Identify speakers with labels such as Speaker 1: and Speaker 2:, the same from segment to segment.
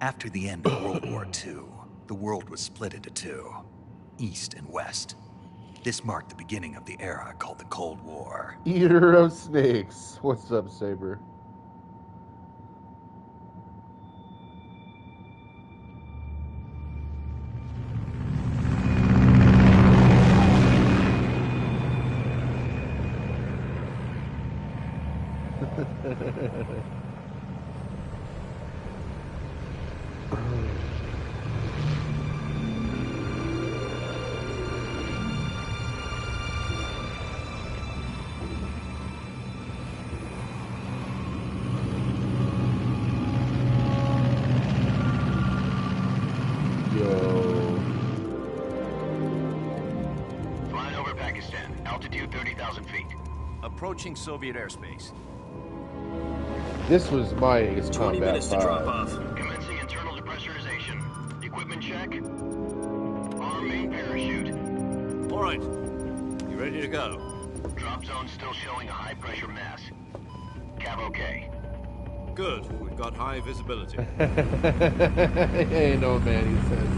Speaker 1: After the end of World War II, the world was split into two, East and West. This marked the beginning of the era called the Cold War.
Speaker 2: Eater of snakes. What's up, Saber?
Speaker 3: Approaching Soviet airspace.
Speaker 2: This was my Ace
Speaker 4: 20
Speaker 2: Combat
Speaker 4: minutes to
Speaker 2: 5.
Speaker 4: drop off.
Speaker 5: Commencing internal depressurization. Equipment check. Arm main parachute.
Speaker 3: All right. You ready to go?
Speaker 5: Drop zone still showing a high pressure mass. Cav okay.
Speaker 3: Good. We've got high visibility.
Speaker 2: Hey, no man, he says.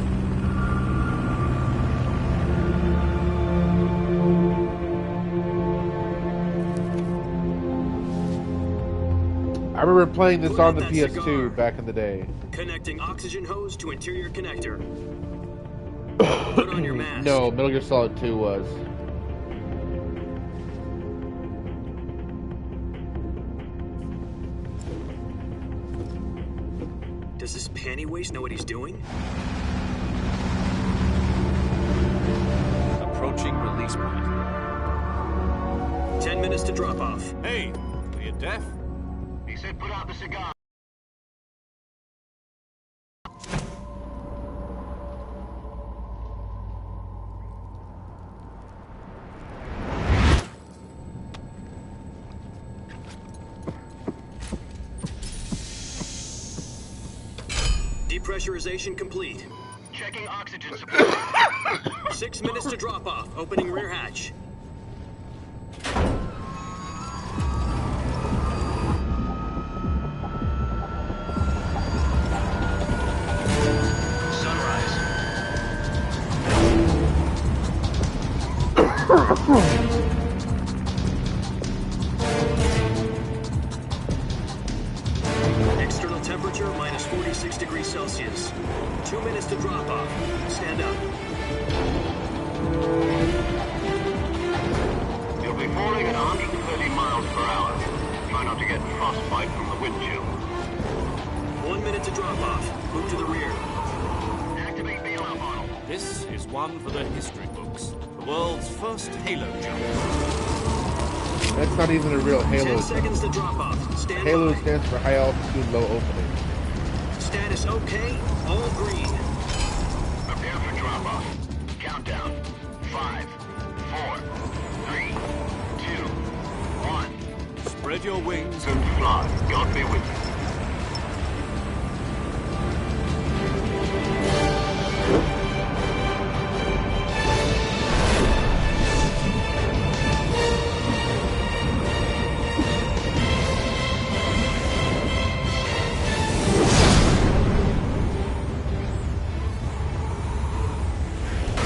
Speaker 2: I remember playing this on the PS2
Speaker 4: cigar.
Speaker 2: back in the day.
Speaker 4: Connecting oxygen hose to interior connector. Put on your mask.
Speaker 2: No, Metal Gear Solid 2 was.
Speaker 4: Does this panty waste know what he's doing?
Speaker 3: Approaching release point.
Speaker 4: 10 minutes to drop off.
Speaker 3: Hey, are you deaf?
Speaker 5: He said put out the cigar.
Speaker 4: Depressurization complete.
Speaker 5: Checking oxygen supply.
Speaker 4: 6 minutes to drop off. Opening rear hatch. External temperature minus 46 degrees Celsius. 2 minutes to drop off. Stand up.
Speaker 5: You'll be falling at 130 miles per hour. Try not to get frostbite from the wind chill.
Speaker 4: 1 minute to drop off. Move to the rear.
Speaker 5: Activate bailout model.
Speaker 3: This is one for the history books. The world's first Halo jump.
Speaker 2: That's not even a real Halo.
Speaker 4: 10 seconds to drop off. Stand
Speaker 2: Halo
Speaker 4: by.
Speaker 2: stands for High Altitude Low Opening.
Speaker 4: Status okay. All green.
Speaker 5: Prepare for drop off. Countdown. 5, 4, 3, 2, 1.
Speaker 3: Spread your wings.
Speaker 5: And fly. God be with you.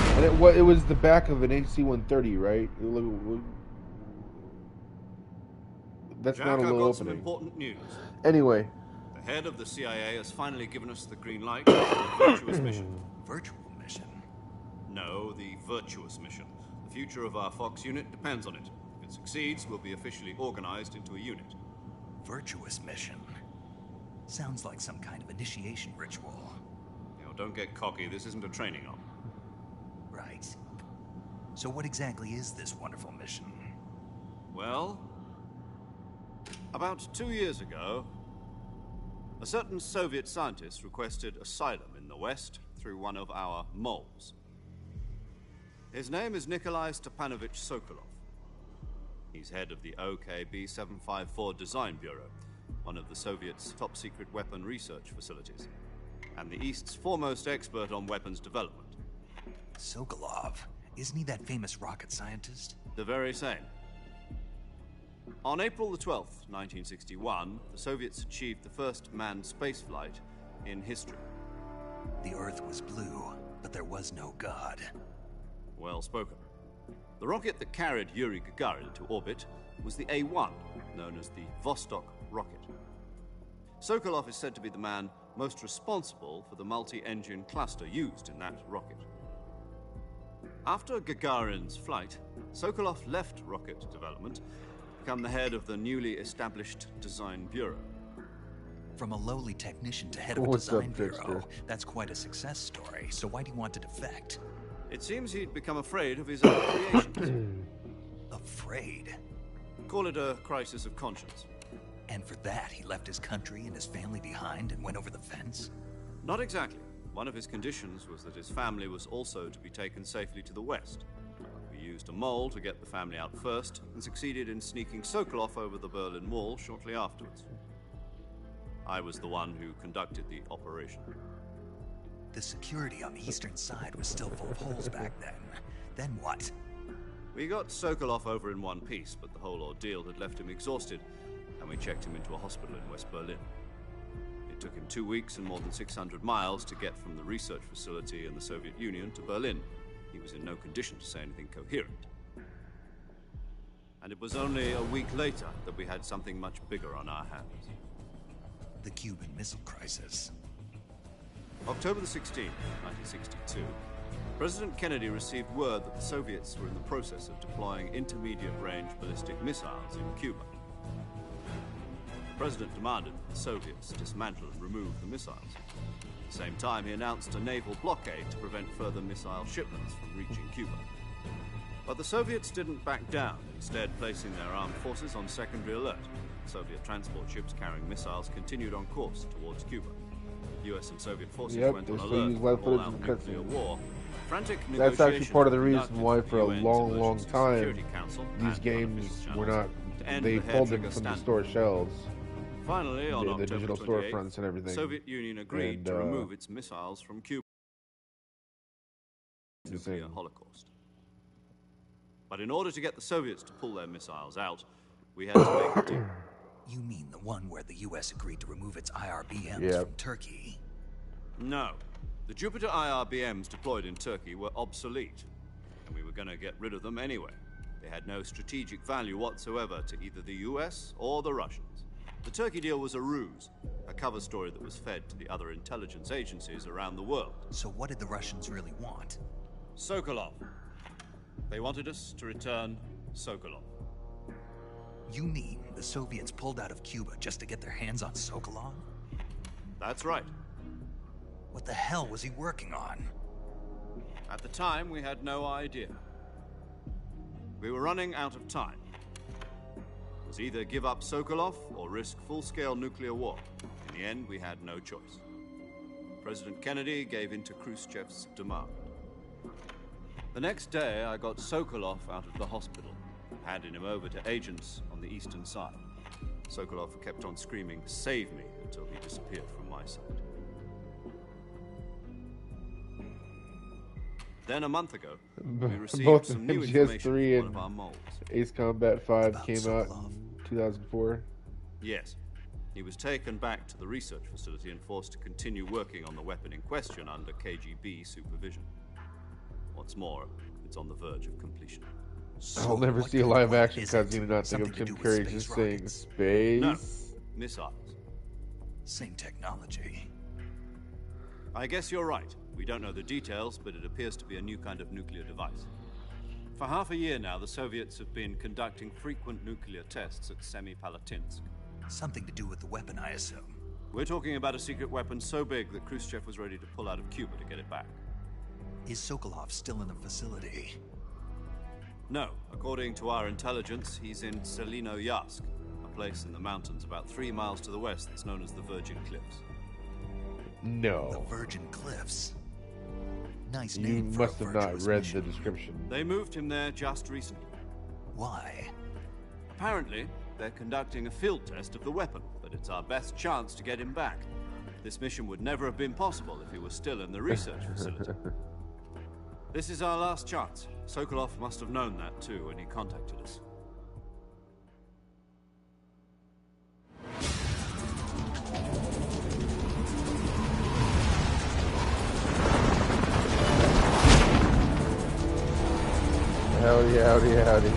Speaker 2: And it was the back of an HC-130, right? That's
Speaker 3: Jack,
Speaker 2: not a
Speaker 3: I've
Speaker 2: low
Speaker 3: got some
Speaker 2: opening.
Speaker 3: important news.
Speaker 2: Anyway,
Speaker 3: The head of the CIA has finally given us the green light for the virtuous mission.
Speaker 1: Virtual mission?
Speaker 3: No, the virtuous mission. The future of our Fox unit depends on it. If it succeeds, we'll be officially organized into a unit.
Speaker 1: Virtuous mission? Sounds like some kind of initiation ritual.
Speaker 3: Now, don't get cocky. This isn't a training op.
Speaker 1: Right. So what exactly is this wonderful mission?
Speaker 3: Well, about 2 years ago, a certain Soviet scientist requested asylum in the West through one of our moles. His name is Nikolai Stepanovich Sokolov. He's head of the OKB-754 Design Bureau, one of the Soviets' top-secret weapon research facilities, and the East's foremost expert on weapons development.
Speaker 1: Sokolov? Isn't he that famous rocket scientist?
Speaker 3: The very same. On April the 12th, 1961, the Soviets achieved the first manned spaceflight in history.
Speaker 1: The Earth was blue, but there was no God.
Speaker 3: Well spoken. The rocket that carried Yuri Gagarin into orbit was the A-1, known as the Vostok rocket. Sokolov is said to be the man most responsible for the multi-engine cluster used in that rocket. After Gagarin's flight, Sokolov left rocket development to become the head of the newly established Design Bureau.
Speaker 1: From a lowly technician to head of a
Speaker 2: What's up,
Speaker 1: design bureau,
Speaker 2: Dexter?
Speaker 1: that's quite a success story. So why do you want to defect?
Speaker 3: It seems he'd become afraid of his own creations.
Speaker 1: Afraid.
Speaker 3: Call it a crisis of conscience.
Speaker 1: And for that, he left his country and his family behind and went over the fence?
Speaker 3: Not exactly. One of his conditions was that his family was also to be taken safely to the west. We used a mole to get the family out first and succeeded in sneaking Sokolov over the Berlin Wall shortly afterwards. I was the one who conducted the operation.
Speaker 1: The security on the eastern side was still full of holes back then. Then what?
Speaker 3: We got Sokolov over in one piece, but the whole ordeal had left him exhausted, and we checked him into a hospital in West Berlin. It took him 2 weeks and more than 600 miles to get from the research facility in the Soviet Union to Berlin. He was in no condition to say anything coherent. And it was only a week later that we had something much bigger on our hands.
Speaker 1: The Cuban Missile Crisis.
Speaker 3: October the 16th, 1962, President Kennedy received word that the Soviets were in the process of deploying intermediate-range ballistic missiles in Cuba. The President demanded that the Soviets dismantle and remove the missiles. At the same time, he announced a naval blockade to prevent further missile shipments from reaching Cuba. But the Soviets didn't back down, instead placing their armed forces on secondary alert. Soviet transport ships carrying missiles continued on course towards Cuba. US and Soviet forces
Speaker 2: Yep,
Speaker 3: went
Speaker 2: they
Speaker 3: on
Speaker 2: still
Speaker 3: alert
Speaker 2: use
Speaker 3: for
Speaker 2: live footage
Speaker 3: all-out
Speaker 2: in the
Speaker 3: nuclear
Speaker 2: cutscenes.
Speaker 3: war. Frantic
Speaker 2: That's actually
Speaker 3: negotiations
Speaker 2: part of the
Speaker 3: were
Speaker 2: reason
Speaker 3: conducted
Speaker 2: why
Speaker 3: with
Speaker 2: for a
Speaker 3: the UN's
Speaker 2: long
Speaker 3: Emergency
Speaker 2: time
Speaker 3: Security Council
Speaker 2: these
Speaker 3: and
Speaker 2: games
Speaker 3: unofficial
Speaker 2: were
Speaker 3: channels
Speaker 2: not,
Speaker 3: to end
Speaker 2: they
Speaker 3: the
Speaker 2: pulled them
Speaker 3: hair-trigger
Speaker 2: from the
Speaker 3: standoff.
Speaker 2: store shelves.
Speaker 3: Finally, on
Speaker 2: The
Speaker 3: October
Speaker 2: digital
Speaker 3: 28th,
Speaker 2: storefronts and
Speaker 3: the
Speaker 2: everything.
Speaker 3: Soviet Union agreed
Speaker 2: And,
Speaker 3: to remove its missiles from Cuba. Nuclear
Speaker 2: Insane.
Speaker 3: holocaust. But in order to get the Soviets to pull their missiles out, we had to make a deal.
Speaker 1: You mean the one where the US agreed to remove its IRBMs
Speaker 2: Yep.
Speaker 1: from Turkey?
Speaker 3: No. The Jupiter IRBMs deployed in Turkey were obsolete, and we were going to get rid of them anyway. They had no strategic value whatsoever to either the US or the Russians. The Turkey deal was a ruse, a cover story that was fed to the other intelligence agencies around the world.
Speaker 1: So what did the Russians really want?
Speaker 3: Sokolov. They wanted us to return Sokolov.
Speaker 1: You mean the Soviets pulled out of Cuba just to get their hands on Sokolov?
Speaker 3: That's right.
Speaker 1: What the hell was he working on?
Speaker 3: At the time, we had no idea. We were running out of time. It was either give up Sokolov or risk full-scale nuclear war. In the end, we had no choice. President Kennedy gave in to Khrushchev's demand. The next day, I got Sokolov out of the hospital, handing him over to agents on the eastern side. Sokolov kept on screaming, "Save me," until he disappeared from my sight. Then a month ago, we received
Speaker 2: Both
Speaker 3: some new
Speaker 2: MGS3
Speaker 3: information from one
Speaker 2: and
Speaker 3: of our moles.
Speaker 2: Ace Combat 5
Speaker 1: About
Speaker 2: came out
Speaker 1: Sokolov.
Speaker 2: in 2004.
Speaker 3: Yes. He was taken back to the research facility and forced to continue working on the weapon in question under KGB supervision. What's more, it's on the verge of completion.
Speaker 1: So
Speaker 2: I'll never
Speaker 1: what
Speaker 2: see a
Speaker 1: kind of
Speaker 2: live
Speaker 1: weapon
Speaker 2: action
Speaker 1: is it?
Speaker 2: cutscene and not think
Speaker 1: Something
Speaker 2: of
Speaker 1: to
Speaker 2: Tim
Speaker 1: do with
Speaker 2: Curry
Speaker 1: space
Speaker 2: just saying
Speaker 1: rockets?
Speaker 2: space.
Speaker 3: No. Missiles.
Speaker 1: Same technology.
Speaker 3: I guess you're right. We don't know the details, but it appears to be a new kind of nuclear device. For half a year now, the Soviets have been conducting frequent nuclear tests at Semipalatinsk.
Speaker 1: Something to do with the weapon, I assume.
Speaker 3: We're talking about a secret weapon so big that Khrushchev was ready to pull out of Cuba to get it back.
Speaker 1: Is Sokolov still in the facility?
Speaker 3: No, according to our intelligence, he's in Selinoyarsk, a place in the mountains about 3 miles to the west that's known as the Virgin Cliffs.
Speaker 1: The
Speaker 2: No.
Speaker 1: Virgin Cliffs. Nice
Speaker 2: You
Speaker 1: name for
Speaker 2: must
Speaker 1: a
Speaker 2: have not
Speaker 1: virtuous
Speaker 2: read
Speaker 1: mission.
Speaker 2: the description.
Speaker 3: They moved him there just recently.
Speaker 1: Why?
Speaker 3: Apparently, they're conducting a field test of the weapon, but it's our best chance to get him back. This mission would never have been possible if he was still in the research facility. This is our last chance. Sokolov must have known that too when he contacted us.
Speaker 2: Howdy, howdy.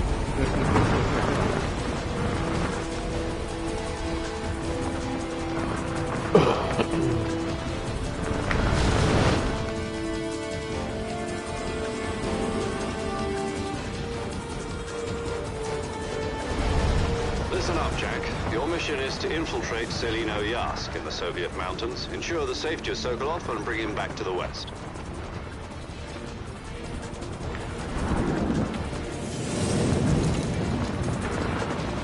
Speaker 3: Listen up, Jack. Your mission is to infiltrate Selino Yask in the Soviet mountains, ensure the safety of Sokolov, and bring him back to the West.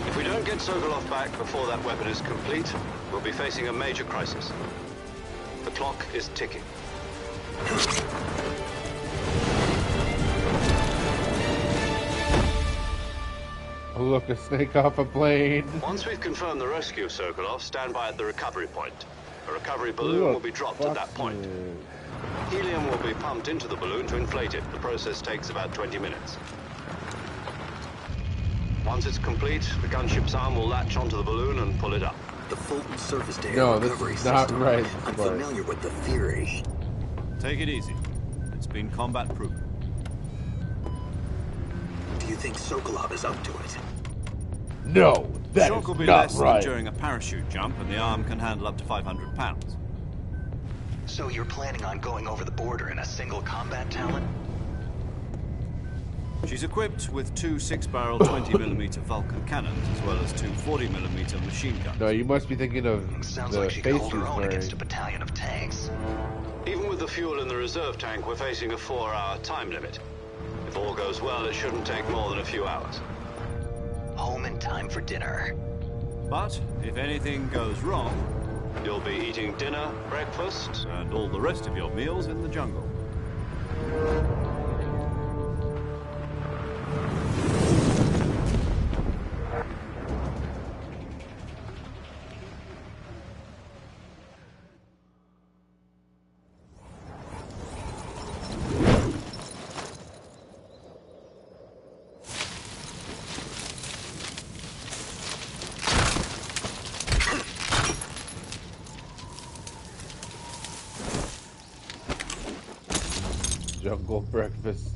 Speaker 3: If we don't get Sokolov back before that weapon is complete, we'll be facing a major crisis. The clock is ticking.
Speaker 2: Oh, look, a snake off a plane.
Speaker 3: Once we've confirmed the rescue of Sokolov, stand by at the recovery point. A recovery balloon will be dropped at that point. Helium will be pumped into the balloon to inflate it. The process takes about 20 minutes. Once it's complete, the gunship's arm will latch onto the balloon and pull it up.
Speaker 6: The Fulton surface to air
Speaker 2: No, this
Speaker 6: recovery
Speaker 2: is not
Speaker 6: system.
Speaker 2: right,
Speaker 6: I'm
Speaker 2: but-
Speaker 6: familiar with the theory.
Speaker 3: Take it easy. It's been combat proven.
Speaker 6: Do you think Sokolov is up to it?
Speaker 2: No, that
Speaker 3: Shock
Speaker 2: is
Speaker 3: will be
Speaker 2: not
Speaker 3: less
Speaker 2: right.
Speaker 3: than during a parachute jump, and the arm can handle up to 500 pounds.
Speaker 6: So you're planning on going over the border in a single combat talent?
Speaker 3: She's equipped with two 6-barrel 20mm Vulcan cannons, as well as two 40mm machine guns.
Speaker 2: No, you must be thinking of
Speaker 6: Sounds
Speaker 2: the
Speaker 6: like she could
Speaker 2: face
Speaker 6: hold
Speaker 2: he's
Speaker 6: her own
Speaker 2: wearing.
Speaker 6: against a battalion of tanks.
Speaker 3: Even with the fuel in the reserve tank, we're facing a 4-hour time limit. If all goes well, it shouldn't take more than a few hours.
Speaker 6: Home in time for dinner.
Speaker 3: But if anything goes wrong, you'll be eating dinner, breakfast, and all the rest of your meals in the jungle.
Speaker 2: Jungle breakfast.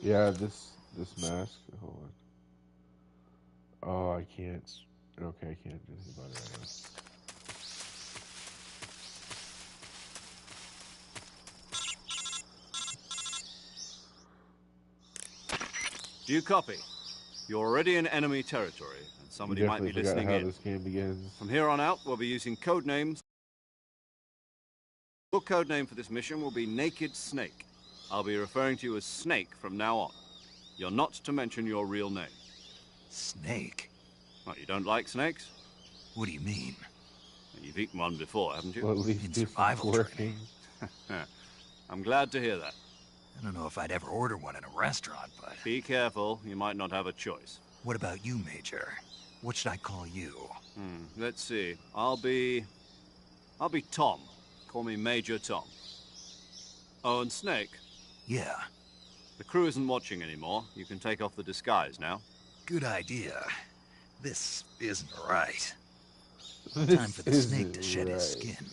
Speaker 2: Yeah, this mask. Hold on. Oh, I can't. Okay, I can't do anything about it right now.
Speaker 3: Do you copy? You're already in enemy territory, and
Speaker 2: You
Speaker 3: somebody might be
Speaker 2: definitely forgot
Speaker 3: listening
Speaker 2: how
Speaker 3: in.
Speaker 2: this game begins.
Speaker 3: From here on out, we'll be using code names. Your code name for this mission will be Naked Snake. I'll be referring to you as Snake from now on. You're not to mention your real name.
Speaker 1: Snake?
Speaker 3: What, you don't like snakes?
Speaker 1: What do you mean?
Speaker 3: You've eaten one before, haven't you?
Speaker 2: Well, at least
Speaker 1: In
Speaker 2: do some
Speaker 1: survival
Speaker 2: working.
Speaker 3: I'm glad to hear that.
Speaker 1: I don't know if I'd ever order one in a restaurant, but...
Speaker 3: Be careful, you might not have a choice.
Speaker 1: What about you, Major? What should I call you?
Speaker 3: Let's see. I'll be Tom. Call me Major Tom. Oh, and Snake.
Speaker 1: Yeah,
Speaker 3: The crew isn't watching anymore. You can take off the disguise now.
Speaker 1: good idea. This isn't right.
Speaker 2: This
Speaker 1: Time for the snake to
Speaker 2: isn't
Speaker 1: shed his
Speaker 2: right.
Speaker 1: skin.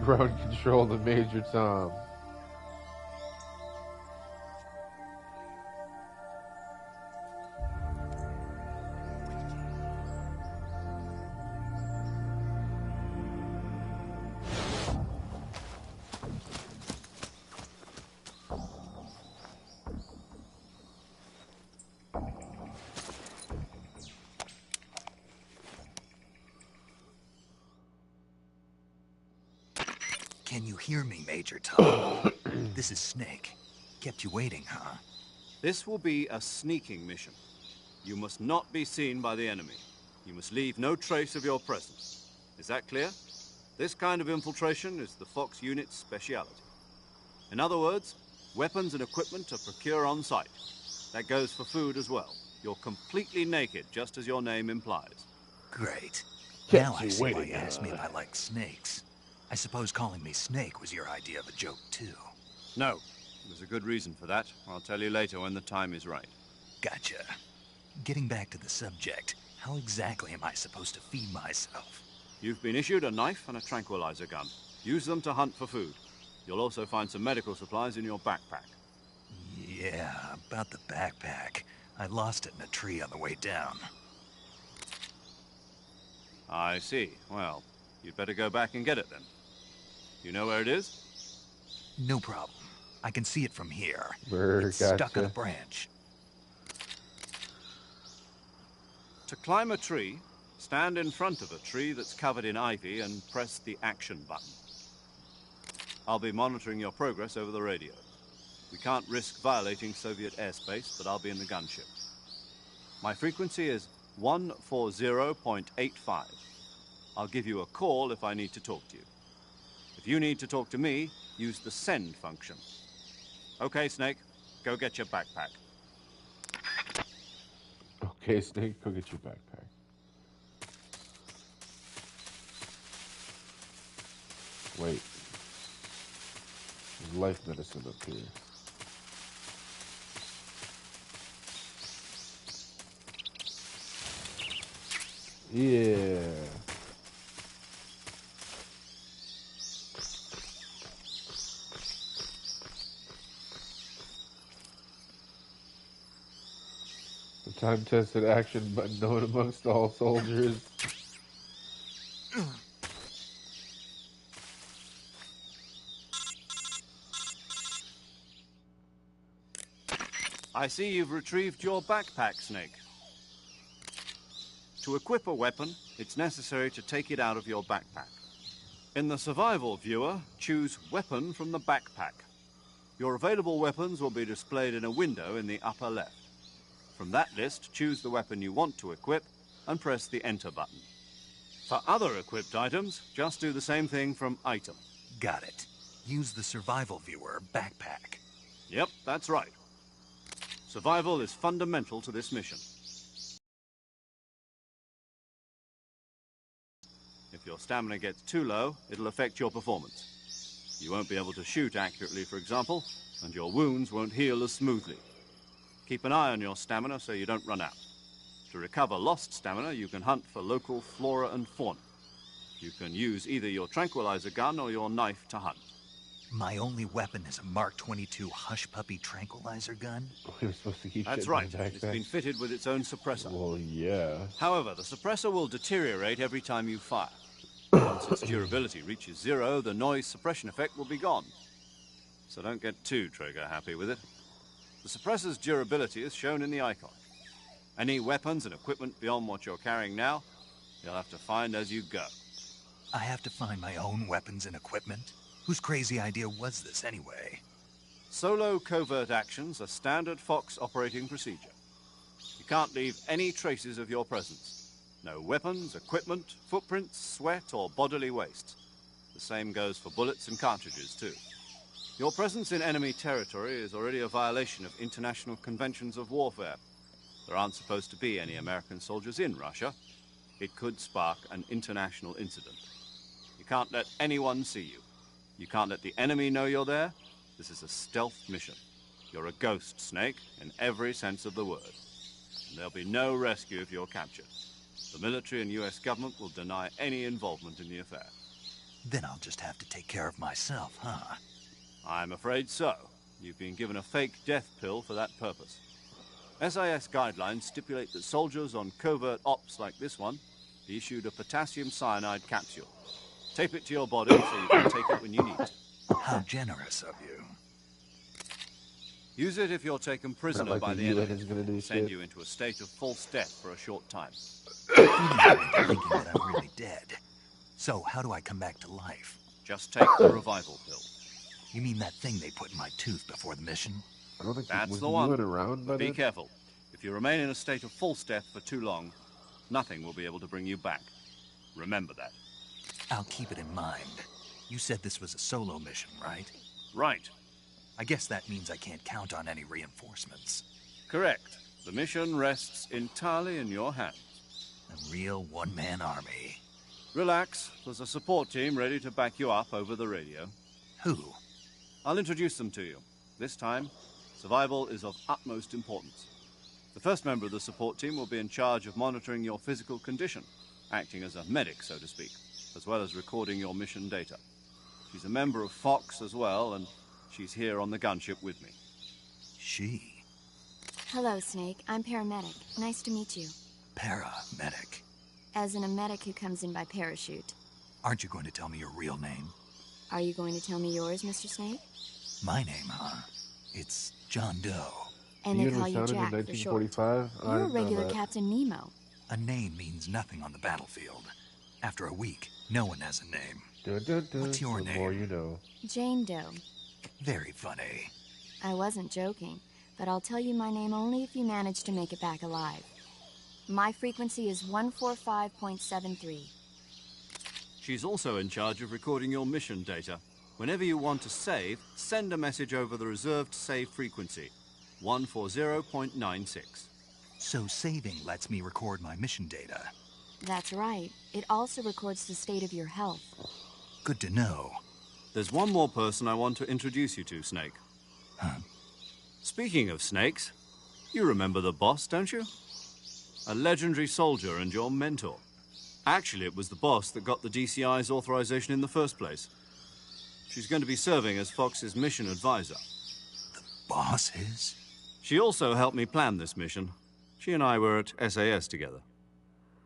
Speaker 2: ground control to Major Tom.
Speaker 1: Can you hear me, Major Tom? This is Snake. Kept you waiting, huh?
Speaker 3: This will be a sneaking mission. You must not be seen by the enemy. You must leave no trace of your presence. Is that clear? This kind of infiltration is the Fox unit's speciality. In other words, weapons and equipment are procured on site. That goes for food as well. You're completely naked, just as your name implies.
Speaker 1: Great.
Speaker 2: Kept
Speaker 1: Now I
Speaker 2: you
Speaker 1: see why
Speaker 2: waiting,
Speaker 1: you asked me if I like snakes. I suppose calling me Snake was your idea of a joke, too.
Speaker 3: No, there's a good reason for that. I'll tell you later when the time is right.
Speaker 1: Gotcha. Getting back to the subject, how exactly am I supposed to feed myself?
Speaker 3: You've been issued a knife and a tranquilizer gun. Use them to hunt for food. You'll also find some medical supplies in your backpack.
Speaker 1: Yeah, about the backpack. I lost it in a tree on the way down.
Speaker 3: I see. Well, you'd better go back and get it then. You know where it is?
Speaker 1: No problem. I can see it from here. It's
Speaker 2: Gotcha.
Speaker 1: stuck on a branch.
Speaker 3: To climb a tree, stand in front of a tree that's covered in ivy and press the action button. I'll be monitoring your progress over the radio. We can't risk violating Soviet airspace, but I'll be in the gunship. My frequency is 140.85. I'll give you a call if I need to talk to you. If you need to talk to me, use the send function. Okay, Snake, go get your backpack.
Speaker 2: Okay, Snake, go get your backpack. Wait. There's life medicine up here. Yeah. The time-tested action button known amongst all soldiers.
Speaker 3: I see you've retrieved your backpack, Snake. To equip a weapon, it's necessary to take it out of your backpack. In the survival viewer, choose Weapon from the backpack. Your available weapons will be displayed in a window in the upper left. From that list, choose the weapon you want to equip and press the Enter button. For other equipped items, just do the same thing from Item.
Speaker 1: Got it. Use the survival viewer backpack.
Speaker 3: Yep, that's right. Survival is fundamental to this mission. If your stamina gets too low, it'll affect your performance. You won't be able to shoot accurately, for example, and your wounds won't heal as smoothly. Keep an eye on your stamina so you don't run out. To recover lost stamina, you can hunt for local flora and fauna. You can use either your tranquilizer gun or your knife to hunt.
Speaker 1: My only weapon is a Mark 22 Hush Puppy tranquilizer gun?
Speaker 2: We were supposed to keep
Speaker 3: That's
Speaker 2: shit
Speaker 3: right.
Speaker 2: in the backpack.
Speaker 3: It's been fitted with its own suppressor.
Speaker 2: Well, yeah.
Speaker 3: However, the suppressor will deteriorate every time you fire. Once its durability reaches 0, the noise suppression effect will be gone. So don't get too trigger-happy with it. The suppressor's durability is shown in the icon. Any weapons and equipment beyond what you're carrying now, you'll have to find as you go.
Speaker 1: I have to find my own weapons and equipment? Whose crazy idea was this, anyway?
Speaker 3: Solo covert actions are standard Fox operating procedure. You can't leave any traces of your presence. No weapons, equipment, footprints, sweat, or bodily waste. The same goes for bullets and cartridges, too. Your presence in enemy territory is already a violation of international conventions of warfare. There aren't supposed to be any American soldiers in Russia. It could spark an international incident. You can't let anyone see you. You can't let the enemy know you're there. This is a stealth mission. You're a ghost, Snake, in every sense of the word. And there'll be no rescue if you're captured. The military and US government will deny any involvement in the affair.
Speaker 1: Then I'll just have to take care of myself, huh?
Speaker 3: I'm afraid so. You've been given a fake death pill for that purpose. SIS guidelines stipulate that soldiers on covert ops like this one be issued a potassium cyanide capsule. Tape it to your body so you can take it when you need it.
Speaker 1: How generous of you.
Speaker 3: Use it if you're taken prisoner
Speaker 2: like
Speaker 3: by
Speaker 2: the
Speaker 3: the
Speaker 2: UN
Speaker 3: enemy.
Speaker 2: is gonna do
Speaker 3: Send
Speaker 2: shit.
Speaker 3: you into a state of false death for a short time.
Speaker 1: Thinking that I'm really dead. So how do I come back to life?
Speaker 3: Just take the revival pill.
Speaker 1: You mean that thing they put in my tooth before the mission?
Speaker 2: I don't think
Speaker 3: That's
Speaker 2: was
Speaker 3: the one.
Speaker 2: UN around by
Speaker 3: But be
Speaker 2: then?
Speaker 3: careful. If you remain in a state of false death for too long, nothing will be able to bring you back. Remember that.
Speaker 1: I'll keep it in mind. You said this was a solo mission, right?
Speaker 3: Right.
Speaker 1: I guess that means I can't count on any reinforcements.
Speaker 3: Correct. The mission rests entirely in your hands.
Speaker 1: A real one-man army.
Speaker 3: Relax. There's a support team ready to back you up over the radio.
Speaker 1: Who?
Speaker 3: I'll introduce them to you. This time, survival is of utmost importance. The first member of the support team will be in charge of monitoring your physical condition, acting as a medic, so to speak, as well as recording your mission data. She's a member of Fox as well, and she's here on the gunship with me.
Speaker 1: She.
Speaker 7: Hello, Snake. I'm paramedic. Nice to meet you.
Speaker 1: Paramedic.
Speaker 7: As in a medic who comes in by parachute.
Speaker 1: Aren't you going to tell me your real name?
Speaker 7: Are you going to tell me yours, Mr. Snake?
Speaker 1: My name, huh? It's John Doe.
Speaker 7: And they
Speaker 2: UN
Speaker 7: call
Speaker 2: was
Speaker 7: you
Speaker 2: founded
Speaker 7: Jack
Speaker 2: in
Speaker 7: for short.
Speaker 2: 1945. I
Speaker 7: You're a
Speaker 2: didn't know
Speaker 7: regular
Speaker 2: that.
Speaker 7: Captain Nemo.
Speaker 1: A name means nothing on the battlefield. After a week, no one has a name.
Speaker 2: Dun, dun, dun.
Speaker 1: What's your
Speaker 2: The
Speaker 1: name?
Speaker 2: more you know.
Speaker 7: Jane Doe.
Speaker 1: Very funny.
Speaker 7: I wasn't joking, but I'll tell you my name only if you manage to make it back alive. My frequency is 145.73.
Speaker 3: She's also in charge of recording your mission data. Whenever you want to save, send a message over the reserved save frequency, 140.96.
Speaker 1: So saving lets me record my mission data.
Speaker 7: That's right. It also records the state of your health.
Speaker 1: Good to know.
Speaker 3: There's one more person I want to introduce you to, Snake.
Speaker 1: Huh?
Speaker 3: Speaking of snakes, you remember the boss, don't you? A legendary soldier and your mentor. Actually, it was the boss that got the DCI's authorization in the first place. She's going to be serving as Fox's mission advisor.
Speaker 1: Boss is?
Speaker 3: She also helped me plan this mission. She and I were at SAS together.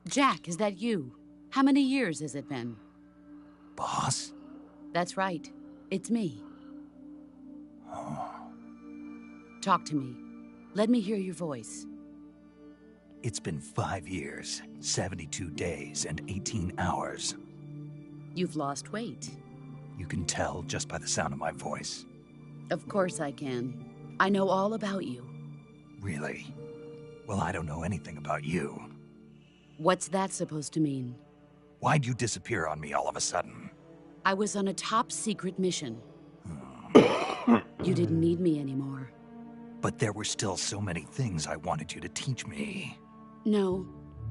Speaker 8: Jack, is that you? How many years has it been?
Speaker 1: Boss?
Speaker 8: That's right. It's me. Talk to me. Let me hear your voice.
Speaker 1: It's been 5 years, 72 days, and 18 hours.
Speaker 8: You've lost weight.
Speaker 1: You can tell just by the sound of my voice.
Speaker 8: Of course I can. I know all about you.
Speaker 1: Really? Well, I don't know anything about you.
Speaker 8: What's that supposed to mean?
Speaker 1: Why'd you disappear on me all of a sudden?
Speaker 8: I was on a top-secret mission. You didn't need me anymore.
Speaker 1: But there were still so many things I wanted you to teach me.
Speaker 8: No,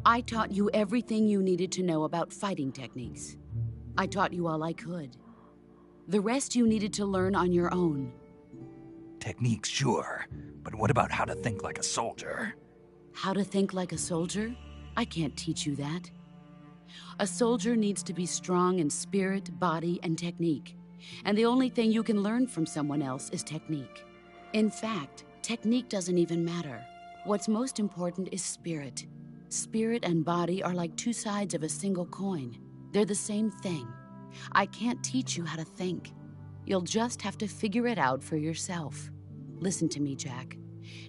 Speaker 8: I taught you everything you needed to know about fighting techniques. I taught you all I could. The rest you needed to learn on your own.
Speaker 1: Techniques, sure. But what about how to think like a soldier?
Speaker 8: How to think like a soldier? I can't teach you that. A soldier needs to be strong in spirit, body, and technique. And the only thing you can learn from someone else is technique. In fact, technique doesn't even matter. What's most important is spirit. Spirit and body are like two sides of a single coin. They're the same thing. I can't teach you how to think. You'll just have to figure it out for yourself. Listen to me, Jack.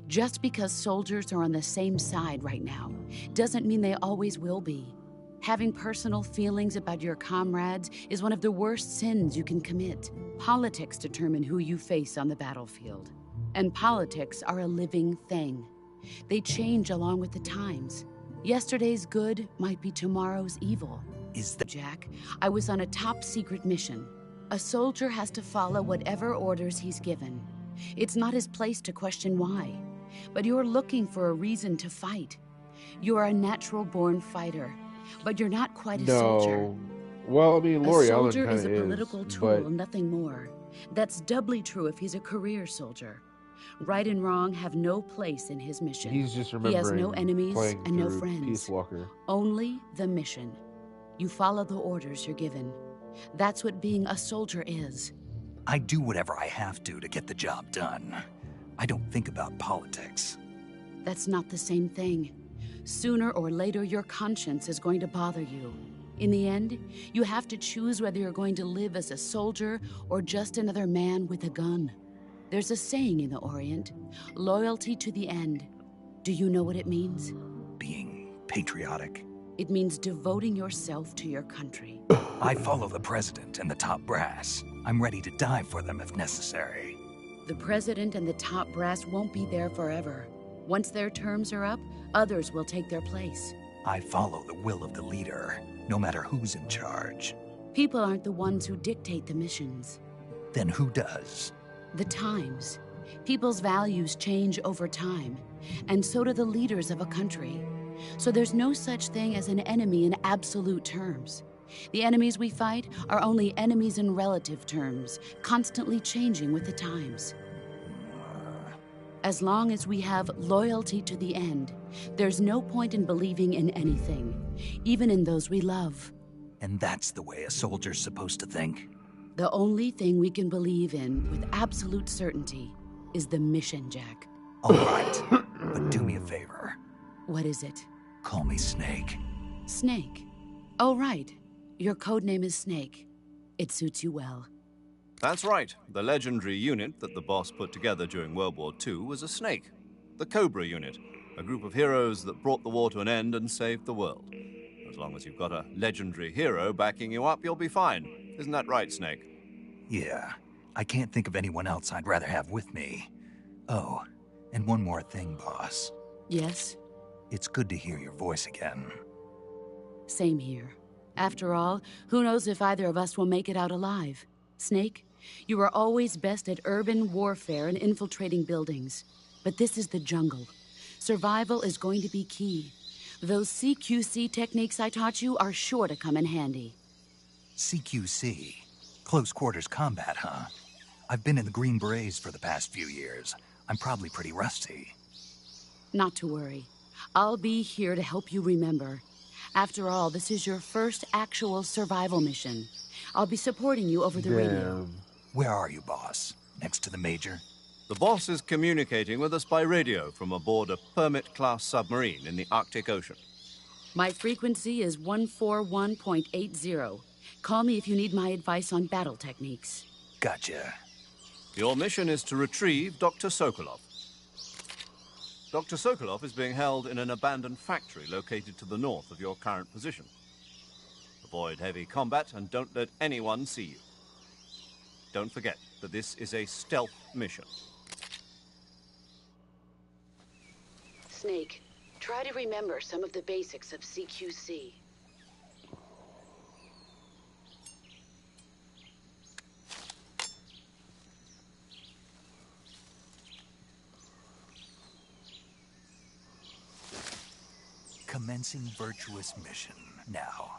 Speaker 8: Just because soldiers are on the same side right now doesn't mean they always will be. Having personal feelings about your comrades is one of the worst sins you can commit. Politics determine who you face on the battlefield. And politics are a living thing. They change along with the times. Yesterday's good might be tomorrow's evil.
Speaker 1: Is that...
Speaker 8: Jack, I was on a top-secret mission. A soldier has to follow whatever orders he's given. It's not his place to question why. But you're looking for a reason to fight. You're a natural-born fighter, but you're not quite a soldier.
Speaker 2: No. Well, I mean, Lori
Speaker 8: A
Speaker 2: Allen
Speaker 8: soldier
Speaker 2: kind
Speaker 8: is
Speaker 2: of
Speaker 8: a political
Speaker 2: is,
Speaker 8: tool,
Speaker 2: but
Speaker 8: nothing more. That's doubly true if he's a career soldier. Right and wrong have no place in his mission.
Speaker 2: he's just
Speaker 8: He
Speaker 2: remembering
Speaker 8: has no enemies
Speaker 2: playing
Speaker 8: and no
Speaker 2: through
Speaker 8: friends.
Speaker 2: Peace Walker.
Speaker 8: Only the mission. You follow the orders you're given. That's what being a soldier is.
Speaker 1: I do whatever I have to get the job done. I don't think about politics.
Speaker 8: That's not the same thing. Sooner or later, your conscience is going to bother you. In the end, you have to choose whether you're going to live as a soldier or just another man with a gun. There's a saying in the Orient, loyalty to the end. Do you know what it means?
Speaker 1: Being patriotic.
Speaker 8: It means devoting yourself to your country.
Speaker 1: I follow the president and the top brass. I'm ready to die for them if necessary.
Speaker 8: The president and the top brass won't be there forever. Once their terms are up, others will take their place.
Speaker 1: I follow the will of the leader, no matter who's in charge.
Speaker 8: People aren't the ones who dictate the missions.
Speaker 1: Then who does?
Speaker 8: The times. People's values change over time, and so do the leaders of a country. So there's no such thing as an enemy in absolute terms. The enemies we fight are only enemies in relative terms, constantly changing with the times. As long as we have loyalty to the end, there's no point in believing in anything, even in those we love.
Speaker 1: And that's the way a soldier's supposed to think?
Speaker 8: The only thing we can believe in with absolute certainty is the mission, Jack.
Speaker 1: All right, but do me a favor.
Speaker 8: What is it?
Speaker 1: Call me Snake.
Speaker 8: Snake? Oh, right. Your codename is Snake. It suits you well.
Speaker 3: That's right. The legendary unit that the boss put together during World War II was a snake. The Cobra unit, a group of heroes that brought the war to an end and saved the world. As long as you've got a legendary hero backing you up, you'll be fine. Isn't that right, Snake?
Speaker 1: Yeah. I can't think of anyone else I'd rather have with me. Oh, and one more thing, boss.
Speaker 8: Yes?
Speaker 1: It's good to hear your voice again.
Speaker 8: Same here. After all, who knows if either of us will make it out alive? Snake, you are always best at urban warfare and infiltrating buildings. But this is the jungle. Survival is going to be key. Those CQC techniques I taught you are sure to come in handy.
Speaker 1: CQC? Close quarters combat, huh? I've been in the Green Berets for the past few years. I'm probably pretty rusty.
Speaker 8: Not to worry. I'll be here to help you remember. After all, this is your first actual survival mission. I'll be supporting you over the radio.
Speaker 1: Where are you, boss? Next to the Major?
Speaker 3: The boss is communicating with us by radio from aboard a Permit-class submarine in the Arctic Ocean.
Speaker 8: My frequency is 141.80. Call me if you need my advice on battle techniques.
Speaker 1: Gotcha.
Speaker 3: Your mission is to retrieve Dr. Sokolov. Dr. Sokolov is being held in an abandoned factory located to the north of your current position. Avoid heavy combat and don't let anyone see you. Don't forget that this is a stealth mission.
Speaker 8: Snake, try to remember some of the basics of CQC.
Speaker 1: Commencing virtuous mission now.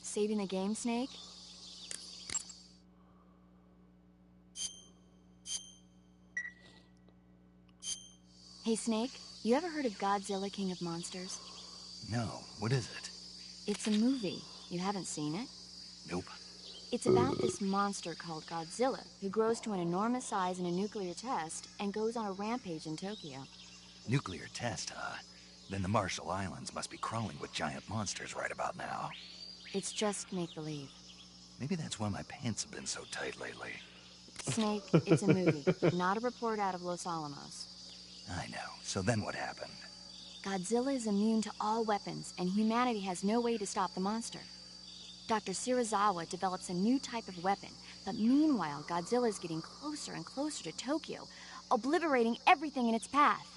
Speaker 7: Saving the game, Snake? Hey, Snake, you ever heard of Godzilla, King of Monsters?
Speaker 1: No, what is it?
Speaker 7: It's a movie. You haven't seen it?
Speaker 1: Nope.
Speaker 7: It's about this monster called Godzilla, who grows to an enormous size in a nuclear test and goes on a rampage in Tokyo.
Speaker 1: Nuclear test, huh? Then the Marshall Islands must be crawling with giant monsters right about now.
Speaker 7: It's just make-believe.
Speaker 1: Maybe that's why my pants have been so tight lately.
Speaker 7: Snake, it's a movie, not a report out of Los Alamos.
Speaker 1: I know. So then what happened?
Speaker 7: Godzilla is immune to all weapons, and humanity has no way to stop the monster. Dr. Shirazawa develops a new type of weapon, but meanwhile, Godzilla is getting closer and closer to Tokyo, obliterating everything in its path.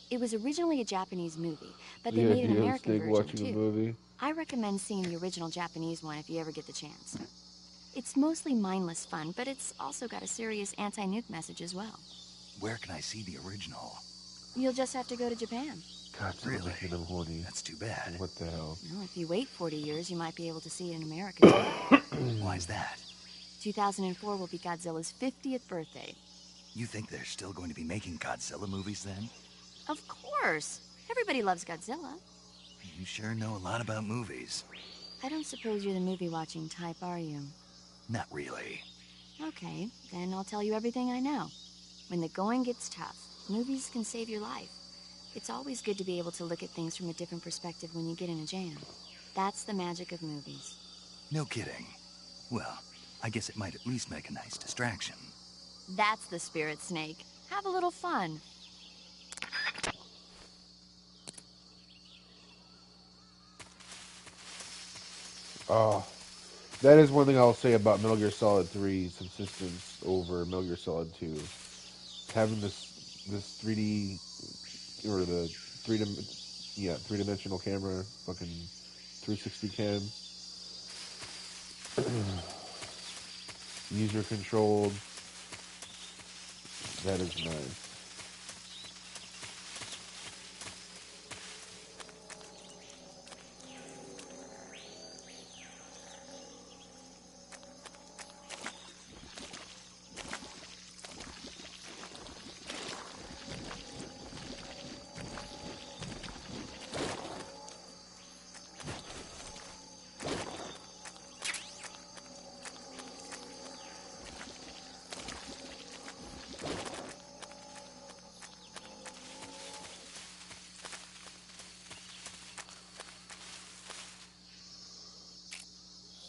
Speaker 7: It was originally a Japanese movie, but they made an American version too.
Speaker 2: Movie.
Speaker 7: I recommend seeing the original Japanese one if you ever get the chance. It's mostly mindless fun, but it's also got a serious anti-nuke message as well.
Speaker 1: Where can I see the original?
Speaker 7: You'll just have to go to Japan.
Speaker 2: Godzilla
Speaker 1: Really?
Speaker 2: making them horny.
Speaker 1: That's too bad.
Speaker 2: What the hell?
Speaker 7: Well, if you wait 40 years, you might be able to see it in America too.
Speaker 1: Why's that?
Speaker 7: 2004 will be Godzilla's 50th birthday.
Speaker 1: You think they're still going to be making Godzilla movies then?
Speaker 7: Of course. Everybody loves Godzilla.
Speaker 1: You sure know a lot about movies.
Speaker 7: I don't suppose you're the movie-watching type, are you?
Speaker 1: Not really.
Speaker 7: Okay, then I'll tell you everything I know. When the going gets tough, movies can save your life. It's always good to be able to look at things from a different perspective when you get in a jam. That's the magic of movies.
Speaker 1: No kidding. Well, I guess it might at least make a nice distraction.
Speaker 7: That's the spirit, Snake. Have a little fun.
Speaker 2: Oh, that is one thing I'll say about Metal Gear Solid 3's subsistence over Metal Gear Solid 2. Having this 3D or the three-dimensional camera, fucking 360 cam, user controlled. That is nice.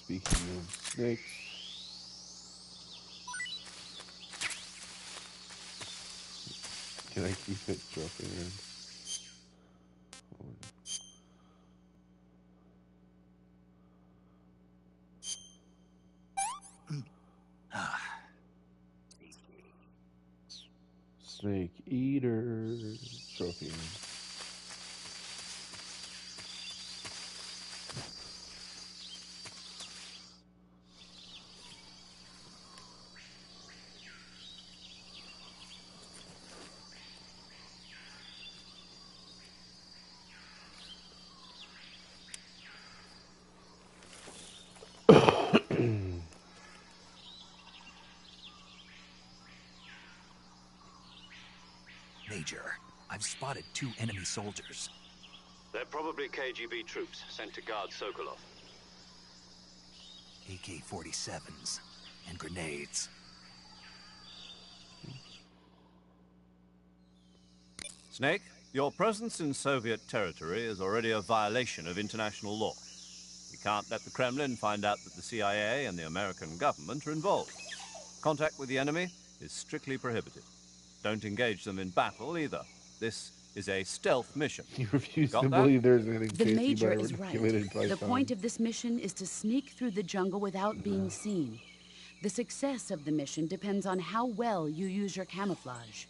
Speaker 2: Speaking of snakes, can I keep it dropping in? Snake eater trophy.
Speaker 1: Major, I've spotted 2 enemy soldiers.
Speaker 3: They're probably KGB troops sent to guard Sokolov.
Speaker 1: AK-47s and grenades.
Speaker 3: Snake, your presence in Soviet territory is already a violation of international law. We can't let the Kremlin find out that the CIA and the American government are involved. Contact with the enemy is strictly prohibited. Don't engage them in battle either. This is a stealth mission.
Speaker 2: You refuse
Speaker 3: Got
Speaker 2: to
Speaker 3: that?
Speaker 2: believe there's anything
Speaker 8: The
Speaker 2: tasty
Speaker 8: Major
Speaker 2: but a
Speaker 8: is right.
Speaker 2: reticulated python.
Speaker 8: The point of this mission is to sneak through the jungle without being seen. The success of the mission depends on how well you use your camouflage.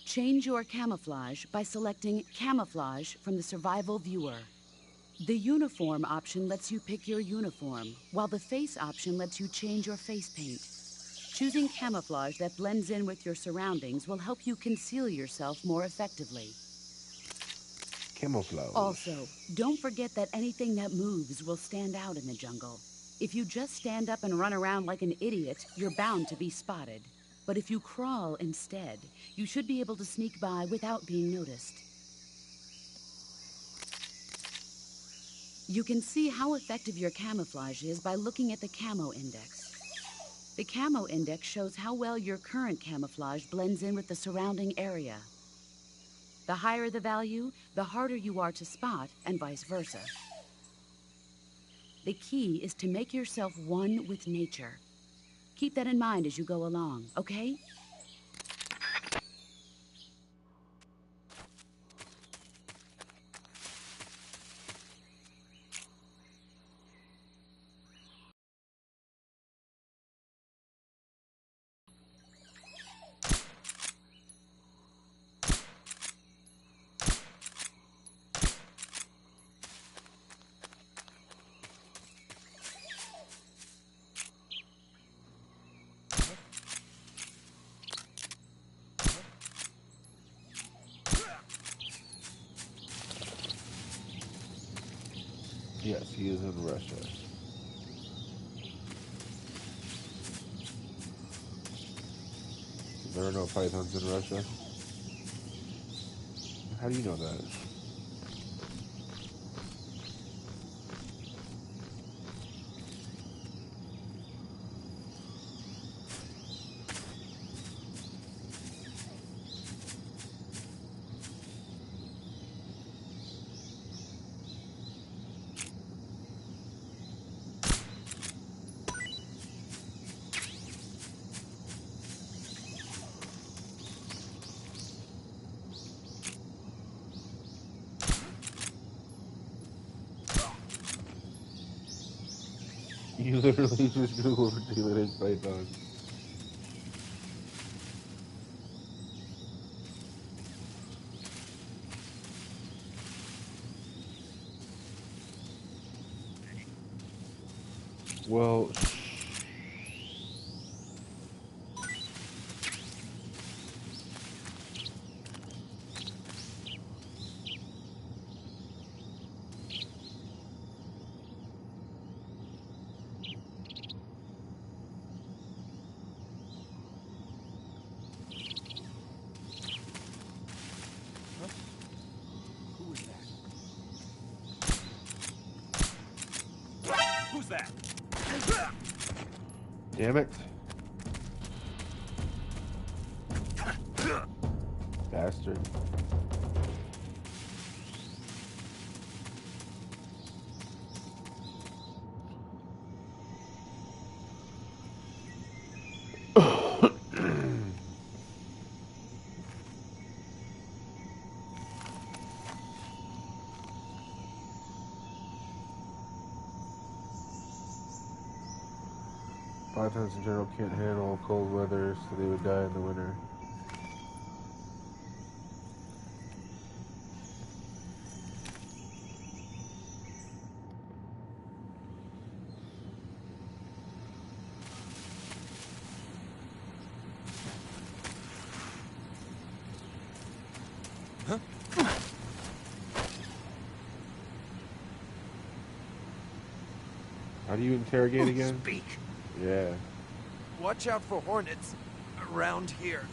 Speaker 8: Change your camouflage by selecting Camouflage from the Survival Viewer. The Uniform option lets you pick your uniform, while the Face option lets you change your face paint. Choosing camouflage that blends in with your surroundings will help you conceal yourself more effectively.
Speaker 2: Camouflage.
Speaker 8: Also, don't forget that anything that moves will stand out in the jungle. If you just stand up and run around like an idiot, you're bound to be spotted. But if you crawl instead, you should be able to sneak by without being noticed. You can see how effective your camouflage is by looking at the Camo Index. The Camo Index shows how well your current camouflage blends in with the surrounding area. The higher the value, the harder you are to spot, and vice versa. The key is to make yourself one with nature. Keep that in mind as you go along, okay?
Speaker 2: he is in Russia. There are no pythons in Russia. How do you know that? You literally just Googled articulated python. Well,
Speaker 9: 'Who's that?
Speaker 2: damn it. Bastard. Pythons in general can't handle cold weather, so they would die in the winter. How do you interrogate again?
Speaker 1: Speak.
Speaker 2: Yeah.
Speaker 9: Watch out for hornets around here.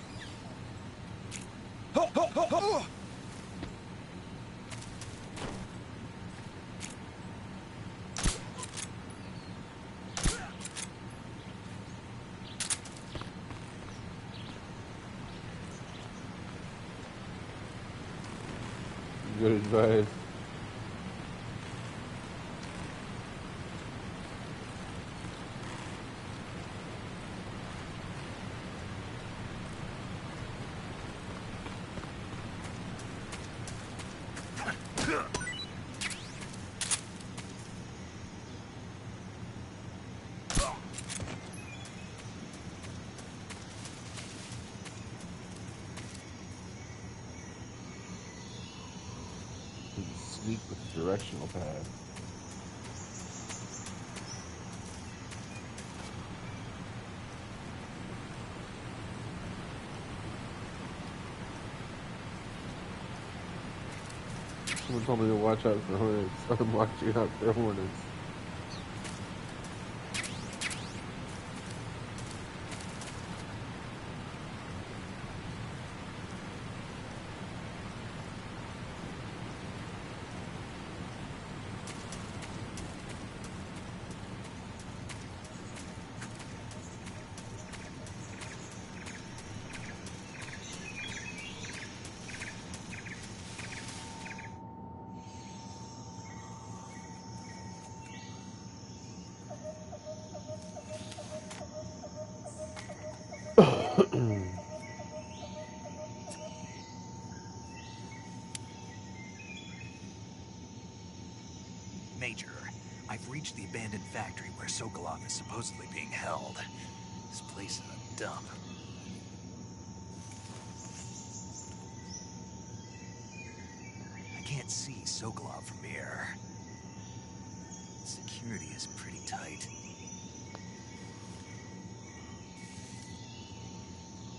Speaker 2: Good advice. Sneak with the directional pad. Someone told me to watch out for hornets. I'm watching out for hornets.
Speaker 1: Major, I've reached the abandoned factory where Sokolov is supposedly being held. This place is a dump. I can't see Sokolov from here. Security is pretty tight.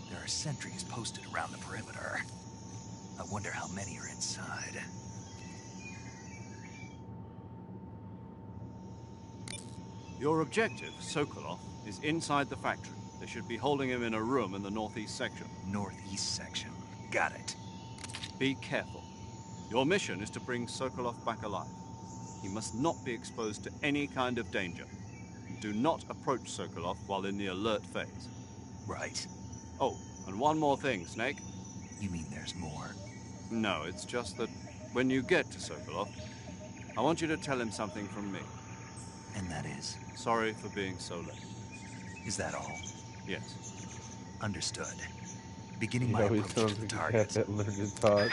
Speaker 1: There are sentries posted around the perimeter. I wonder how many are inside.
Speaker 3: Your objective, Sokolov, is inside the factory. They should be holding him in a room in the northeast section.
Speaker 1: Northeast section. Got it.
Speaker 3: Be careful. Your mission is to bring Sokolov back alive. He must not be exposed to any kind of danger. Do not approach Sokolov while in the alert phase.
Speaker 1: Right.
Speaker 3: Oh, and one more thing, Snake.
Speaker 1: You mean there's more?
Speaker 3: No, it's just that when you get to Sokolov, I want you to tell him something from me.
Speaker 1: And that is?
Speaker 3: Sorry for being so late.
Speaker 1: Is that all?
Speaker 3: Yes.
Speaker 1: Understood. Beginning
Speaker 2: He
Speaker 1: my
Speaker 2: always
Speaker 1: approach
Speaker 2: sounds
Speaker 1: to the
Speaker 2: like a cat
Speaker 1: target.
Speaker 2: that learned to talk.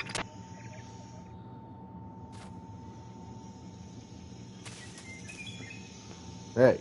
Speaker 2: Hey.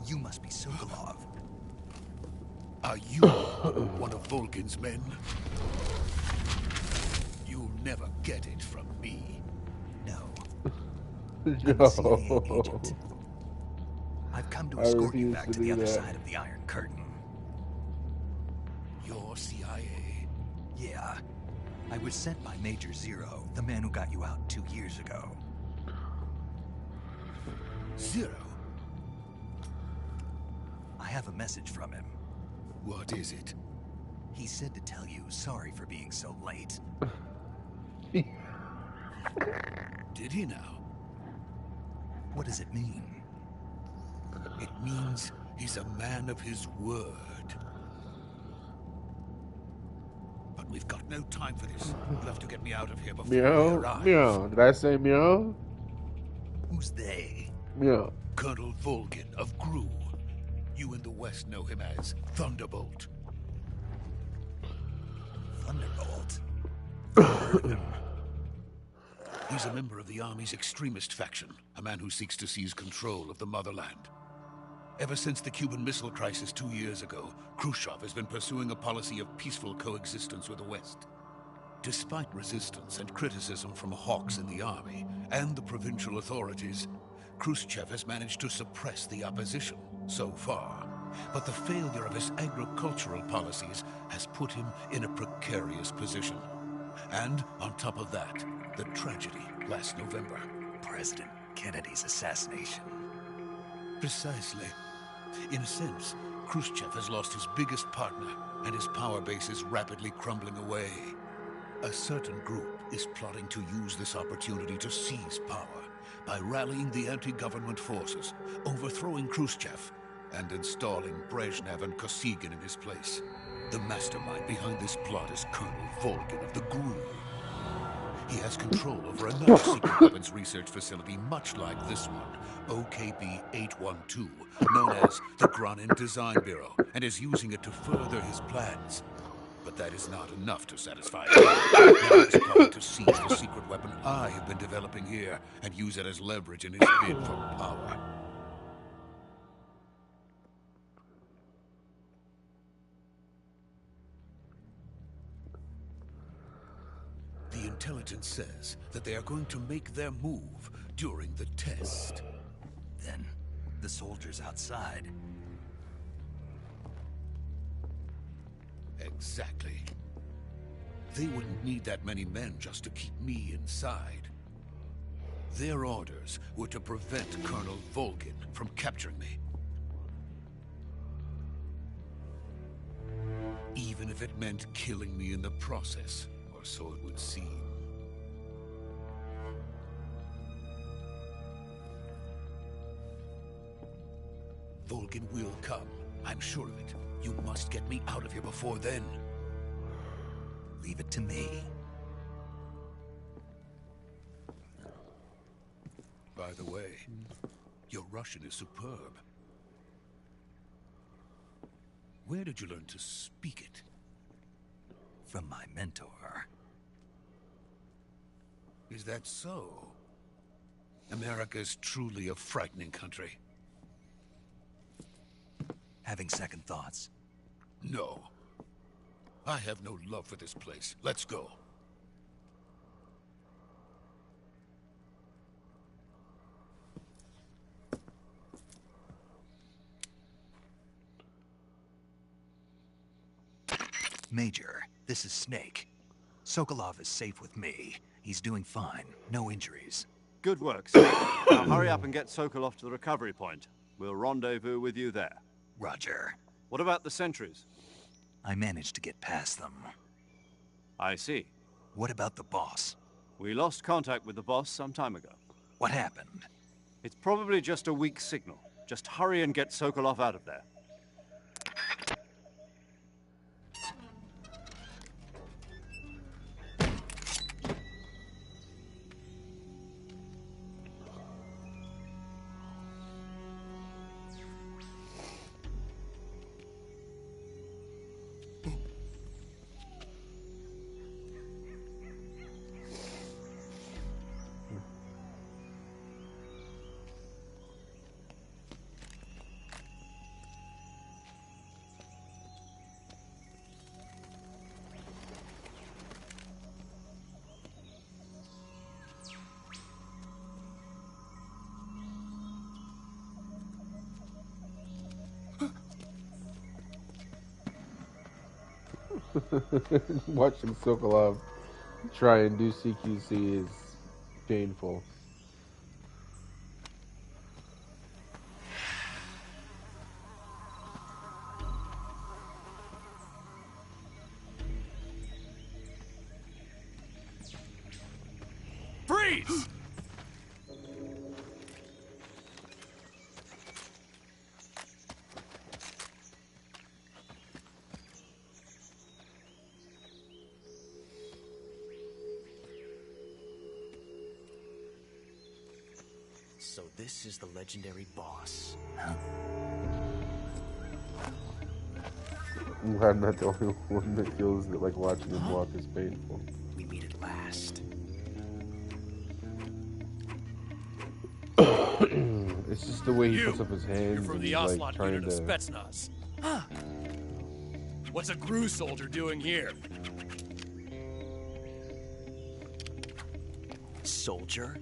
Speaker 1: You must be Sokolov.
Speaker 10: Are you one of Volgin's men? You'll never get it from me.
Speaker 1: No. I'm a CIA
Speaker 2: No.
Speaker 1: agent. I've come to
Speaker 2: I
Speaker 1: escort you
Speaker 2: refuse
Speaker 1: back
Speaker 2: to
Speaker 1: to the
Speaker 2: do
Speaker 1: other
Speaker 2: that.
Speaker 1: side of the Iron Curtain.
Speaker 10: You're CIA.
Speaker 1: Yeah. I was sent by Major Zero, the man who got you out 2 years ago.
Speaker 10: Zero?
Speaker 1: I have a message from him.
Speaker 10: What is it?
Speaker 1: He said to tell you sorry for being so late.
Speaker 10: Did he now?
Speaker 1: What does it mean?
Speaker 10: It means he's a man of his word. But we've got no time for this. You'll have to get me out of here before they
Speaker 2: Meow.
Speaker 10: arrive.
Speaker 2: Meow. Did I say meow?
Speaker 1: Who's they?
Speaker 2: Meow.
Speaker 10: Colonel Volgin of Gru. You in the West know him as Thunderbolt.
Speaker 1: Thunderbolt?
Speaker 10: He's a member of the Army's extremist faction, a man who seeks to seize control of the motherland. Ever since the Cuban Missile Crisis 2 years ago, Khrushchev has been pursuing a policy of peaceful coexistence with the West. Despite resistance and criticism from hawks in the army and the provincial authorities, Khrushchev has managed to suppress the opposition so far. But the failure of his agricultural policies has put him in a precarious position. And on top of that, the tragedy last November.
Speaker 1: President Kennedy's assassination.
Speaker 10: Precisely. In a sense, Khrushchev has lost his biggest partner, and his power base is rapidly crumbling away. A certain group is plotting to use this opportunity to seize power by rallying the anti-government forces, overthrowing Khrushchev, and installing Brezhnev and Kosygin in his place. The mastermind behind this plot is Colonel Volgin of the GRU. He has control over another secret weapons research facility much like this one, OKB-812, known as the Granin Design Bureau, and is using it to further his plans. But that is not enough to satisfy him. Now he's plotting to seize the secret weapon I have been developing here and use it as leverage in his bid for power. The intelligence says that they are going to make their move during the test.
Speaker 1: Then, the soldiers outside.
Speaker 10: Exactly. They wouldn't need that many men just to keep me inside. Their orders were to prevent Colonel Volgin from capturing me. Even if it meant killing me in the process, or so it would seem. Volgin will come. I'm sure of it. You must get me out of here before then.
Speaker 1: Leave it to me.
Speaker 10: By the way, your Russian is superb. Where did you learn to speak it?
Speaker 1: From my mentor.
Speaker 10: Is that so? America is truly a frightening country.
Speaker 1: Having second thoughts?
Speaker 10: No. I have no love for this place. Let's go.
Speaker 1: Major, this is Snake. Sokolov is safe with me. He's doing fine. No injuries.
Speaker 3: Good work, sir. Now hurry up and get Sokolov to the recovery point. We'll rendezvous with you there.
Speaker 1: Roger.
Speaker 3: What about the sentries?
Speaker 1: I managed to get past them.
Speaker 3: I see.
Speaker 1: What about the boss?
Speaker 3: We lost contact with the boss some time ago.
Speaker 1: What happened?
Speaker 3: It's probably just a weak signal. Just hurry and get Sokolov out of there.
Speaker 2: Watching Sokolov try and do CQC is painful.
Speaker 9: Freeze!
Speaker 6: So this is the legendary boss.
Speaker 2: I'm not the only one that feels that like watching him walk is painful.
Speaker 6: We meet at last.
Speaker 2: It's just the way he
Speaker 9: You,
Speaker 2: puts up his hands
Speaker 9: You're from
Speaker 2: and
Speaker 9: the
Speaker 2: he's
Speaker 9: Ocelot
Speaker 2: like trying
Speaker 9: unit
Speaker 2: to.
Speaker 9: of Spetsnaz. What's a GRU soldier doing here?
Speaker 6: Soldier?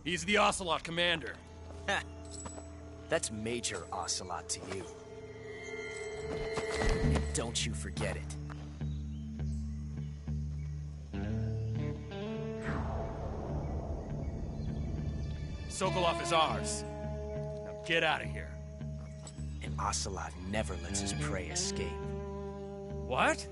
Speaker 9: He's the Ocelot commander.
Speaker 6: Ha! That's Major Ocelot to you. And don't you forget it.
Speaker 9: Sokolov is ours. Now get out of here.
Speaker 6: And Ocelot never lets his prey escape.
Speaker 9: What?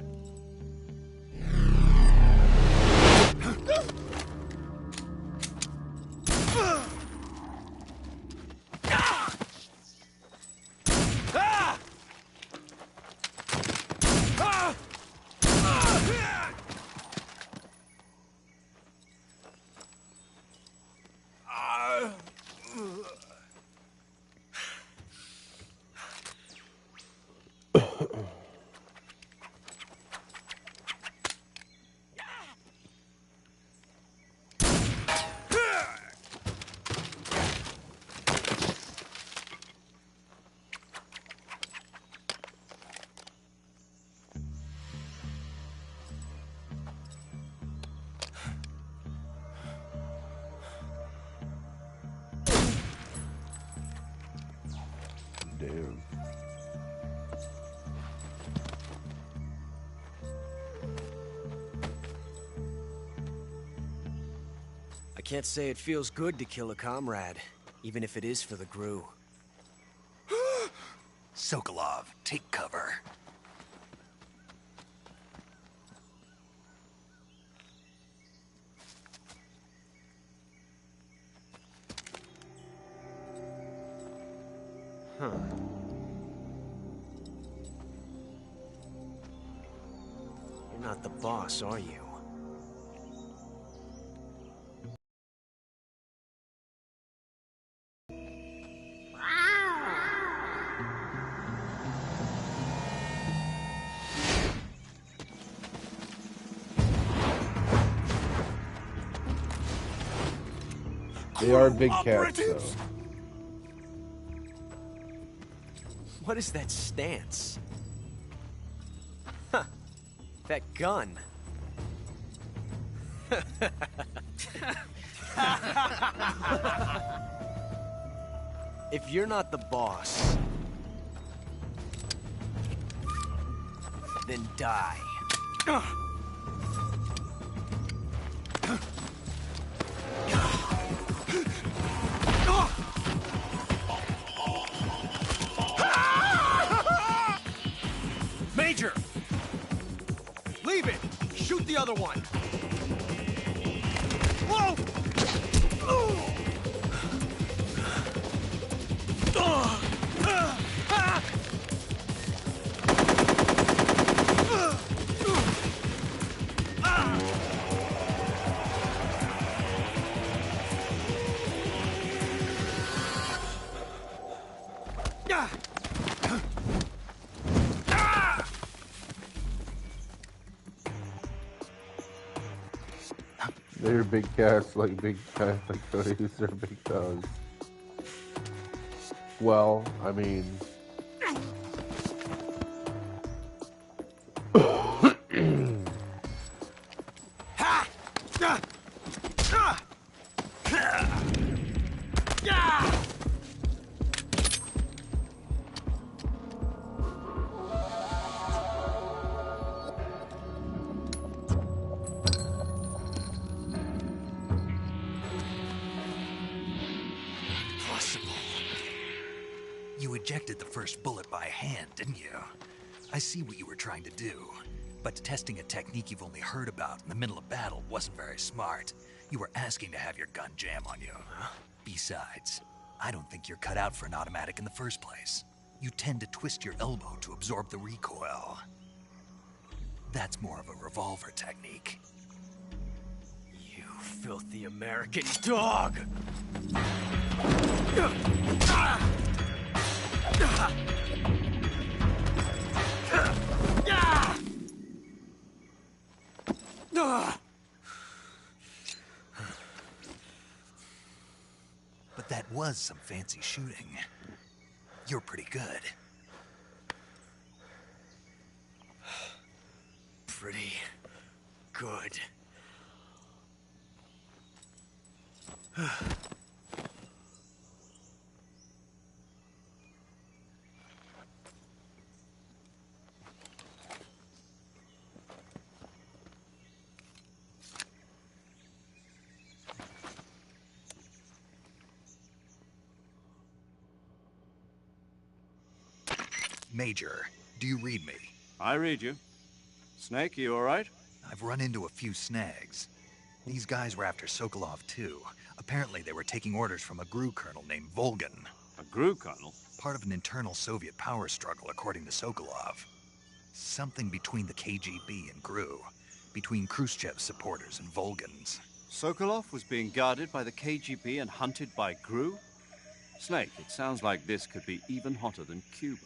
Speaker 2: Damn.
Speaker 11: I can't say it feels good to kill a comrade, even if it is for the Gru.
Speaker 1: Sokolov, take cover.
Speaker 11: Huh. You're not the boss, are you?
Speaker 2: They are big cats, though.
Speaker 11: What is that stance? Huh. That gun. If you're not the boss, then die.
Speaker 12: Major! Leave it! Shoot the other one! Whoa!
Speaker 2: They're big cats like big cats like Cody's. They're big dogs. Well, I mean...
Speaker 1: You ejected the first bullet by hand, didn't you? I see what you were trying to do. But testing a technique you've only heard about in the middle of battle wasn't very smart. You were asking to have your gun jam on you. Besides, I don't think you're cut out for an automatic in the first place. You tend to twist your elbow to absorb the recoil. That's more of a revolver technique.
Speaker 11: You filthy American dog!
Speaker 1: But that was some fancy shooting. You're pretty good.
Speaker 11: Pretty good.
Speaker 1: Major, do you read me?
Speaker 3: I read you. Snake, you all right?
Speaker 1: I've run into a few snags. These guys were after Sokolov too. Apparently they were taking orders from a GRU colonel named Volgin.
Speaker 3: A GRU colonel?
Speaker 1: Part of an internal Soviet power struggle, according to Sokolov. Something between the KGB and GRU. Between Khrushchev's supporters and Volgin's.
Speaker 3: Sokolov was being guarded by the KGB and hunted by GRU? Snake, it sounds like this could be even hotter than Cuba.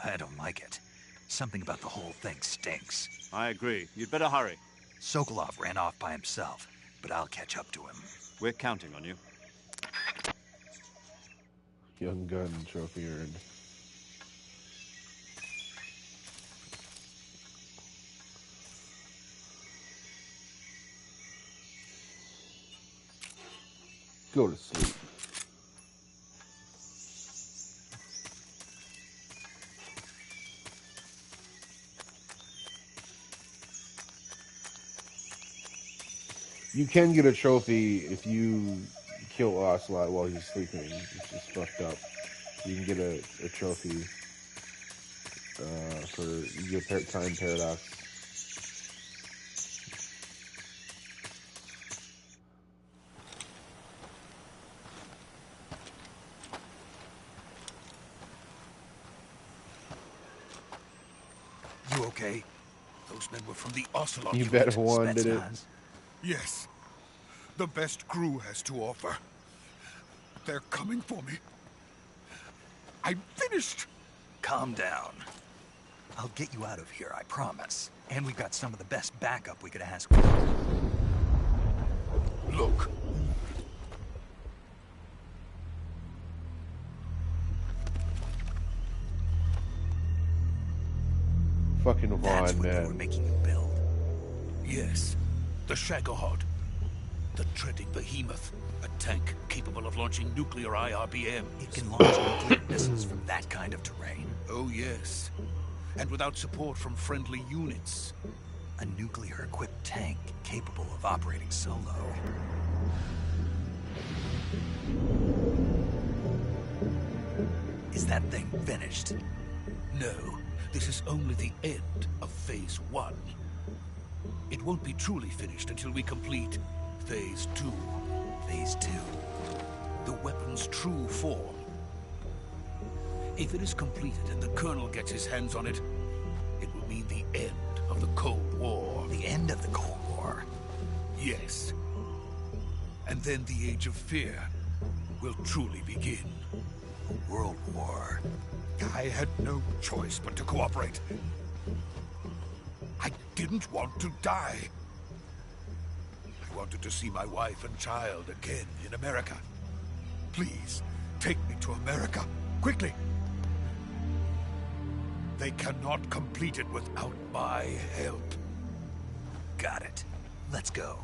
Speaker 1: I don't like it. Something about the whole thing stinks.
Speaker 3: I agree. You'd better hurry.
Speaker 1: Sokolov ran off by himself, but I'll catch up to him.
Speaker 3: We're counting on you.
Speaker 2: Young gun trophy earned. Go to sleep. You can get a trophy if you kill Ocelot while he's sleeping, which is fucked up. You can get a trophy for your time paradox.
Speaker 1: You okay?
Speaker 10: Those men were from the Ocelot
Speaker 2: You
Speaker 10: unit.
Speaker 2: bet one did it.
Speaker 10: Yes. The best Gru has to offer. They're coming for me. I'm finished.
Speaker 1: Calm down. I'll get you out of here, I promise. And we've got some of the best backup we could ask for.
Speaker 10: Look.
Speaker 2: Fucking
Speaker 1: That's
Speaker 2: Vaughn,
Speaker 1: what they were
Speaker 2: man.
Speaker 1: making you build.
Speaker 10: Yes. The Shagohod. The treading behemoth. A tank capable of launching nuclear IRBM.
Speaker 1: It can launch nuclear missiles from that kind of terrain.
Speaker 10: Oh, yes. And without support from friendly units.
Speaker 1: A nuclear-equipped tank capable of operating solo. Is that thing finished?
Speaker 10: No. This is only the end of Phase 1. It won't be truly finished until we complete Phase 2.
Speaker 1: Phase 2?
Speaker 10: The weapon's true form. If it is completed and the Colonel gets his hands on it, it will mean the end of the Cold War.
Speaker 1: The end of the Cold War?
Speaker 10: Yes. And then the Age of Fear will truly begin.
Speaker 1: A world war.
Speaker 10: I had no choice but to cooperate. I didn't want to die. I wanted to see my wife and child again in America. Please, take me to America, quickly. They cannot complete it without my help.
Speaker 1: Got it. Let's go.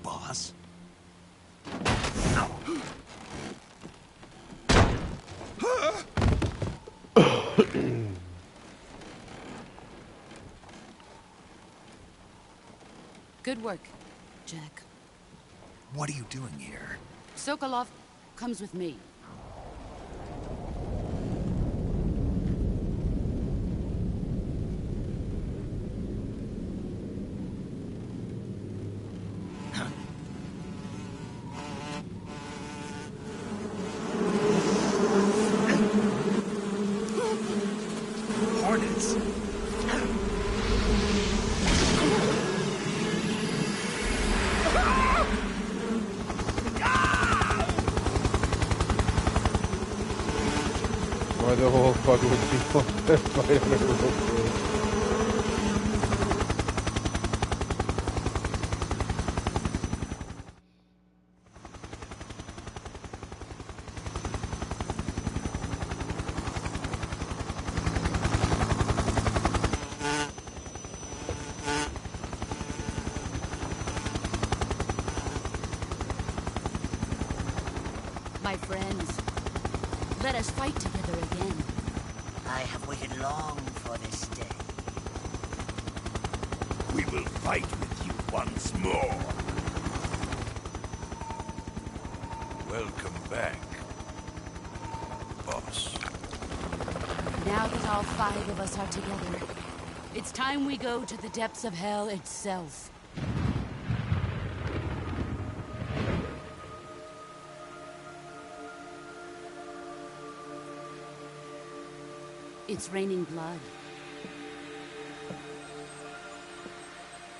Speaker 1: Boss?
Speaker 8: Good work, Jack.
Speaker 1: What are you doing here?
Speaker 8: Sokolov comes with me.
Speaker 1: Hornets?
Speaker 2: Why the whole fucking people fight on a rope?
Speaker 8: My friends, let us fight together again.
Speaker 13: I have waited long for this day.
Speaker 10: We will fight with you once more. Welcome back, boss.
Speaker 8: Now that all 5 of us are together, it's time we go to the depths of hell itself. It's raining blood.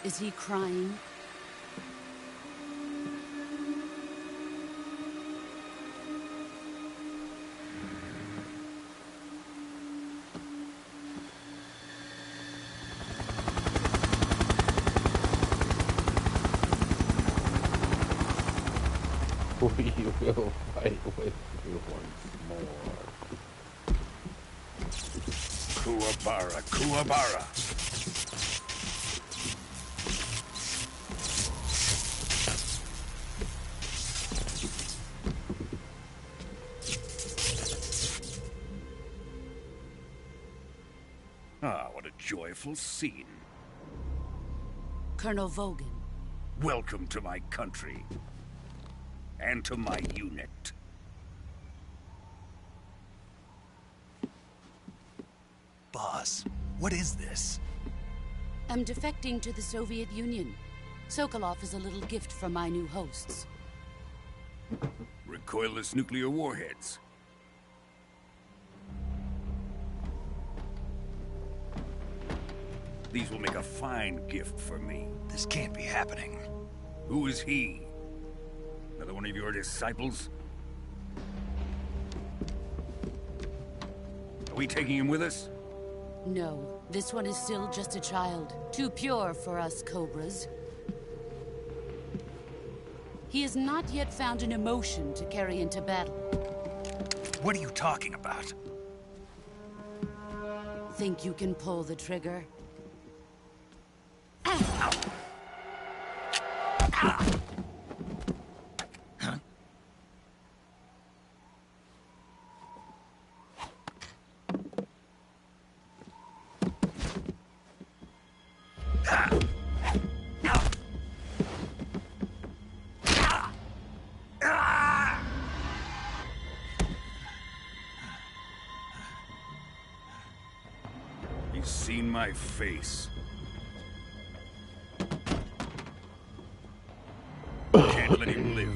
Speaker 8: Is he crying?
Speaker 2: We will fight with you once more.
Speaker 10: Kuwabara, Kuwabara. Ah, what a joyful scene.
Speaker 8: Colonel Vogan.
Speaker 10: Welcome to my country. And to my unit.
Speaker 1: Boss, what is this?
Speaker 8: I'm defecting to the Soviet Union. Sokolov is a little gift from my new hosts.
Speaker 10: Recoilless nuclear warheads. These will make a fine gift for me.
Speaker 1: This can't be happening.
Speaker 10: Who is he? Another one of your disciples? Are we taking him with us?
Speaker 8: No, this one is still just a child. Too pure for us Cobras. He has not yet found an emotion to carry into battle.
Speaker 1: What are you talking about?
Speaker 8: Think you can pull the trigger?
Speaker 10: He's seen my face. Can't let him live.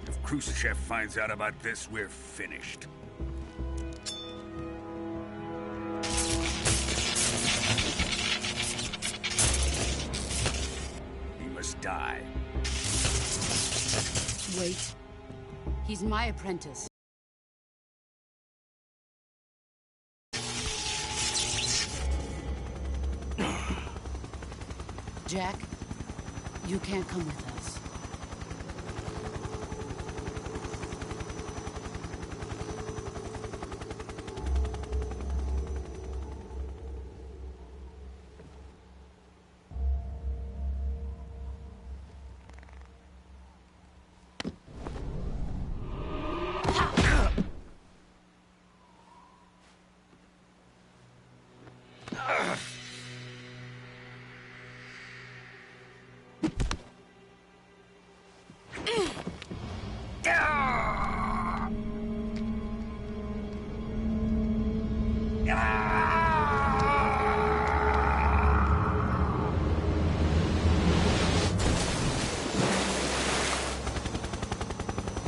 Speaker 10: If Khrushchev finds out about this, we're finished. He must die.
Speaker 8: Wait. He's my apprentice. Jack, you can't come with us.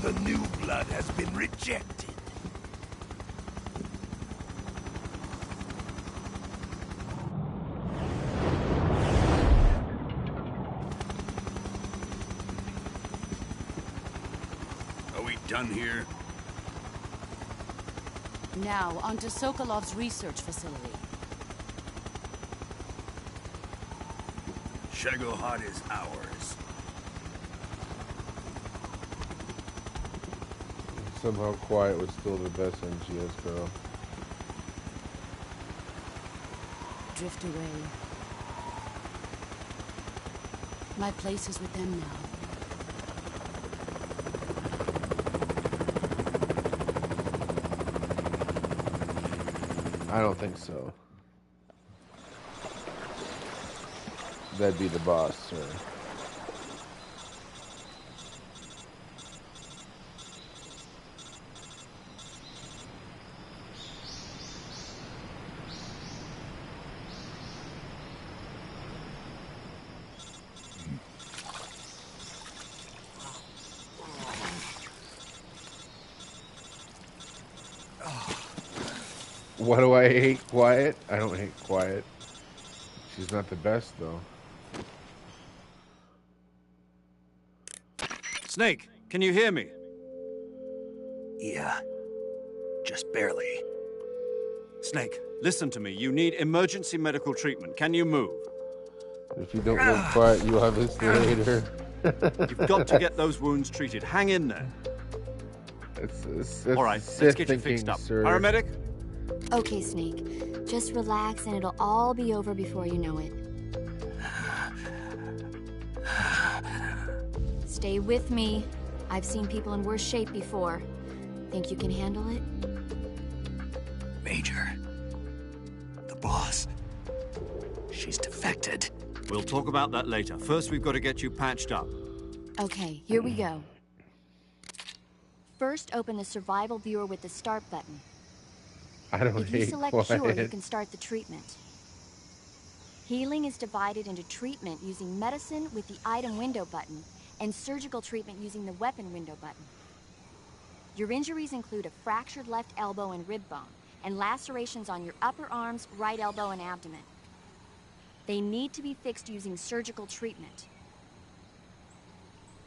Speaker 1: The new blood has been rejected.
Speaker 10: Are we done here?
Speaker 8: Now, onto Sokolov's research facility.
Speaker 10: Shagohod is ours.
Speaker 2: Somehow Quiet was still the best NGS girl.
Speaker 8: Drift away. My place is with them now.
Speaker 2: I don't think so. That'd be the boss, sir. Why do I hate Quiet? I don't hate Quiet. She's not the best, though.
Speaker 3: Snake, can you hear me?
Speaker 1: Yeah. Just barely.
Speaker 3: Snake, listen to me. You need emergency medical treatment. Can you move?
Speaker 2: If you don't move Quiet, you'll have this later.
Speaker 3: You've got to get those wounds treated. Hang in there.
Speaker 2: It's
Speaker 3: all right, let's get you fixed up.
Speaker 2: Sir.
Speaker 3: Paramedic?
Speaker 7: Okay, Snake. Just relax and it'll all be over before you know it. Stay with me. I've seen people in worse shape before. Think you can handle it?
Speaker 1: Major. The boss. She's defected.
Speaker 3: We'll talk about that later. First, we've got to get you patched up.
Speaker 7: Okay, here we go. First, open the survival viewer with the start button.
Speaker 2: I don't
Speaker 7: If you
Speaker 2: hate
Speaker 7: select
Speaker 2: Quiet.
Speaker 7: Cure, you can start the treatment. Healing is divided into treatment using medicine with the item window button and surgical treatment using the weapon window button. Your injuries include a fractured left elbow and rib bone, and lacerations on your upper arms, right elbow, and abdomen. They need to be fixed using surgical treatment.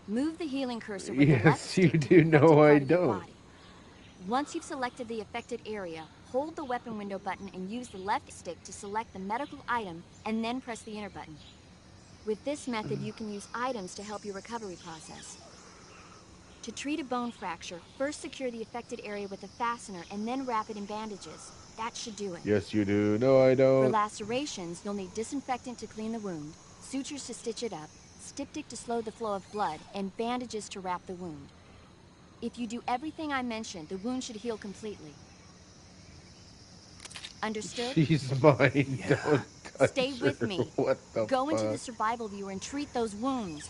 Speaker 7: Move the healing cursor with the left
Speaker 2: Yes, you
Speaker 7: stick
Speaker 2: do.
Speaker 7: to the affected
Speaker 2: No,
Speaker 7: part
Speaker 2: I
Speaker 7: of your
Speaker 2: don't.
Speaker 7: body. Once you've selected the affected area, hold the weapon window button and use the left stick to select the medical item, and then press the enter button. With this method, you can use items to help your recovery process. To treat a bone fracture, first secure the affected area with a fastener and then wrap it in bandages. That should do it.
Speaker 2: Yes, you do. No, I
Speaker 7: For
Speaker 2: don't.
Speaker 7: lacerations, you'll need disinfectant to clean the wound, sutures to stitch it up, styptic to slow the flow of blood, and bandages to wrap the wound. If you do everything I mentioned, the wound should heal completely. Understood?
Speaker 2: She's mine. Don't touch
Speaker 7: Stay with
Speaker 2: her.
Speaker 7: me.
Speaker 2: What the
Speaker 7: Go
Speaker 2: fuck?
Speaker 7: into the survival viewer and treat those wounds.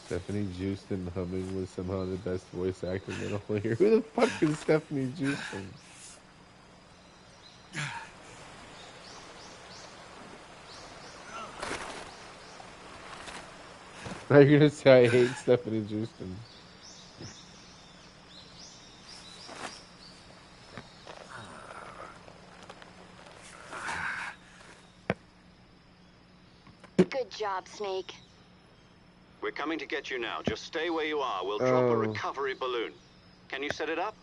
Speaker 2: Stephanie Houston humming was somehow the best voice acting in all here. Who the fuck is Stephanie Houston? Now you're gonna say I hate Stephanie Houston.
Speaker 7: Good job, Snake.
Speaker 3: We're coming to get you now. Just stay where you are. We'll drop a recovery balloon. Can you set it up?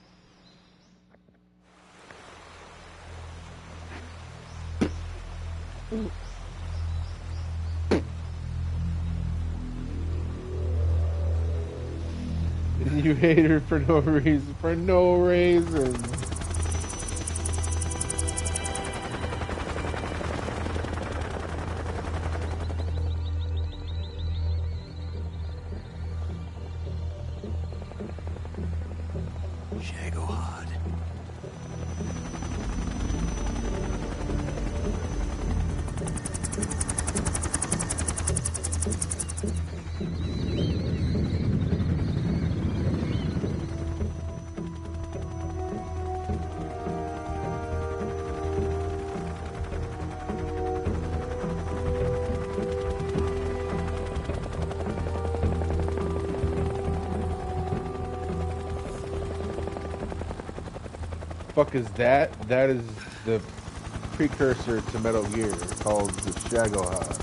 Speaker 2: You hate her for no reason. For no reason.
Speaker 1: Shagohod.
Speaker 2: fuck is that? That is the precursor to Metal Gear called the Shagohod.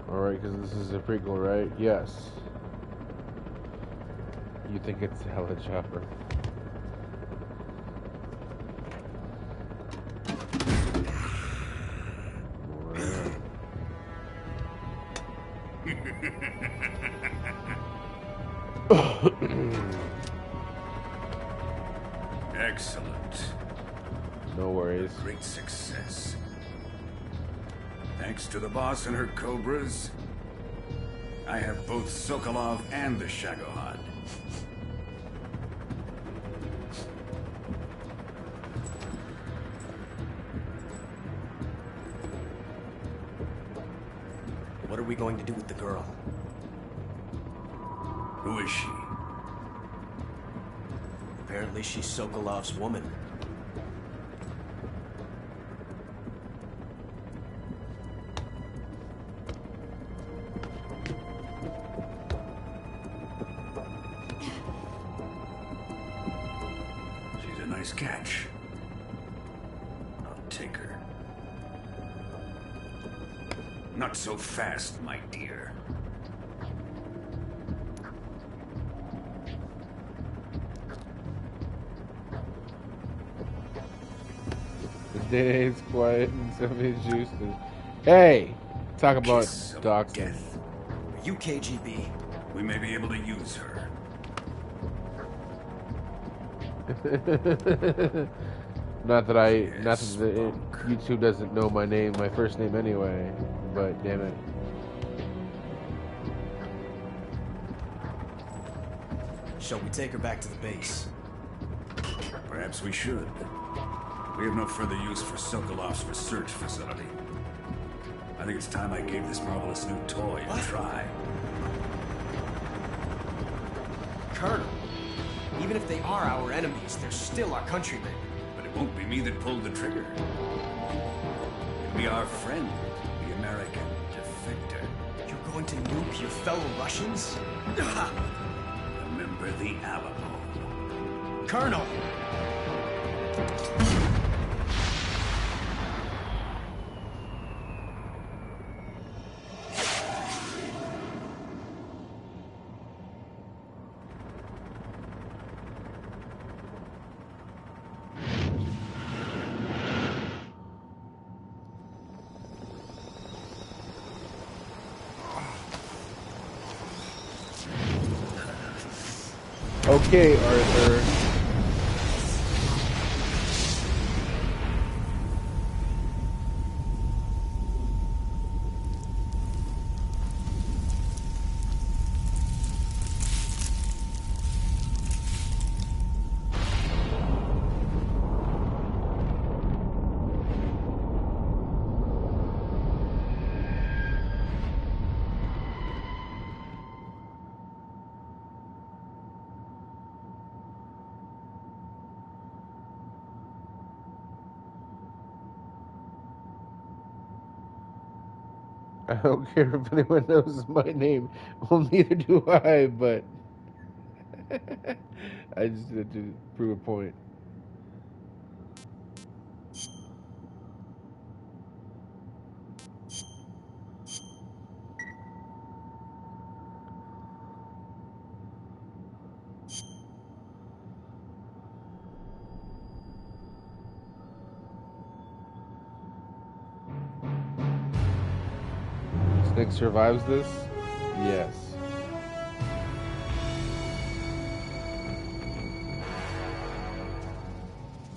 Speaker 2: Alright, because this is a prequel, right? Yes. You think it's a helicopter.
Speaker 14: Excellent.
Speaker 2: No worries.
Speaker 14: Great success. Thanks to the boss and her cobras, I have both Sokolov and the Shagohod.
Speaker 11: What are we going to do with the girl?
Speaker 14: Who is she?
Speaker 11: Apparently she's Sokolov's woman.
Speaker 14: She's a nice catch. I'll take her. Not so fast, my dear.
Speaker 2: The day's quiet and somebody's used to. Hey! Talk about doxing.
Speaker 11: Are you KGB?
Speaker 14: We may be able to use her.
Speaker 2: Not that YouTube doesn't know my name, my first name anyway, but damn it.
Speaker 11: Shall we take her back to the base?
Speaker 14: Perhaps we should. We have no further use for Sokolov's research facility. I think it's time I gave this marvelous new toy a try.
Speaker 11: Colonel, even if they are our enemies, they're still our countrymen.
Speaker 14: But it won't be me that pulled the trigger. It'll be our friend, the American defector.
Speaker 11: You're going to nuke your fellow Russians?
Speaker 14: Remember the Alamo.
Speaker 11: Colonel!
Speaker 2: Okay, Arthur. I don't care if anyone knows my name. Well, neither do I, but I just had to prove a point. Snake survives this? Yes.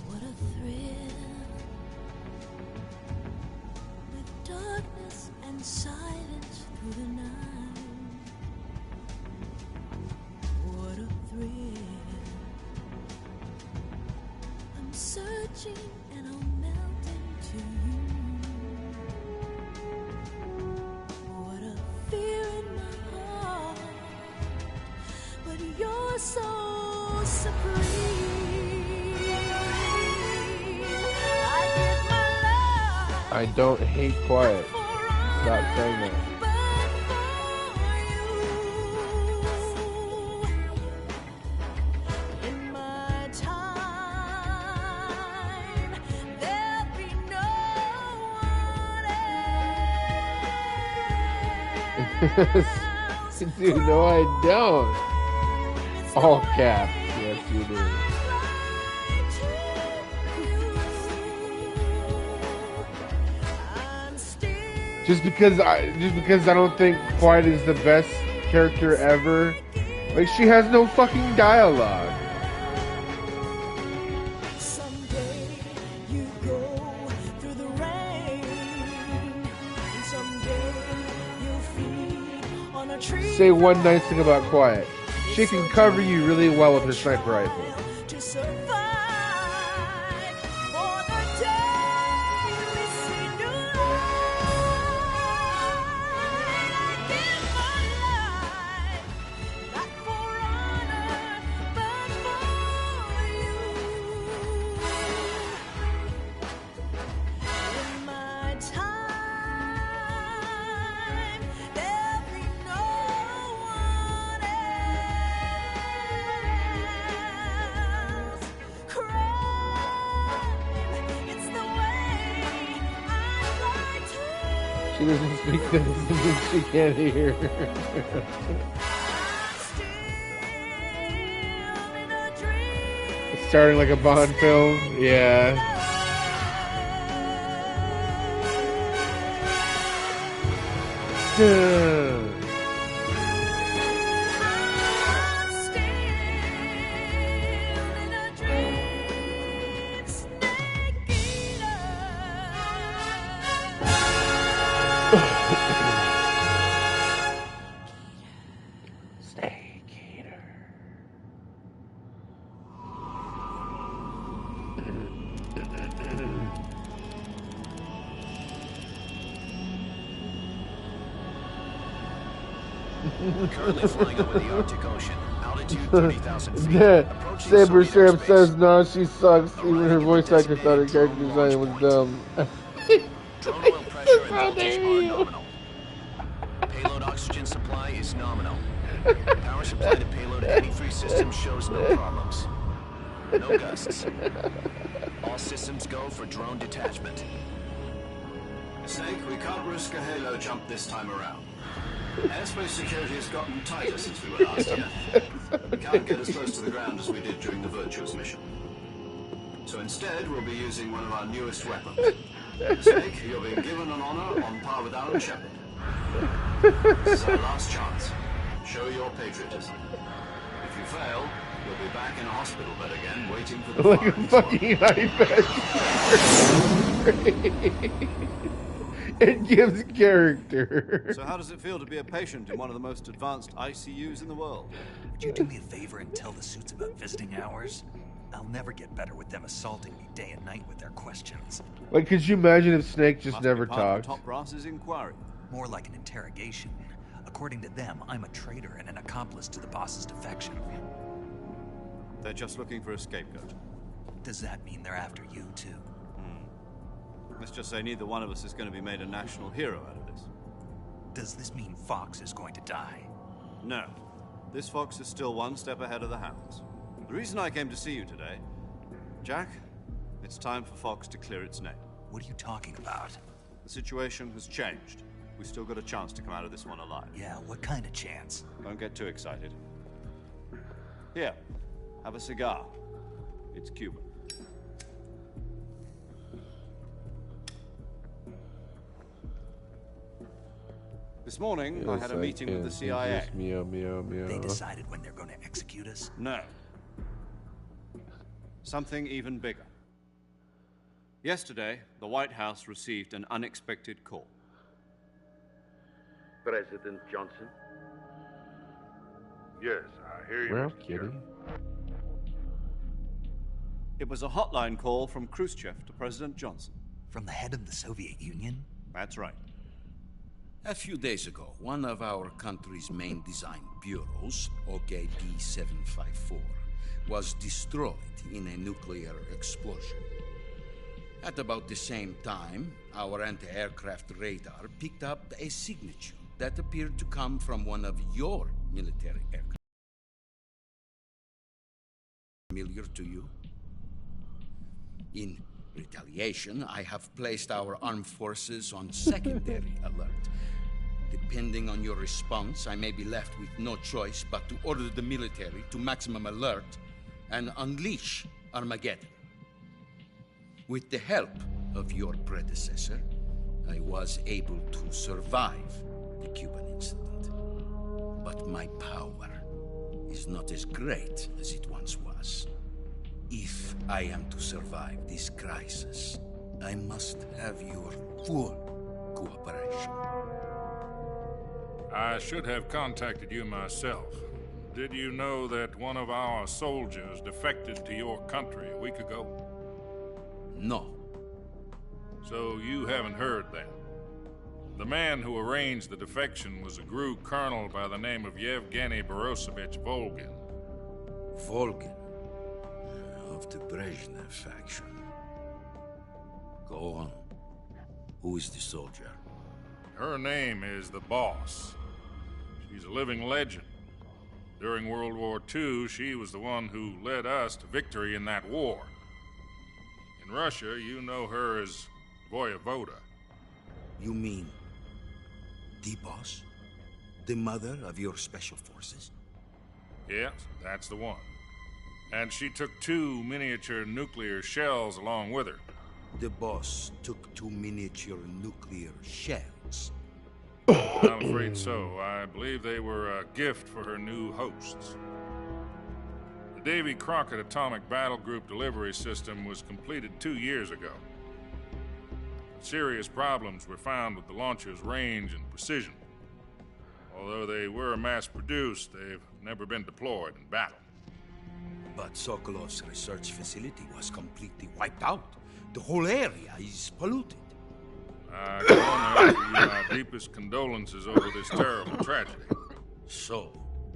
Speaker 15: What a thrill, with darkness and silence through the night. What a thrill, I'm searching and I'll melt into you. What a feeling. you're so supreme. I give my love.
Speaker 2: I don't hate quiet. Stop saying that.
Speaker 15: In my time, there'll be no one else.
Speaker 2: Dude, no, I don't. All caps. Yes, you do. Just because I don't think Quiet is the best character ever. Like, she has no fucking dialogue.
Speaker 15: Someday you go through the rain, and someday you'll feed on a tree.
Speaker 2: Say one nice thing about Quiet. She can cover you really well with her sniper rifle.
Speaker 15: To survive for the day we see new light. I give my life, not for honor, but for you. In my time, there'll be no one else. Crime, it's the way I like to.
Speaker 2: She doesn't speak this, she can't hear. It's starting like a Bond film, yeah.
Speaker 4: Currently flying over the Arctic Ocean. Altitude 30,000 feet.
Speaker 2: Saber Syrup says no, she sucks. Even her voice actor thought her character design was dumb.
Speaker 4: Drone oil pressure and voltage are nominal. Payload oxygen supply is nominal. Power supply to payload to any three systems shows no problems. No gusts. All systems go for drone detachment.
Speaker 3: Snake, we can't risk a halo jump this time around. Airspace security has gotten tighter since we were last here. We can't get as close to the ground as we did during the Virtuous mission. So instead, we'll be using one of our newest weapons. Snake, you're being given an honor on par with Alan Shepard. This is our last chance. Show your patriotism. If you fail, you'll be back in a hospital bed again, waiting for the
Speaker 2: Like a fucking iPad. It gives character.
Speaker 3: So how does it feel to be a patient in one of the most advanced ICUs in the world?
Speaker 1: Would you do me a favor and tell the suits about visiting hours? I'll never get better with them assaulting me day and night with their questions.
Speaker 2: Like, could you imagine if Snake just
Speaker 3: Must
Speaker 2: never
Speaker 3: be part of
Speaker 2: talked?
Speaker 3: the Top Brass's inquiry.
Speaker 1: More like an interrogation. According to them, I'm a traitor and an accomplice to the boss's defection.
Speaker 3: They're just looking for a scapegoat.
Speaker 1: Does that mean they're after you, too?
Speaker 3: Let's just say neither one of us is going to be made a national hero out of this.
Speaker 1: Does this mean Fox is going to die?
Speaker 3: No. This Fox is still one step ahead of the Hounds. The reason I came to see you today, Jack, it's time for Fox to clear its name.
Speaker 1: What are you talking about?
Speaker 3: The situation has changed. We've still got a chance to come out of this one alive.
Speaker 1: Yeah, what kind of chance?
Speaker 3: Don't get too excited. Here, have a cigar. It's Cuban. This morning, I had a meeting with the CIA.
Speaker 2: Meow, meow, meow.
Speaker 1: They decided when they're going to execute us?
Speaker 3: No. Something even bigger. Yesterday, the White House received an unexpected call.
Speaker 16: President Johnson? Yes, I hear you,
Speaker 2: Well,
Speaker 16: Mr.
Speaker 2: kitty.
Speaker 16: Chairman.
Speaker 3: It was a hotline call from Khrushchev to President Johnson.
Speaker 1: From the head of the Soviet Union?
Speaker 3: That's right.
Speaker 10: A few days ago, one of our country's main design bureaus, OKB-754, was destroyed in a nuclear explosion. At about the same time, our anti-aircraft radar picked up a signature that appeared to come from one of your military aircraft. Familiar to you? In retaliation, I have placed our armed forces on secondary alert. Depending on your response, I may be left with no choice but to order the military to maximum alert and unleash Armageddon. With the help of your predecessor, I was able to survive the Cuban incident. But my power is not as great as it once was. If I am to survive this crisis, I must have your full cooperation.
Speaker 17: I should have contacted you myself. Did you know that one of our soldiers defected to your country a week ago?
Speaker 10: No.
Speaker 17: So you haven't heard that. The man who arranged the defection was a GRU colonel by the name of Yevgeny Borosovich Volgin.
Speaker 10: Volgin? Of the Brezhnev faction. Go on. Who is the soldier?
Speaker 17: Her name is the Boss. She's a living legend. During World War II, she was the one who led us to victory in that war. In Russia, you know her as Voyevoda.
Speaker 10: You mean the Boss? The mother of your special forces?
Speaker 17: Yes, that's the one. And she took 2 miniature nuclear shells along with her.
Speaker 10: The Boss took 2 miniature nuclear shells?
Speaker 17: I'm afraid so. I believe they were a gift for her new hosts. The Davy Crockett Atomic Battle Group delivery system was completed 2 years ago. Serious problems were found with the launcher's range and precision. Although they were mass-produced, they've never been deployed in battle.
Speaker 10: But Sokolov's research facility was completely wiped out. The whole area is polluted.
Speaker 17: I can only offer you our deepest condolences over this terrible tragedy.
Speaker 10: So,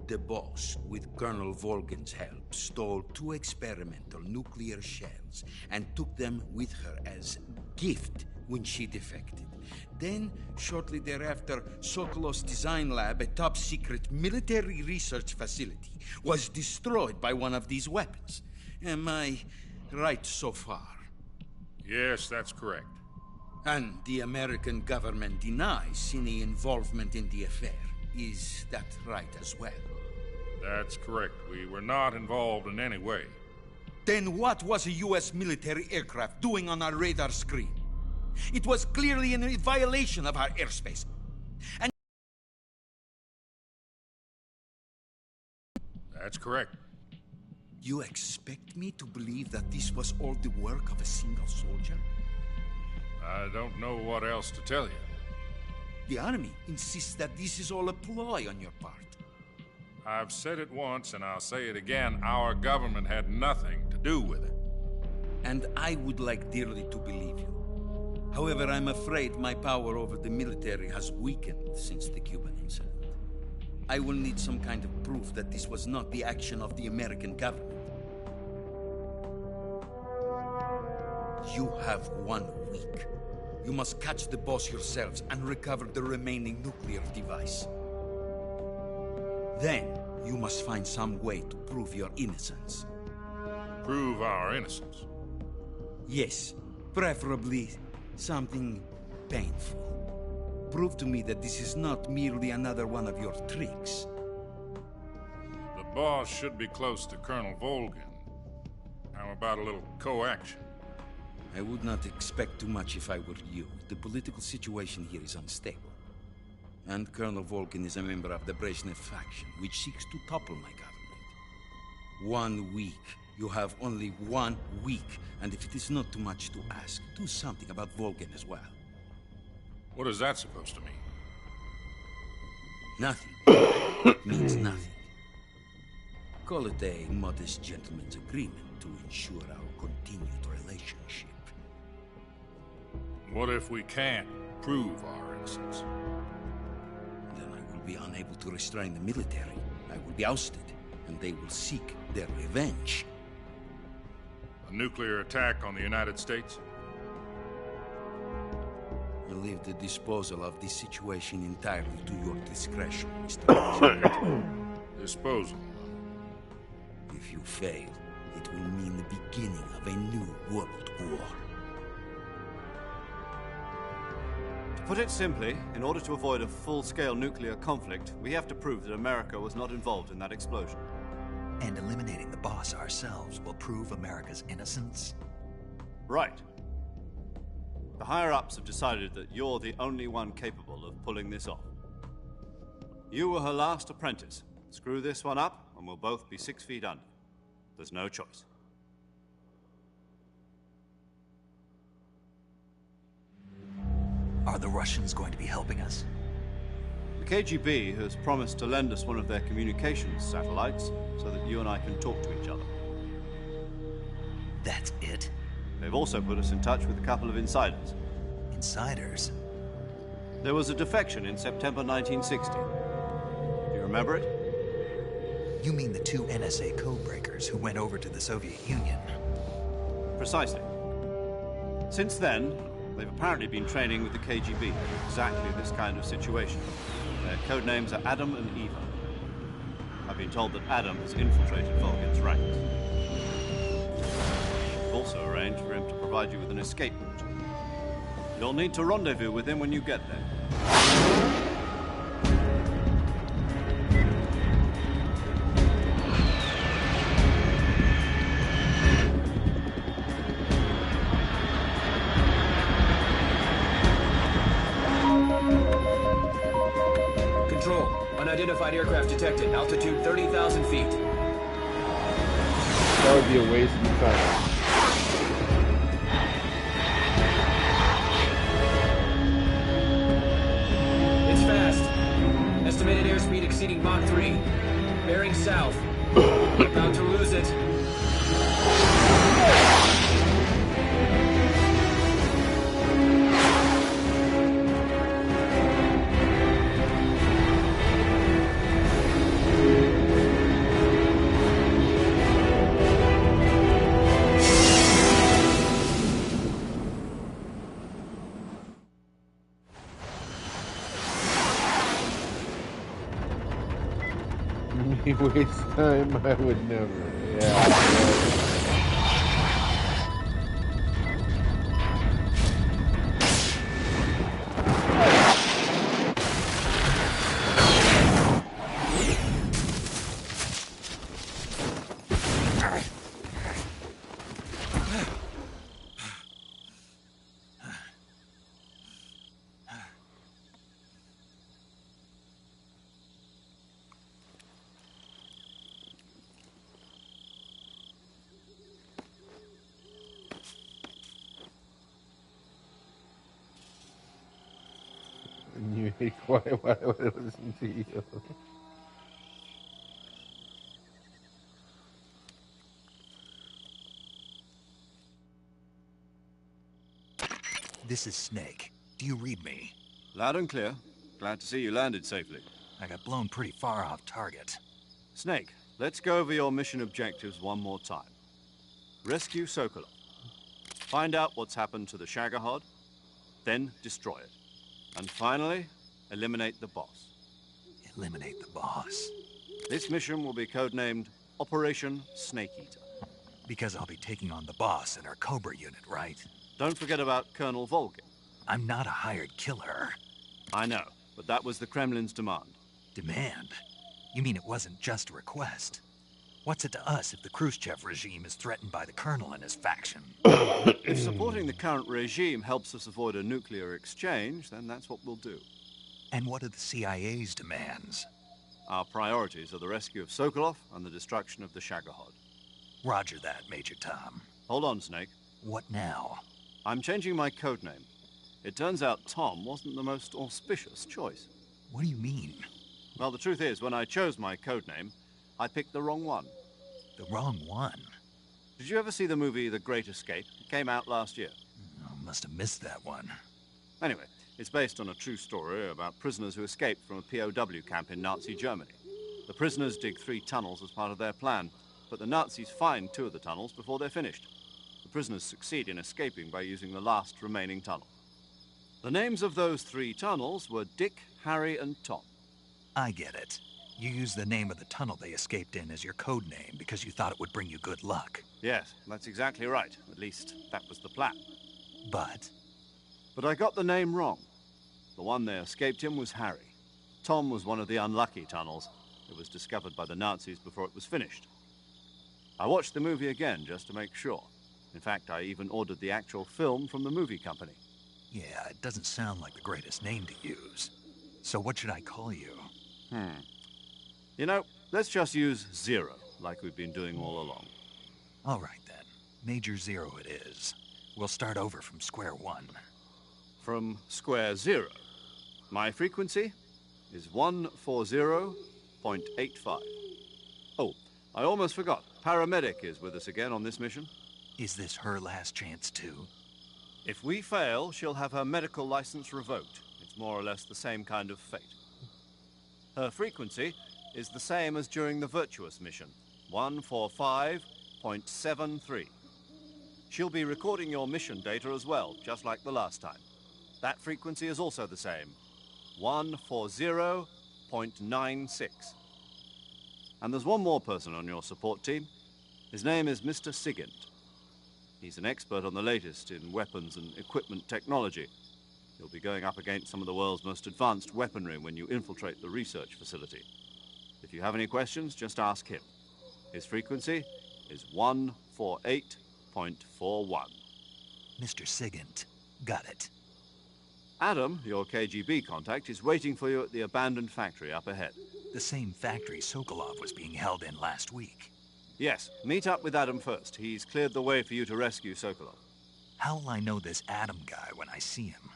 Speaker 10: the Boss, with Colonel Volgin's help, stole 2 experimental nuclear shells and took them with her as gift when she defected. Then, shortly thereafter, Sokolov's design lab, a top-secret military research facility, was destroyed by one of these weapons. Am I right so far?
Speaker 17: Yes, that's correct.
Speaker 10: And the American government denies any involvement in the affair. Is that right as well?
Speaker 17: That's correct. We were not involved in any way.
Speaker 10: Then what was a U.S. military aircraft doing on our radar screen? It was clearly in violation of our airspace. And
Speaker 17: that's correct.
Speaker 10: You expect me to believe that this was all the work of a single soldier?
Speaker 17: I don't know what else to tell you.
Speaker 10: The Army insists that this is all a ploy on your part.
Speaker 17: I've said it once, and I'll say it again. Our government had nothing to do with it.
Speaker 10: And I would like dearly to believe you. However, I'm afraid my power over the military has weakened since the Cuban incident. I will need some kind of proof that this was not the action of the American government. You have 1 week. You must catch the Boss yourselves and recover the remaining nuclear device. Then, you must find some way to prove your innocence.
Speaker 17: Prove our innocence?
Speaker 10: Yes, preferably something painful. Prove to me that this is not merely another one of your tricks.
Speaker 17: The Boss should be close to Colonel Volgin. How about a little co-action?
Speaker 10: I would not expect too much if I were you. The political situation here is unstable. And Colonel Volgin is a member of the Brezhnev faction, which seeks to topple my government. 1 week. You have only 1 week. And if it is not too much to ask, do something about Volgin as well.
Speaker 17: What is that supposed to mean?
Speaker 10: Nothing. It means nothing. Call it a modest gentleman's agreement to ensure our continued relationship.
Speaker 17: What if we can't prove our innocence?
Speaker 18: unable to restrain the military, I will be ousted, and they will seek their revenge.
Speaker 17: A nuclear attack on the United States?
Speaker 18: I leave the disposal of this situation entirely to your discretion, Mr. President.
Speaker 17: Disposal?
Speaker 18: If you fail, it will mean the beginning of a new world war.
Speaker 3: To put it simply, in order to avoid a full-scale nuclear conflict, we have to prove that America was not involved in that explosion.
Speaker 1: And eliminating the boss ourselves will prove America's innocence?
Speaker 3: Right. The higher-ups have decided that you're the only one capable of pulling this off. You were her last apprentice. Screw this one up, and we'll both be 6 feet under. There's no choice.
Speaker 1: Are the Russians going to be helping us?
Speaker 3: The KGB has promised to lend us one of their communications satellites so that you and I can talk to each other.
Speaker 1: That's it?
Speaker 3: They've also put us in touch with a couple of insiders.
Speaker 1: Insiders?
Speaker 3: There was a defection in September 1960. Do you remember it?
Speaker 1: You mean the 2 NSA codebreakers who went over to the Soviet Union?
Speaker 3: Precisely. Since then, they've apparently been training with the KGB for exactly this kind of situation. Their code names are Adam and Eva. I've been told that Adam has infiltrated Volgin's ranks. We've also arranged for him to provide you with an escape route. You'll need to rendezvous with him when you get there.
Speaker 12: Unidentified aircraft detected. Altitude 30,000 feet.
Speaker 2: That would be a waste of time.
Speaker 12: It's fast. Estimated airspeed exceeding Mach 3. Bearing south. About to lose it.
Speaker 2: Waste time, I would never. Yeah. You hate quiet, why would I listen to you?
Speaker 1: This is Snake. Do you read me?
Speaker 3: Loud and clear. Glad to see you landed safely.
Speaker 1: I got blown pretty far off target.
Speaker 3: Snake, let's go over your mission objectives one more time. Rescue Sokolov. Find out what's happened to the Shagohod, then destroy it. And finally, eliminate the boss.
Speaker 1: Eliminate the boss?
Speaker 3: This mission will be codenamed Operation Snake Eater.
Speaker 1: Because I'll be taking on the boss and our Cobra unit, right?
Speaker 3: Don't forget about Colonel Volgin.
Speaker 1: I'm not a hired killer.
Speaker 3: I know, but that was the Kremlin's demand.
Speaker 1: Demand? You mean it wasn't just a request? What's it to us if the Khrushchev regime is threatened by the Colonel and his faction?
Speaker 3: If supporting the current regime helps us avoid a nuclear exchange, then that's what we'll do.
Speaker 1: And what are the CIA's demands?
Speaker 3: Our priorities are the rescue of Sokolov and the destruction of the Shagohod.
Speaker 1: Roger that, Major Tom.
Speaker 3: Hold on, Snake.
Speaker 1: What now?
Speaker 3: I'm changing my codename. It turns out Tom wasn't the most auspicious choice.
Speaker 1: What do you mean?
Speaker 3: Well, the truth is, when I chose my codename, I picked the wrong one.
Speaker 1: The wrong one?
Speaker 3: Did you ever see the movie The Great Escape? It came out last year.
Speaker 1: Oh, must have missed that one.
Speaker 3: Anyway, It's based on a true story about prisoners who escaped from a POW camp in Nazi Germany. The prisoners dig 3 tunnels as part of their plan, but the Nazis find 2 of the tunnels before they're finished. The prisoners succeed in escaping by using the last remaining tunnel. The names of those 3 tunnels were Dick, Harry, and Tom.
Speaker 1: I get it. You used the name of the tunnel they escaped in as your code name because you thought it would bring you good luck.
Speaker 3: Yes, that's exactly right. At least, that was the plan.
Speaker 1: But
Speaker 3: I got the name wrong. The one they escaped in was Harry. Tom was one of the unlucky tunnels. It was discovered by the Nazis before it was finished. I watched the movie again just to make sure. In fact, I even ordered the actual film from the movie company.
Speaker 1: yeah, it doesn't sound like the greatest name to use. So what should I call you?
Speaker 3: You know, let's just use Zero, like we've been doing all along.
Speaker 1: All right, then. Major Zero it is. We'll start over from square one.
Speaker 3: From square 0. My frequency is 140.85. Oh, I almost forgot. Paramedic is with us again on this mission.
Speaker 1: Is this her last chance, too?
Speaker 3: If we fail, she'll have her medical license revoked. It's more or less the same kind of fate. Her frequency is the same as during the Virtuous mission, 145.73. She'll be recording your mission data as well, just like the last time. That frequency is also the same, 140.96. And there's one more person on your support team. His name is Mr. Sigint. He's an expert on the latest in weapons and equipment technology. You'll be going up against some of the world's most advanced weaponry when you infiltrate the research facility. If you have any questions, just ask him. His frequency is 148.41.
Speaker 1: Mr. Sigint. Got it.
Speaker 3: Adam, your KGB contact, is waiting for you at the abandoned factory up ahead.
Speaker 1: The same factory Sokolov was being held in last week.
Speaker 3: Yes, meet up with Adam first. He's cleared the way for you to rescue Sokolov.
Speaker 1: How'll I know this Adam guy when I see him?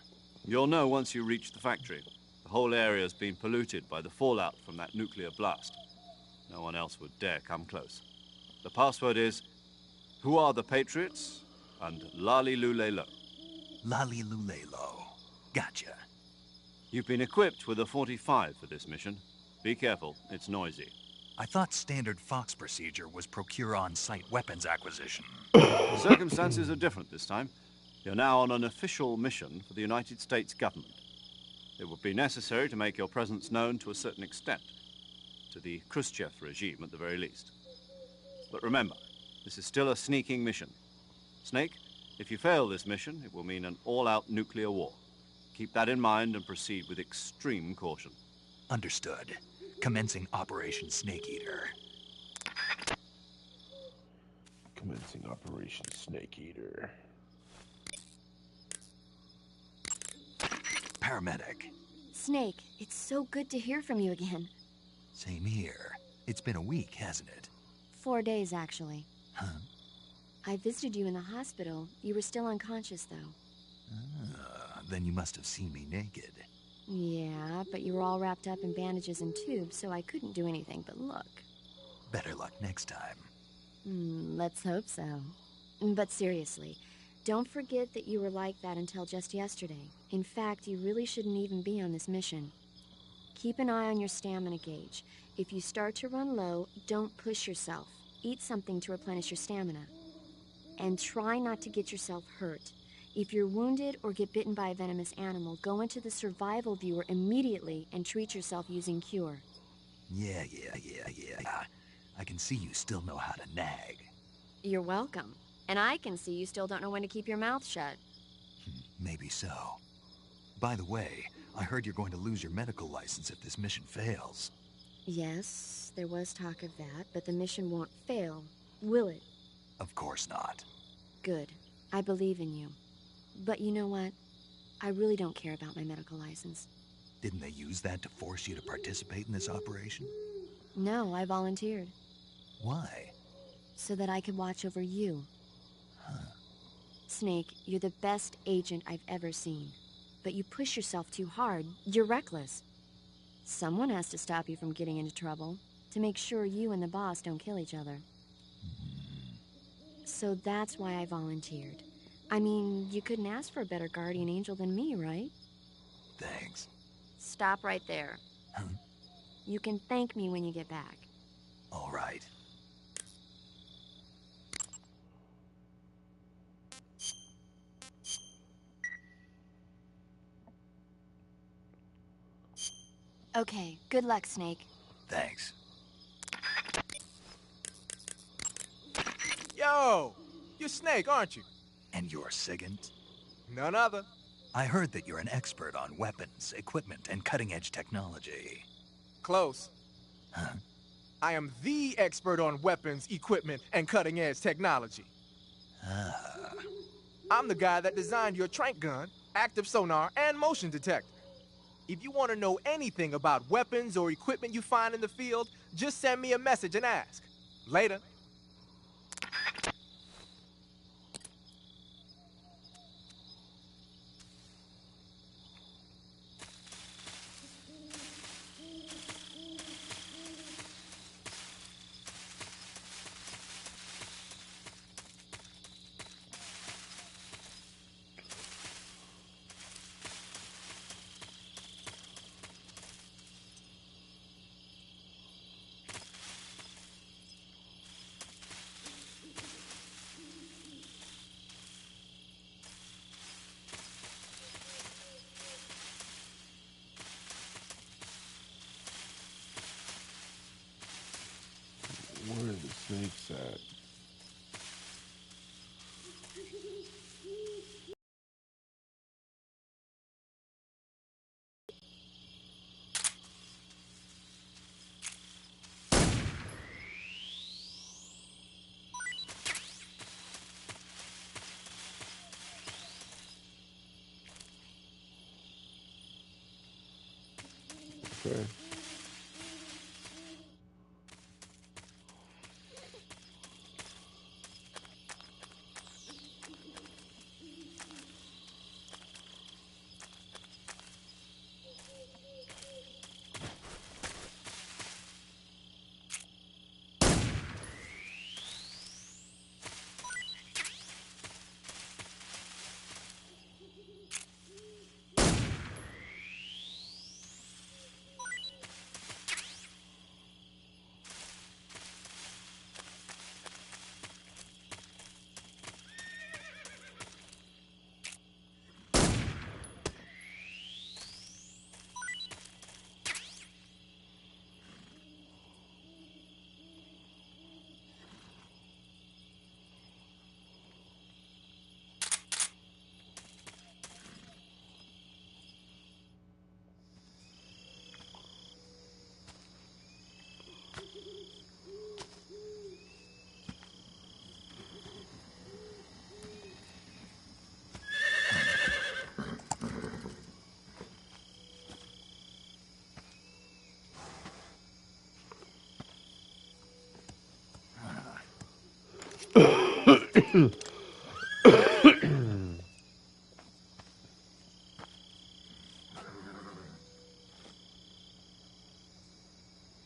Speaker 3: You'll know once you reach the factory. The whole area's been polluted by the fallout from that nuclear blast. No one else would dare come close. The password is, "Who are the Patriots?" and Lali Lulelo.
Speaker 1: Lali Lulelo. Gotcha.
Speaker 3: You've been equipped with a 45 for this mission. Be careful, it's noisy.
Speaker 1: I thought standard Fox procedure was procure on-site weapons acquisition.
Speaker 3: The circumstances are different this time. You're now on an official mission for the United States government. It would be necessary to make your presence known to a certain extent, to the Khrushchev regime at the very least. But remember, this is still a sneaking mission. Snake, if you fail this mission, it will mean an all-out nuclear war. Keep that in mind and proceed with extreme caution.
Speaker 1: Understood. Commencing Operation Snake Eater.
Speaker 2: Commencing Operation Snake Eater.
Speaker 1: Paramedic.
Speaker 7: Snake, it's so good to hear from you again.
Speaker 1: Same here. It's been a week, hasn't it?
Speaker 7: 4 days, actually.
Speaker 1: Huh?
Speaker 7: I visited you in the hospital. You were still unconscious, though.
Speaker 1: Then you must have seen me naked.
Speaker 7: Yeah, but you were all wrapped up in bandages and tubes, so I couldn't do anything but look.
Speaker 1: Better luck next time.
Speaker 7: Let's hope so. But seriously, don't forget that you were like that until just yesterday. In fact, you really shouldn't even be on this mission. Keep an eye on your stamina gauge. If you start to run low, don't push yourself. Eat something to replenish your stamina. And try not to get yourself hurt. If you're wounded or get bitten by a venomous animal, go into the survival viewer immediately and treat yourself using Cure.
Speaker 1: Yeah. I can see you still know how to nag.
Speaker 7: You're welcome. And I can see you still don't know when to keep your mouth shut.
Speaker 1: Maybe so. By the way, I heard you're going to lose your medical license if this mission fails.
Speaker 7: Yes, there was talk of that, but the mission won't fail, will it?
Speaker 1: Of course not.
Speaker 7: Good. I believe in you. But you know what? I really don't care about my medical license.
Speaker 1: Didn't they use that to force you to participate in this operation?
Speaker 7: No, I volunteered.
Speaker 1: Why?
Speaker 7: So that I could watch over you. Snake, you're the best agent I've ever seen. But you push yourself too hard. You're reckless. Someone has to stop you from getting into trouble, to make sure you and the boss don't kill each other. So that's why I volunteered. I mean, you couldn't ask for a better guardian angel than me, right?
Speaker 1: Thanks.
Speaker 7: Stop right there. You can thank me when you get back.
Speaker 1: All right.
Speaker 7: Okay, good luck, Snake.
Speaker 1: Thanks.
Speaker 19: Yo! You're Snake, aren't you?
Speaker 1: And you're Sigint?
Speaker 19: None other.
Speaker 1: I heard that you're an expert on weapons, equipment, and cutting-edge technology.
Speaker 19: Close.
Speaker 1: Huh?
Speaker 19: I am the expert on weapons, equipment, and cutting-edge technology.
Speaker 1: Ah.
Speaker 19: I'm the guy that designed your trank gun, active sonar, and motion detector. If you want to know anything about weapons or equipment you find in the field, just send me a message and ask. Later.
Speaker 2: Where are the snakes at? Okay.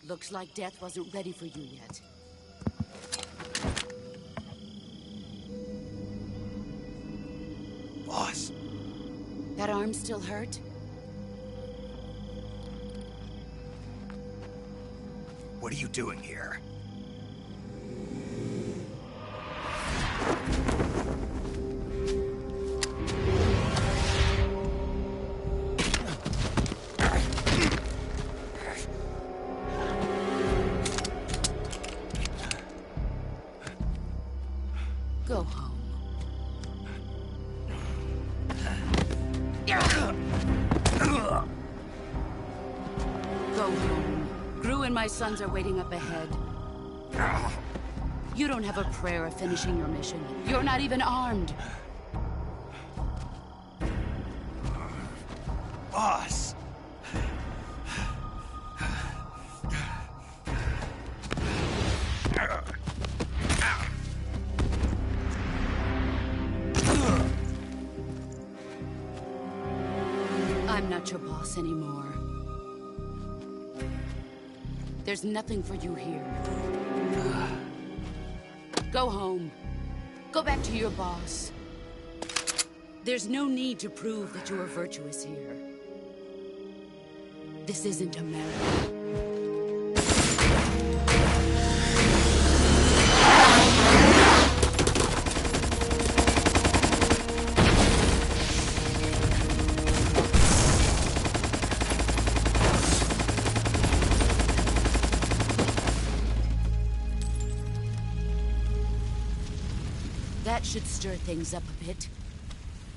Speaker 8: Looks like death wasn't ready for you yet.
Speaker 1: Boss.
Speaker 8: That arm still hurt?
Speaker 1: What are you doing here?
Speaker 8: Go home. Go home. Gru and my sons are waiting up ahead. You don't have a prayer of finishing your mission. You're not even armed.
Speaker 1: Boss!
Speaker 8: I'm not your boss anymore. There's nothing for you here. Go home. Go back to your boss. There's no need to prove that you are virtuous here. This isn't America. That should stir things up a bit.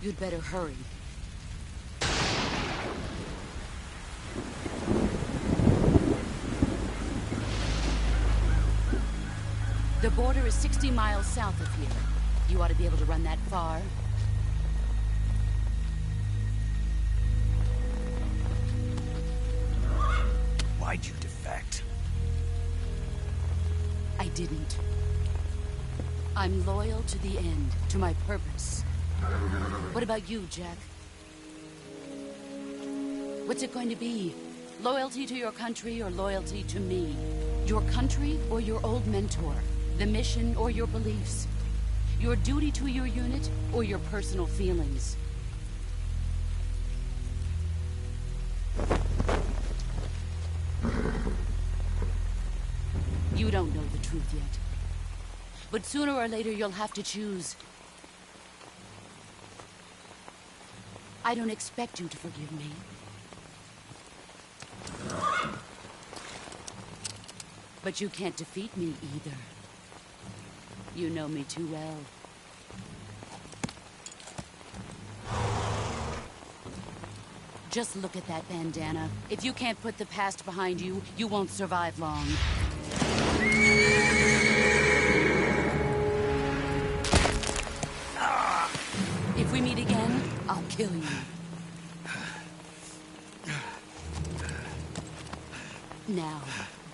Speaker 8: You'd better hurry. The border is 60 miles south of here. You ought to be able to run that far.
Speaker 1: Why'd you defect?
Speaker 8: I didn't. I'm loyal to the end, to my purpose. What about you, Jack? What's it going to be? Loyalty to your country or loyalty to me? Your country or your old mentor? The mission or your beliefs? Your duty to your unit or your personal feelings? You don't know the truth yet. But sooner or later you'll have to choose. I don't expect you to forgive me. But you can't defeat me either. You know me too well. Just look at that bandana. If you can't put the past behind you, you won't survive long. If we meet again, I'll kill you. Now,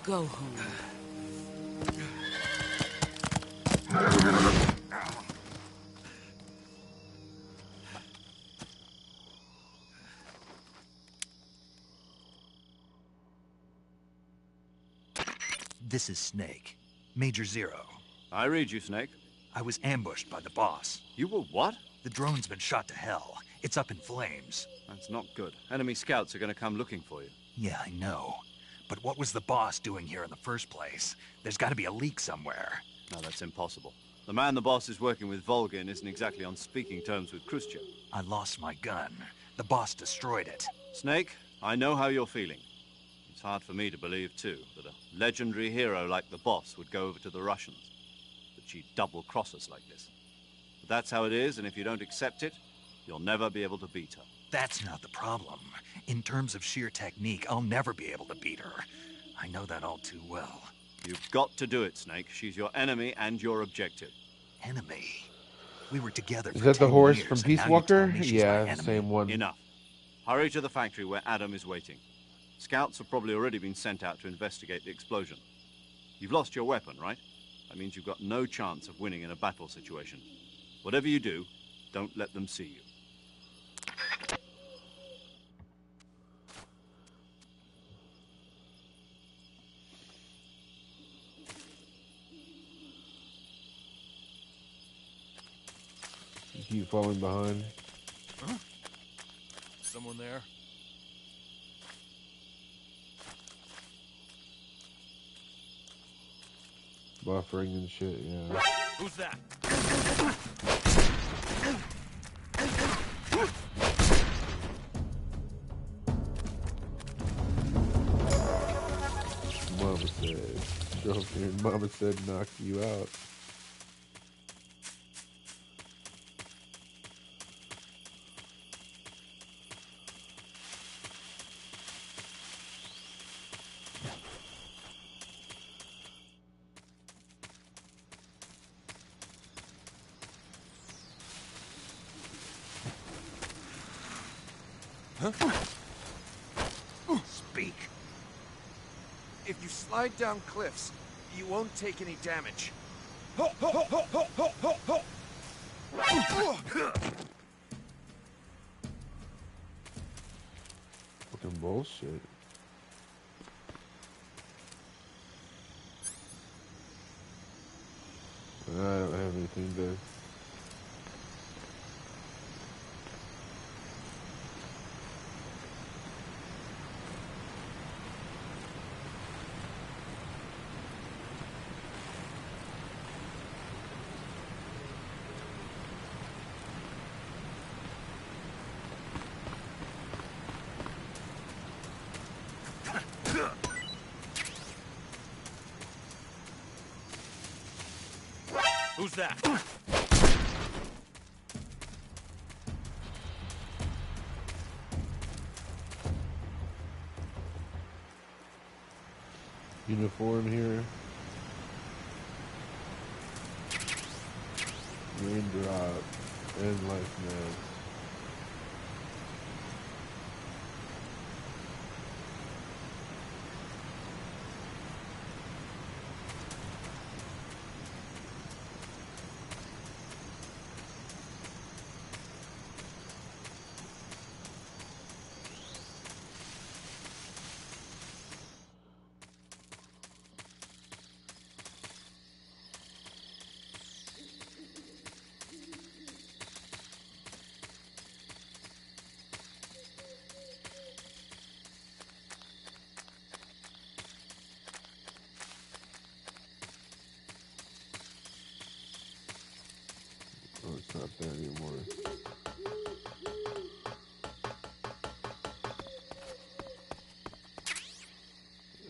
Speaker 8: go home.
Speaker 1: This is Snake. Major Zero.
Speaker 3: I read you, Snake.
Speaker 1: I was ambushed by the boss.
Speaker 3: You were what?
Speaker 1: The drone's been shot to hell. It's up in flames.
Speaker 3: That's not good. Enemy scouts are going to come looking for you.
Speaker 1: Yeah, I know. But what was the boss doing here in the first place? There's got to be a leak somewhere.
Speaker 3: No, that's impossible. The man the boss is working with, Volgin, isn't exactly on speaking terms with Khrushchev.
Speaker 1: I lost my gun. The boss destroyed it.
Speaker 3: Snake, I know how you're feeling. It's hard for me to believe, too, that a legendary hero like the boss would go over to the Russians. That she'd double-cross us like this. But that's how it is, and if you don't accept it, you'll never be able to beat her.
Speaker 1: That's not the problem. In terms of sheer technique, I'll never be able to beat her. I know that all too well.
Speaker 3: You've got to do it, Snake. She's your enemy and your objective.
Speaker 1: Enemy? We were together for 10
Speaker 2: Is that the horse
Speaker 1: years,
Speaker 2: from
Speaker 1: and now you
Speaker 2: Peace
Speaker 1: tell
Speaker 2: Walker?
Speaker 1: me she's my
Speaker 2: Yeah,
Speaker 1: enemy.
Speaker 2: same one.
Speaker 3: Enough. Hurry to the factory where Adam is waiting. Scouts have probably already been sent out to investigate the explosion. You've lost your weapon, right? That means you've got no chance of winning in a battle situation. Whatever you do, don't let them see you.
Speaker 2: You keep falling behind.
Speaker 9: Huh? Someone there?
Speaker 2: Buffering and shit, yeah.
Speaker 9: Who's that?
Speaker 2: Mama said, show up here and Mama said knock you out.
Speaker 1: Speak.
Speaker 20: If you slide down cliffs, you won't take any damage.
Speaker 2: Fucking bullshit. I don't have anything to...
Speaker 9: Who's that?
Speaker 2: Uniform here. Raindrop. And life mask. Oh, it's not there anymore.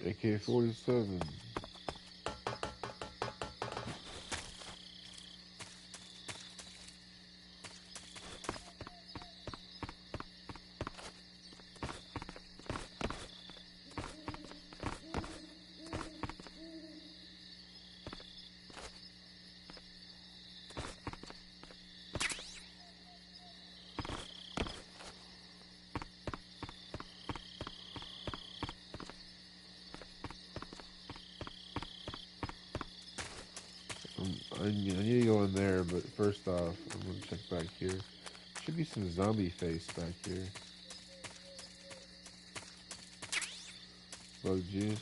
Speaker 2: AK-47. I need to go in there, but first off, I'm going to check back here. Should be some zombie face back here. Bug juice.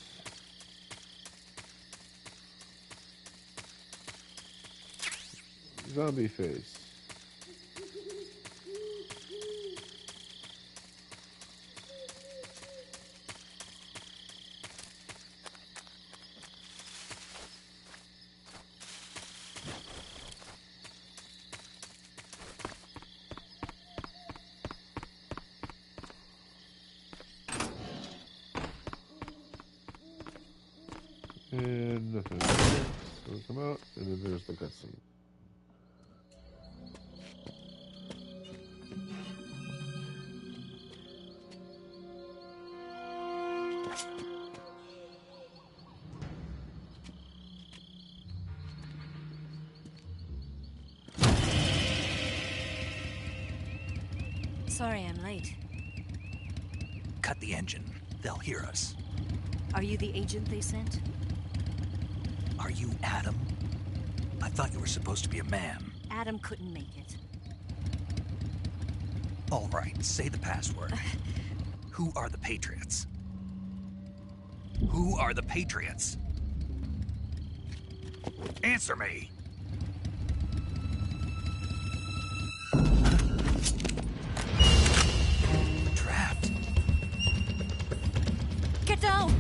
Speaker 2: Zombie face. And nothing. So we come out, and then there's the cutscene.
Speaker 21: Sorry I'm late.
Speaker 1: Cut the engine. They'll hear us.
Speaker 21: Are you the agent they sent?
Speaker 1: Are you Adam? I thought you were supposed to be a man.
Speaker 21: Adam couldn't make it.
Speaker 1: All right, say the password. Who are the Patriots? Who are the Patriots? Answer me! Trapped.
Speaker 21: Get down!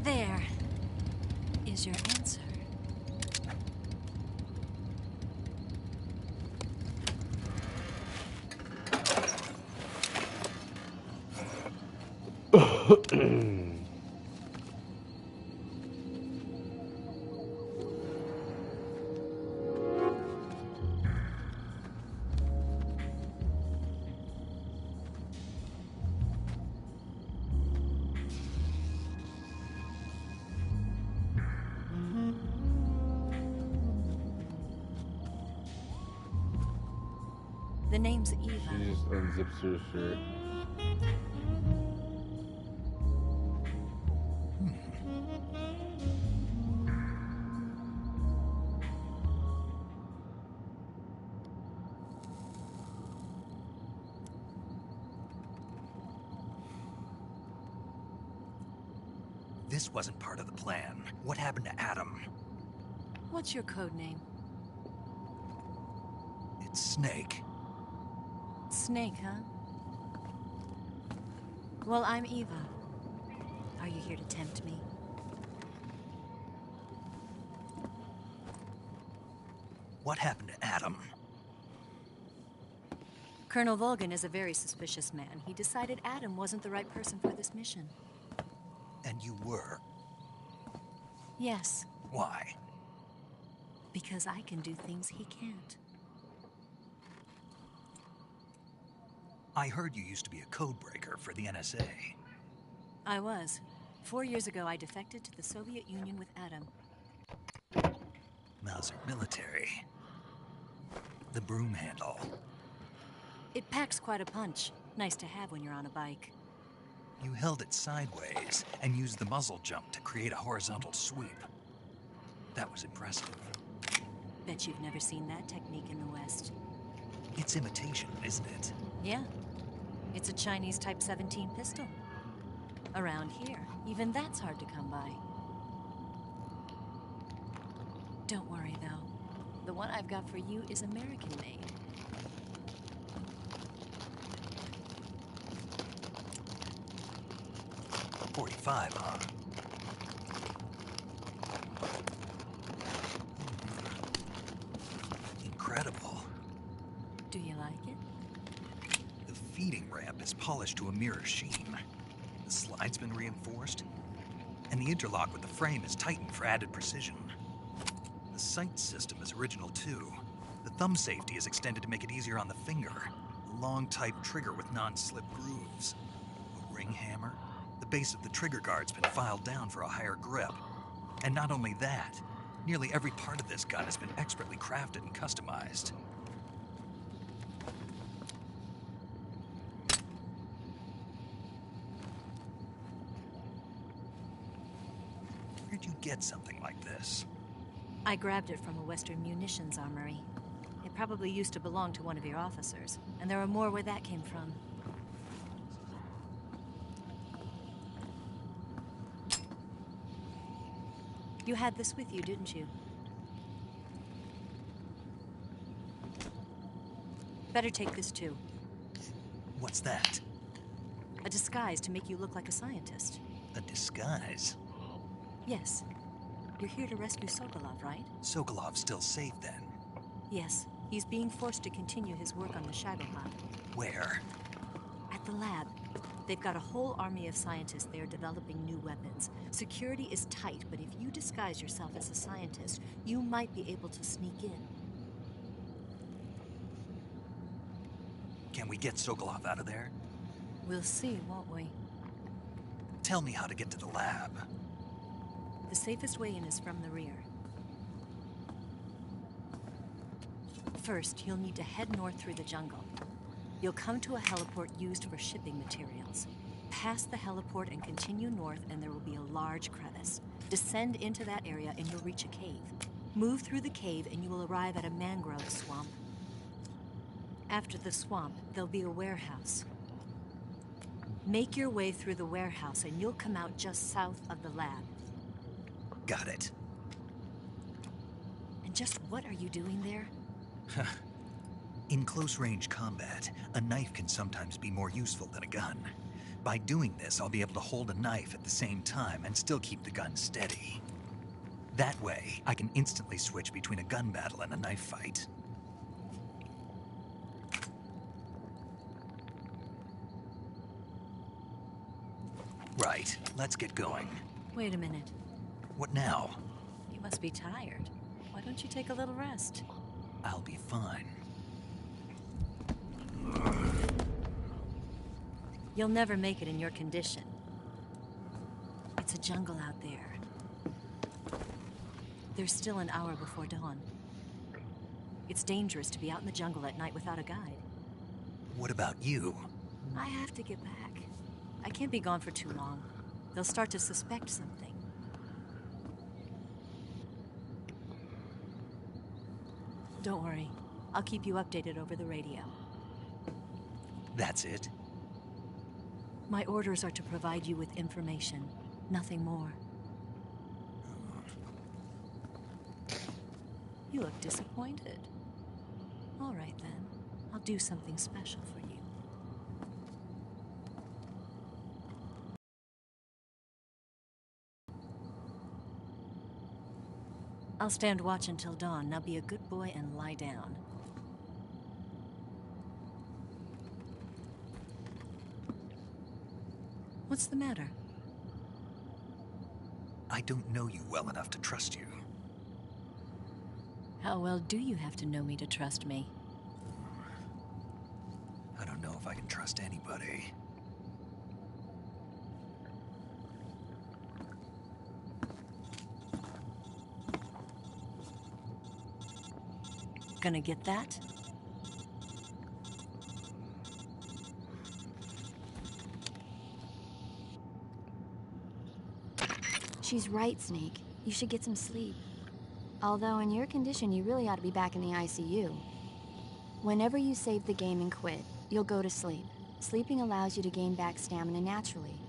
Speaker 21: There is your answer. The name's Eva.
Speaker 2: She just unzips her shirt.
Speaker 1: This wasn't part of the plan. What happened to Adam?
Speaker 21: What's your code name?
Speaker 1: It's Snake.
Speaker 21: Snake, huh? Well, I'm Eva. Are you here to tempt me?
Speaker 1: What happened to Adam?
Speaker 21: Colonel Volgin is a very suspicious man. He decided Adam wasn't the right person for this mission.
Speaker 1: And you were?
Speaker 21: Yes.
Speaker 1: Why?
Speaker 21: Because I can do things he can't.
Speaker 1: I heard you used to be a codebreaker for the NSA.
Speaker 21: I was. 4 years ago, I defected to the Soviet Union with Adam.
Speaker 1: Mauser military. The broom handle.
Speaker 21: It packs quite a punch. Nice to have when you're on a bike.
Speaker 1: You held it sideways and used the muzzle jump to create a horizontal sweep. That was impressive.
Speaker 21: Bet you've never seen that technique in the West.
Speaker 1: It's imitation, isn't it?
Speaker 21: Yeah. It's a Chinese Type 17 pistol. Around here, even that's hard to come by. Don't worry, though. The one I've got for you is American-made.
Speaker 1: .45, huh? Incredible.
Speaker 21: Do you like it?
Speaker 1: The feeding ramp is polished to a mirror sheen. The slide's been reinforced, and the interlock with the frame is tightened for added precision. The sight system is original too. The thumb safety is extended to make it easier on the finger. A long type trigger with non-slip grooves. A ring hammer. The base of the trigger guard's been filed down for a higher grip. And not only that, nearly every part of this gun has been expertly crafted and customized. Where'd you get something like this?
Speaker 21: I grabbed it from a Western munitions armory. It probably used to belong to one of your officers, and there are more where that came from. You had this with you, didn't you? Better take this too.
Speaker 1: What's that?
Speaker 21: A disguise to make you look like a scientist.
Speaker 1: A disguise?
Speaker 21: Yes. You're here to rescue Sokolov, right?
Speaker 1: Sokolov's still safe then?
Speaker 21: Yes. He's being forced to continue his work on the Shagohod.
Speaker 1: Where?
Speaker 21: At the lab. They've got a whole army of scientists there developing new weapons. Security is tight, but if you disguise yourself as a scientist, you might be able to sneak in.
Speaker 1: Can we get Sokolov out of there?
Speaker 21: We'll see, won't we?
Speaker 1: Tell me how to get to the lab.
Speaker 21: The safest way in is from the rear. First, you'll need to head north through the jungle. You'll come to a heliport used for shipping materials. Pass the heliport and continue north, and there will be a large crevice. Descend into that area and you'll reach a cave. Move through the cave and you will arrive at a mangrove swamp. After the swamp, there'll be a warehouse. Make your way through the warehouse and you'll come out just south of the lab.
Speaker 1: Got it.
Speaker 21: And just what are you doing there?
Speaker 1: In close-range combat, a knife can sometimes be more useful than a gun. By doing this, I'll be able to hold a knife at the same time and still keep the gun steady. That way, I can instantly switch between a gun battle and a knife fight. Right, let's get going.
Speaker 21: Wait a minute.
Speaker 1: What now?
Speaker 21: You must be tired. Why don't you take a little rest?
Speaker 1: I'll be fine.
Speaker 21: You'll never make it in your condition. It's a jungle out there. There's still an hour before dawn. It's dangerous to be out in the jungle at night without a guide.
Speaker 1: What about you?
Speaker 21: I have to get back. I can't be gone for too long. They'll start to suspect something. Don't worry. I'll keep you updated over the radio.
Speaker 1: That's it?
Speaker 21: My orders are to provide you with information, nothing more. You look disappointed. All right then. I'll do something special for you. I'll stand watch until dawn. Now be a good boy and lie down. What's the matter?
Speaker 1: I don't know you well enough to trust you.
Speaker 21: How well do you have to know me to trust me?
Speaker 1: I don't know if I can trust anybody.
Speaker 21: Gonna get that?
Speaker 7: She's right, Snake. You should get some sleep. Although in your condition, you really ought to be back in the ICU. Whenever you save the game and quit, you'll go to sleep. Sleeping allows you to gain back stamina naturally.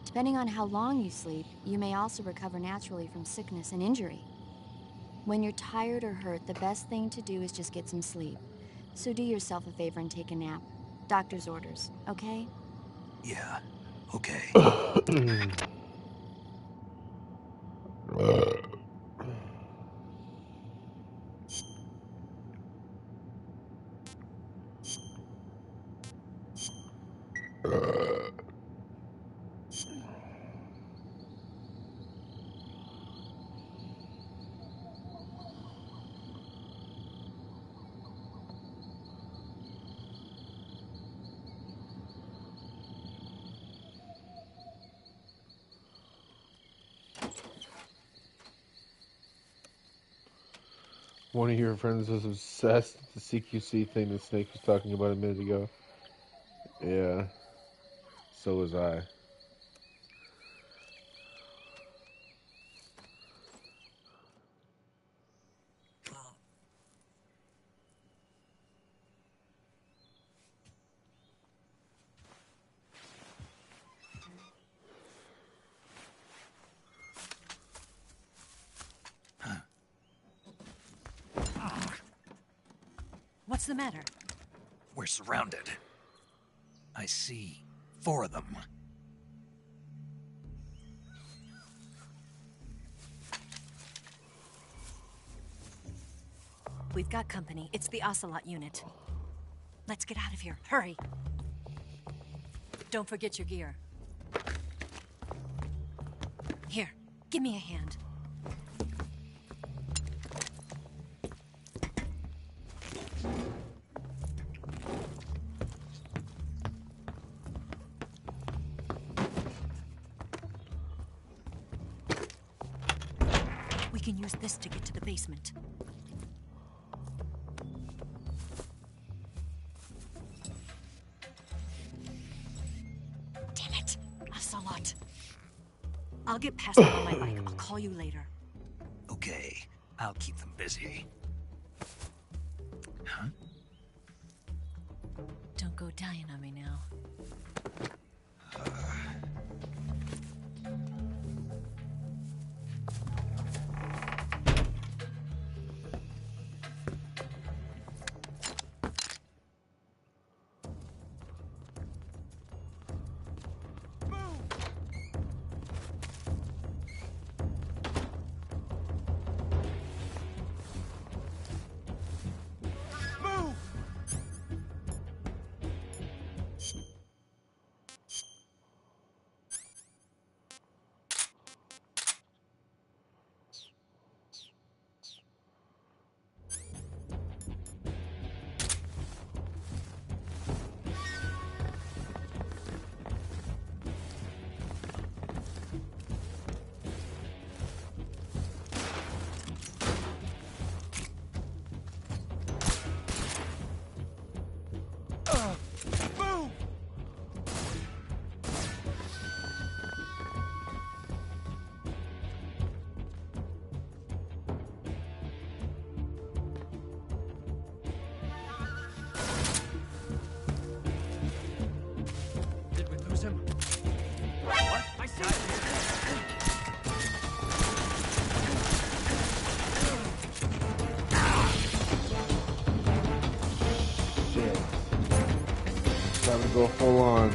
Speaker 7: Depending on how long you sleep, you may also recover naturally from sickness and injury. When you're tired or hurt, the best thing to do is just get some sleep. So do yourself a favor and take a nap. Doctor's orders, okay?
Speaker 1: Yeah, okay.
Speaker 2: One of your friends was obsessed with the CQC thing that Snake was talking about a minute ago. Yeah, so was I.
Speaker 21: What's the matter?
Speaker 1: We're surrounded. I see 4 of them.
Speaker 21: We've got company. It's the Ocelot unit. Let's get out of here. Hurry. Don't forget your gear. Here, give me a hand. We can use this to get to the basement. Damn it! Ocelot. I'll get past them on my bike. I'll call you later.
Speaker 1: Okay, I'll keep them busy. Huh?
Speaker 21: Don't go dying on me now.
Speaker 2: to go full on.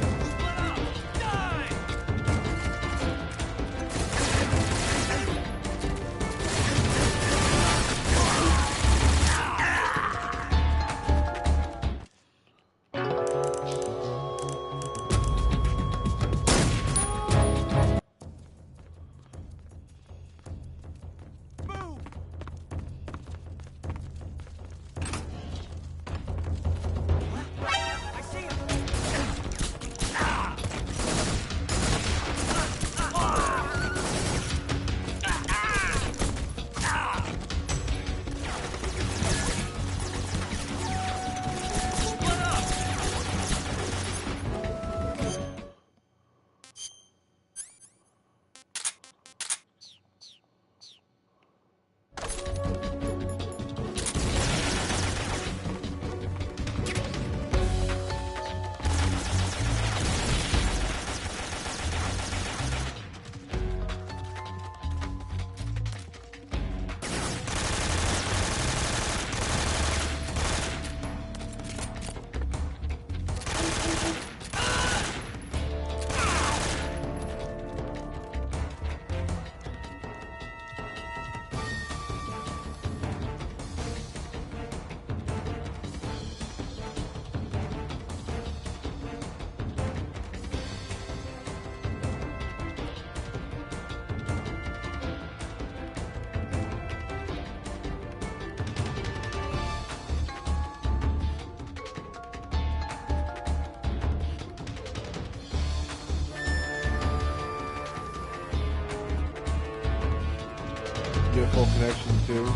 Speaker 2: Get full connection too.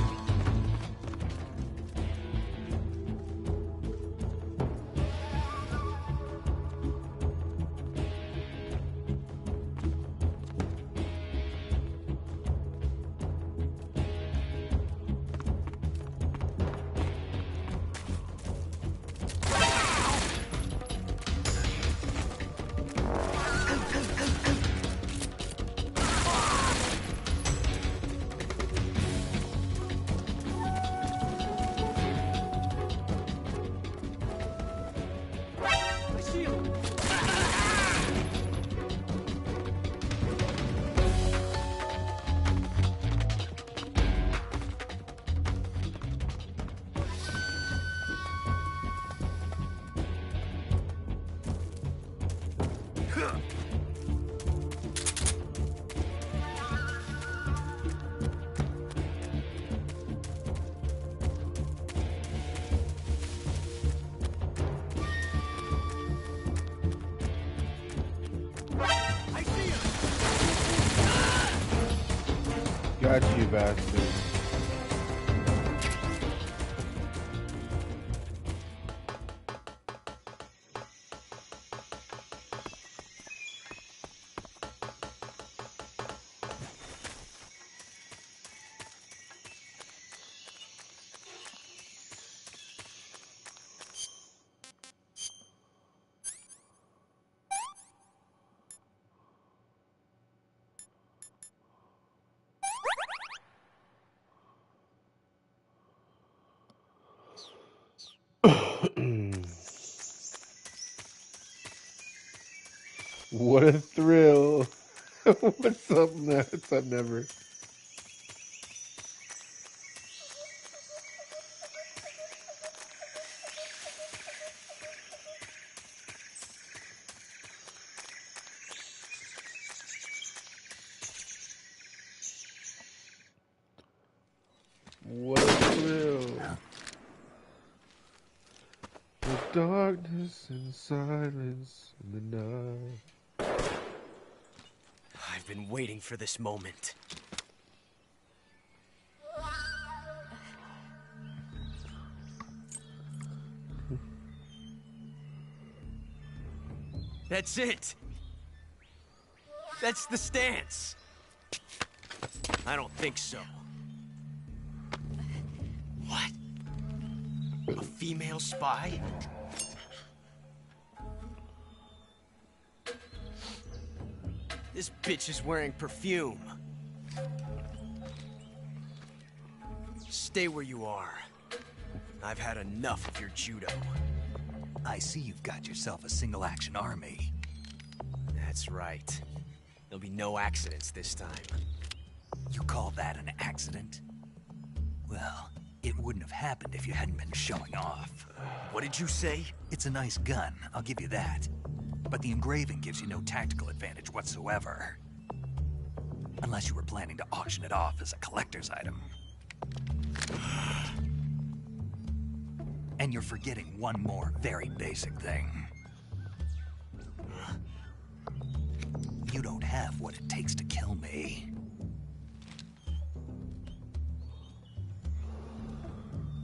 Speaker 2: Got you, bastard. What a thrill. What's up, What's up, Never? What a thrill. The darkness and silence in the night.
Speaker 11: I've been waiting for this moment. That's it. That's the stance. I don't think so. What? A female spy? This bitch is wearing perfume. Stay where you are. I've had enough of your judo.
Speaker 1: I see you've got yourself a single-action army.
Speaker 11: That's right. There'll be no accidents this time.
Speaker 1: You call that an accident? Well, it wouldn't have happened if you hadn't been showing off.
Speaker 11: What did you say?
Speaker 1: It's a nice gun, I'll give you that. But the engraving gives you no tactical advantage whatsoever. Unless you were planning to auction it off as a collector's item. And you're forgetting one more very basic thing. You don't have what it takes to kill me.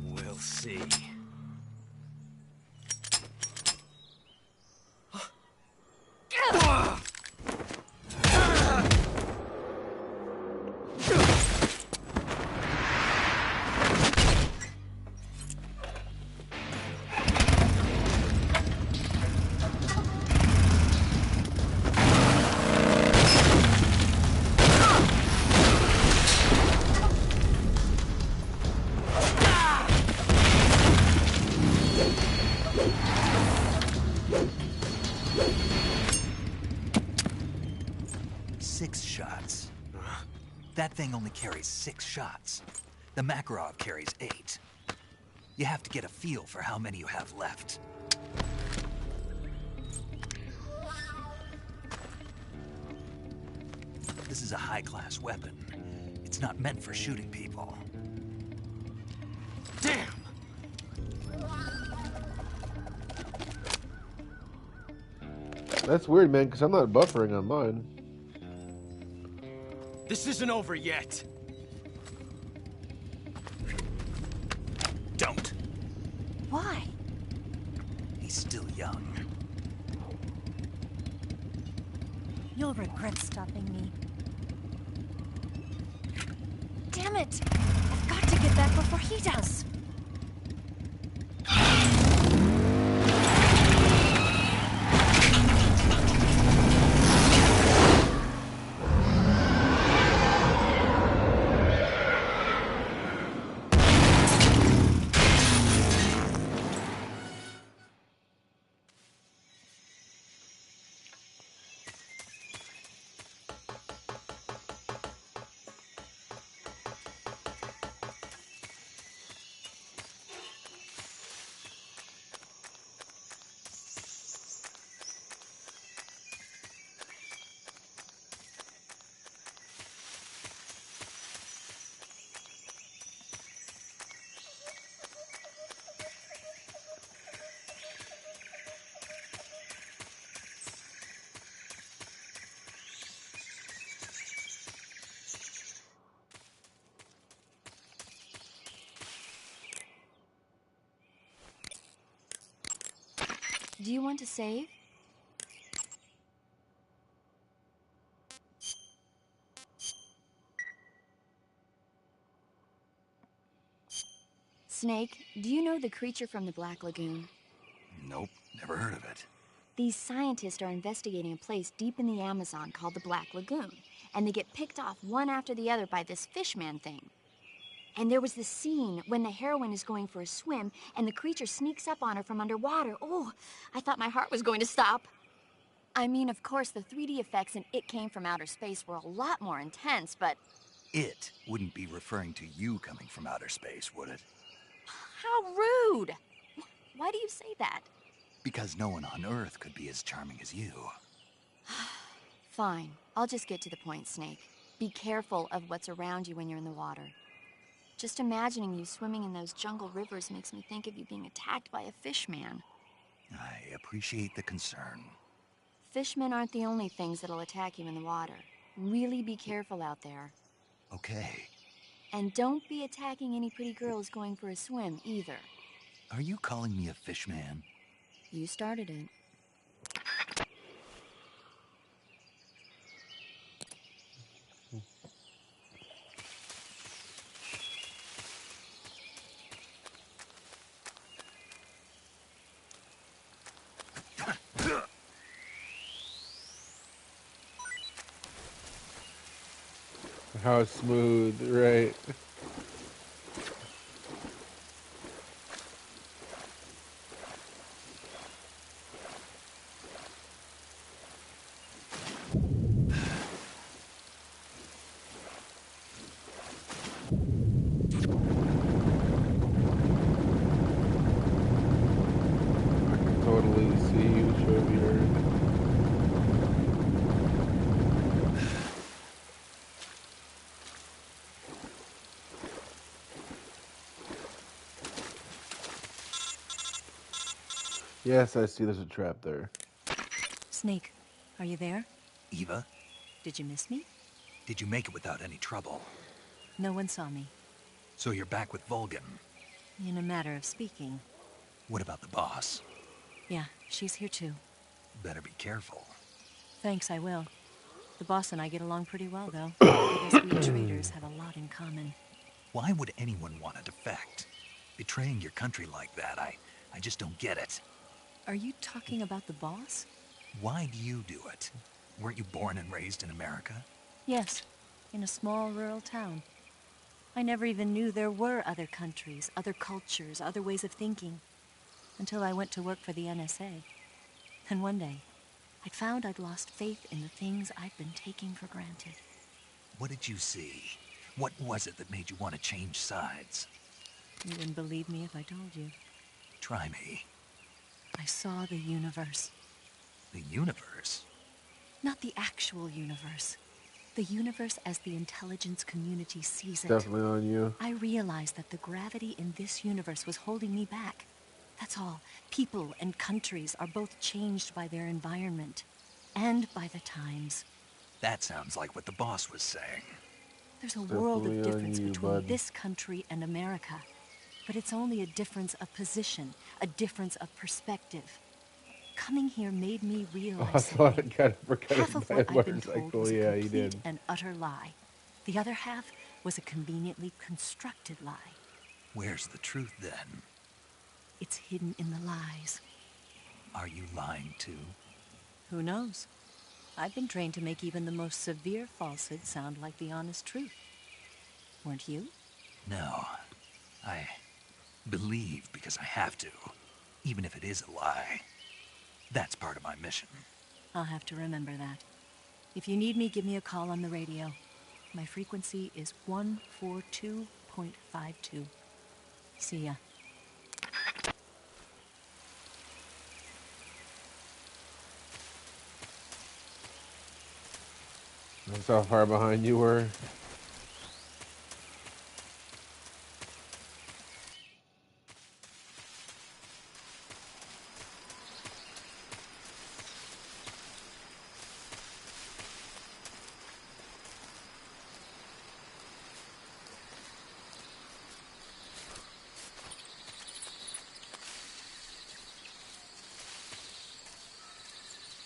Speaker 11: We'll see.
Speaker 1: That thing only carries 6 shots. The Makarov carries 8. You have to get a feel for how many you have left. This is a high-class weapon. It's not meant for shooting people.
Speaker 11: Damn!
Speaker 2: That's weird, man, because I'm not buffering on mine.
Speaker 11: This isn't over yet.
Speaker 1: Don't.
Speaker 21: Why?
Speaker 1: He's still young.
Speaker 21: You'll regret stopping me. Damn it! I've got to get back before he does.
Speaker 7: Do you want to save? Snake, do you know the creature from the Black Lagoon?
Speaker 1: Nope, never heard of it.
Speaker 7: These scientists are investigating a place deep in the Amazon called the Black Lagoon, and they get picked off one after the other by this fishman thing. And there was this scene when the heroine is going for a swim and the creature sneaks up on her from underwater. Oh, I thought my heart was going to stop. I mean, of course, the 3D effects in It Came from Outer Space were a lot more intense, but...
Speaker 1: It wouldn't be referring to you coming from outer space, would it?
Speaker 7: How rude! Why do you say that?
Speaker 1: Because no one on Earth could be as charming as you.
Speaker 7: Fine. I'll just get to the point, Snake. Be careful of what's around you when you're in the water. Just imagining you swimming in those jungle rivers makes me think of you being attacked by a fishman.
Speaker 1: I appreciate the concern.
Speaker 7: Fishmen aren't the only things that'll attack you in the water. Really be careful out there.
Speaker 1: Okay.
Speaker 7: And don't be attacking any pretty girls going for a swim, either.
Speaker 1: Are you calling me a fishman?
Speaker 7: You started it.
Speaker 2: How smooth, right? Yes, I see there's a trap there.
Speaker 21: Snake, are you there?
Speaker 1: Eva,
Speaker 21: Did you miss me?
Speaker 1: did you make it without any trouble?
Speaker 21: No one saw me.
Speaker 1: So you're back with Vulcan.
Speaker 21: In a matter of speaking.
Speaker 1: What about the boss?
Speaker 21: Yeah, she's here too.
Speaker 1: Better be careful.
Speaker 21: Thanks, I will. The boss and I get along pretty well, though. I guess we traders have a lot in common.
Speaker 1: Why would anyone want to defect? Betraying your country like that, I just don't get it.
Speaker 21: Are you talking about the boss?
Speaker 1: Why do you do it? Weren't you born and raised in America?
Speaker 21: Yes, in a small rural town. I never even knew there were other countries, other cultures, other ways of thinking, until I went to work for the NSA. And one day, I found I'd lost faith in the things I'd been taking for granted.
Speaker 1: What did you see? What was it that made you want to change sides?
Speaker 21: You wouldn't believe me if I told you.
Speaker 1: Try me.
Speaker 21: I saw the universe.
Speaker 1: The universe?
Speaker 21: Not the actual universe. The universe as the intelligence community sees it.
Speaker 2: Definitely on you.
Speaker 21: I realized that the gravity in this universe was holding me back. That's all. People and countries are both changed by their environment. And by the times.
Speaker 1: That sounds like what the boss was saying.
Speaker 21: There's a world of difference between
Speaker 2: bud.
Speaker 21: this country and America. But it's only a difference of position, a difference of perspective. Coming here made me realize
Speaker 2: I thought I kind of forgot
Speaker 21: half of
Speaker 2: his
Speaker 21: what I've been
Speaker 2: motorcycle.
Speaker 21: told was a
Speaker 2: Yeah, he
Speaker 21: complete
Speaker 2: did.
Speaker 21: and utter lie. The other half was a conveniently constructed lie.
Speaker 1: Where's the truth then?
Speaker 21: It's hidden in the lies.
Speaker 1: Are you lying too?
Speaker 21: Who knows? I've been trained to make even the most severe falsehood sound like the honest truth. Weren't you?
Speaker 1: No. I believe because I have to, even if it is a lie. That's part of my mission.
Speaker 21: I'll have to remember that. If you need me, give me a call on the radio. My frequency is 142.52. See ya.
Speaker 2: That's how far behind you were.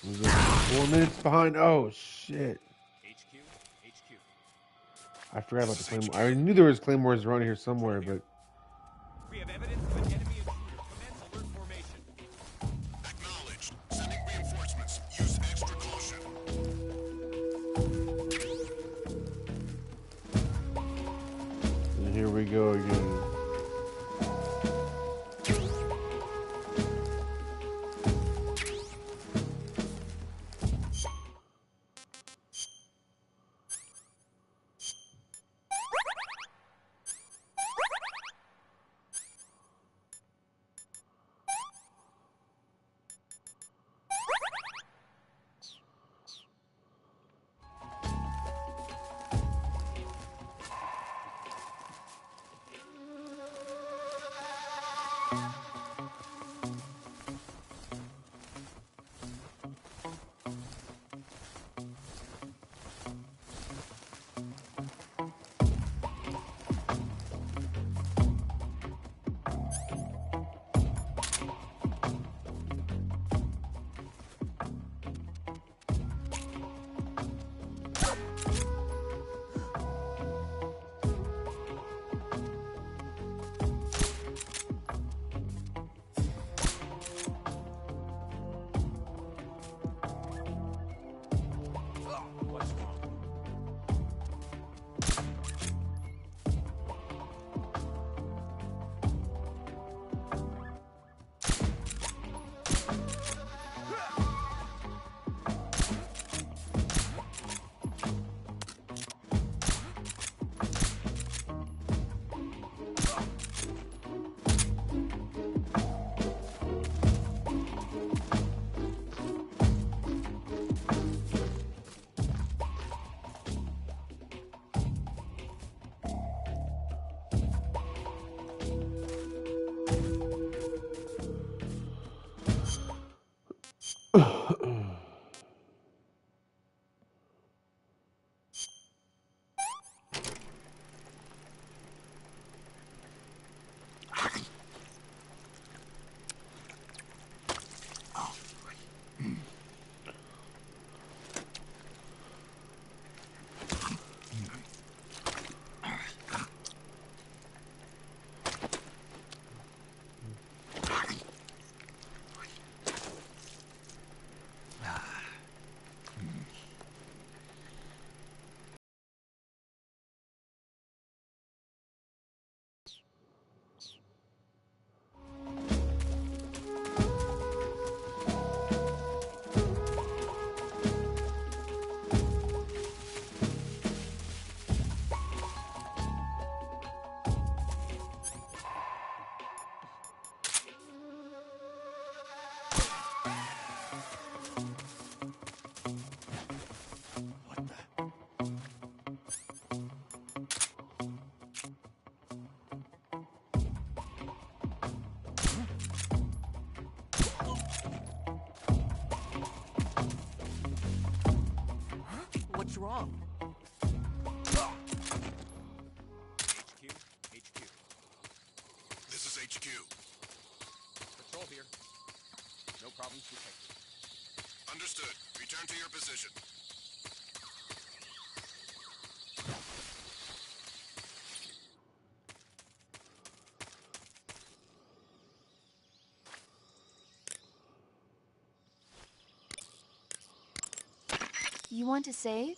Speaker 2: Was it 4 minutes behind? Oh shit! I forgot about the Claymore. I knew there was Claymores around here somewhere, but
Speaker 5: We have evidence of an enemy intruder. Commence alert formation.
Speaker 17: Acknowledged. Sending reinforcements. Use extra caution.
Speaker 2: and here we go again.
Speaker 19: What's wrong?
Speaker 5: HQ.
Speaker 10: This is HQ.
Speaker 5: Patrol here. No problems detected.
Speaker 10: Understood. Return to your position.
Speaker 7: You want to save?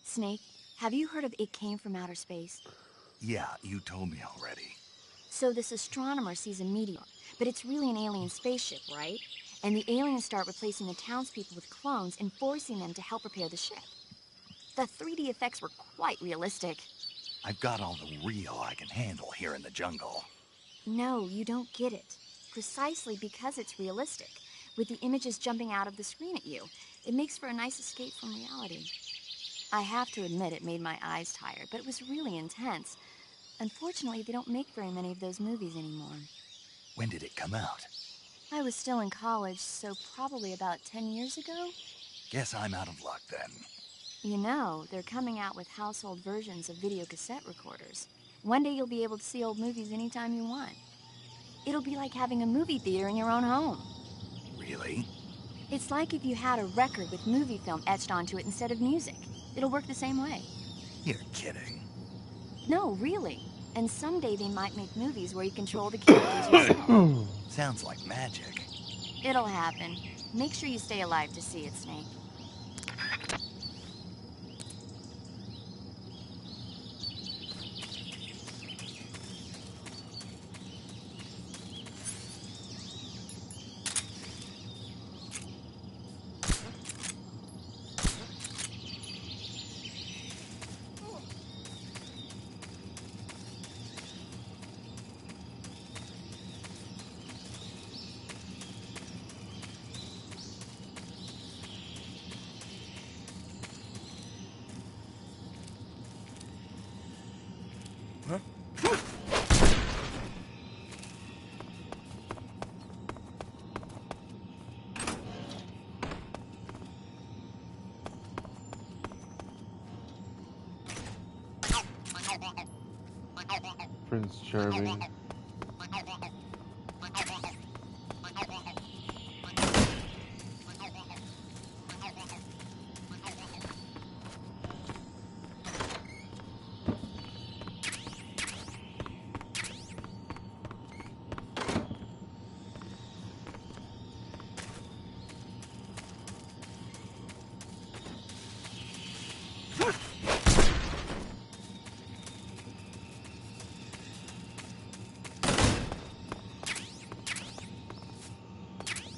Speaker 7: Snake, have you heard of It Came from Outer Space?
Speaker 1: Yeah, you told me already.
Speaker 7: So this astronomer sees a meteor, but it's really an alien spaceship, right? And the aliens start replacing the townspeople with clones and forcing them to help repair the ship. The 3D effects were quite realistic.
Speaker 1: I've got all the real I can handle here in the jungle.
Speaker 7: No, you don't get it. Precisely because it's realistic, with the images jumping out of the screen at you, it makes for a nice escape from reality. I have to admit it made my eyes tired, but it was really intense. Unfortunately, they don't make very many of those movies anymore.
Speaker 1: When did it come out?
Speaker 7: I was still in college, so probably about 10 years ago?
Speaker 1: Guess I'm out of luck then.
Speaker 7: You know, they're coming out with household versions of video cassette recorders. One day you'll be able to see old movies anytime you want. It'll be like having a movie theater in your own home.
Speaker 1: Really?
Speaker 7: It's like if you had a record with movie film etched onto it instead of music. It'll work the same way.
Speaker 1: You're kidding.
Speaker 7: No, really. And someday they might make movies where you control the characters yourself.
Speaker 1: Sounds like magic.
Speaker 7: It'll happen. Make sure you stay alive to see it, Snake.
Speaker 2: Prince Charming.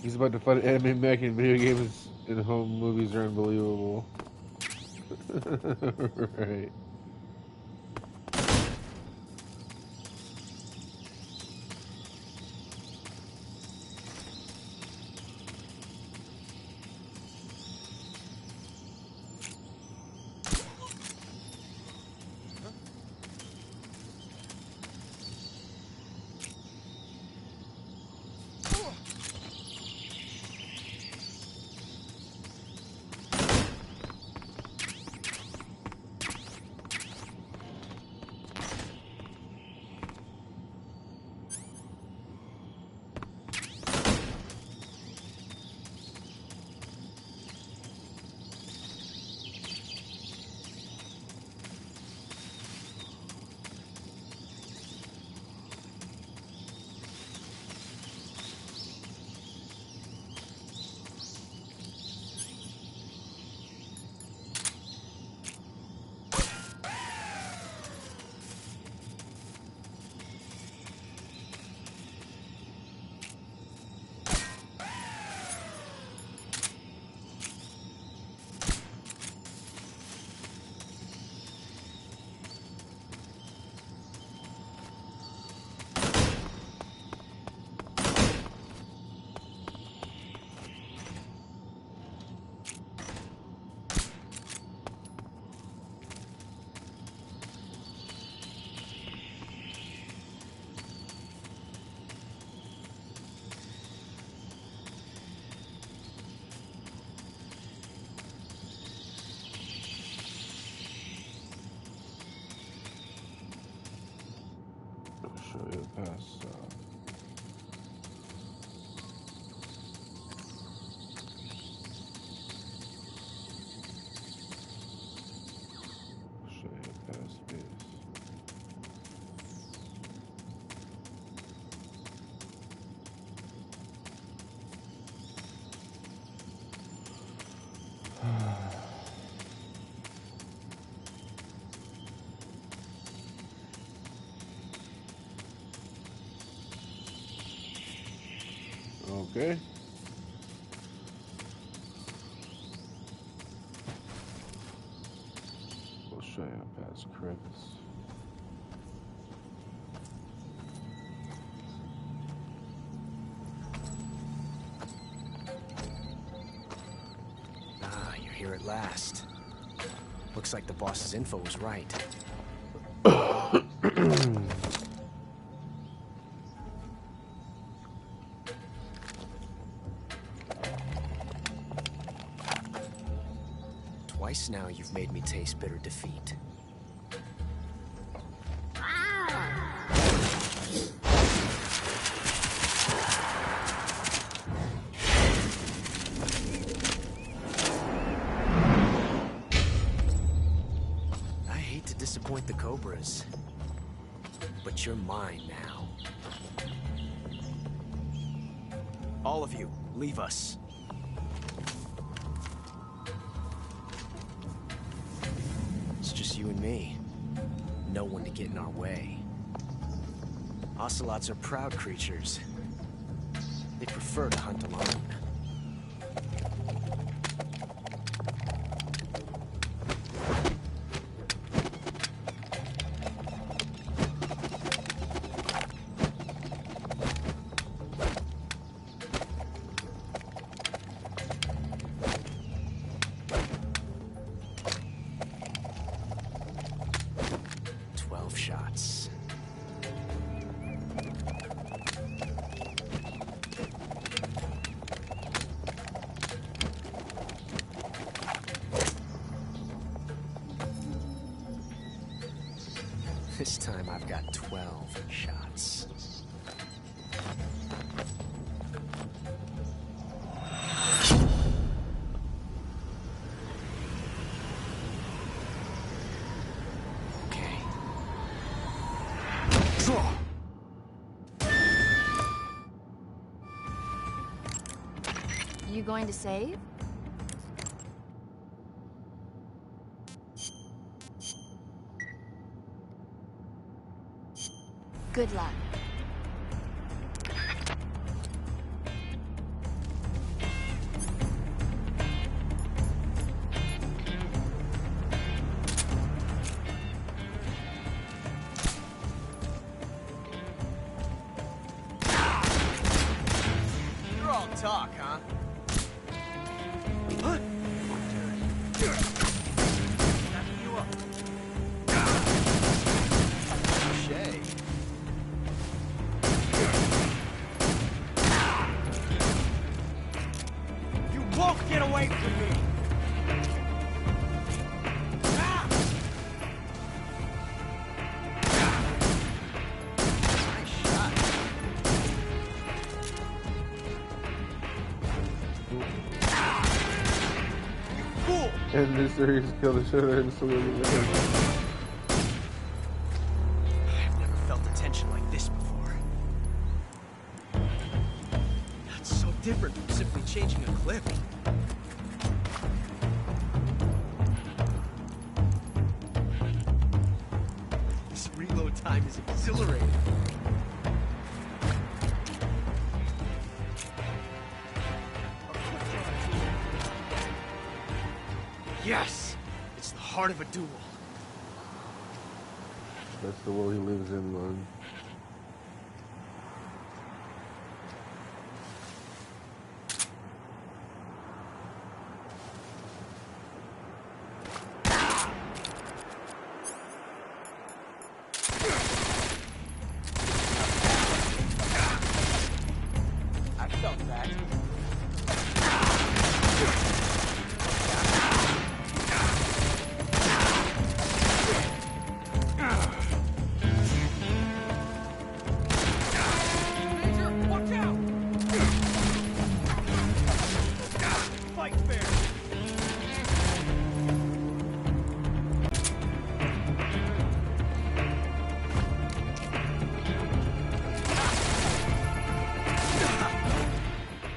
Speaker 2: He's about to fight an anime mech in video games and home movies are unbelievable. Right. show you past south. Show you past base. Okay. We'll show you past crevice.
Speaker 11: Ah, you're here at last. Looks like the boss's info was right. Twice now you've made me taste bitter defeat. I hate to disappoint the Cobras, but you're mine now. All of you, leave us. You and me. No one to get in our way. Ocelots are proud creatures. They prefer to hunt alone. Shots. This time I've got 12 shots.
Speaker 7: You going to save? Good luck.
Speaker 11: You're all talk, huh?
Speaker 5: Get away from me!
Speaker 11: Nice shot.
Speaker 5: Fool!
Speaker 2: And this series killed the shit out of him.
Speaker 11: I've never felt a tension like this before. That's so different from simply changing a clip. Reload time is exhilarating. Yes! It's the heart of a duel.
Speaker 2: That's the world he lives in, man.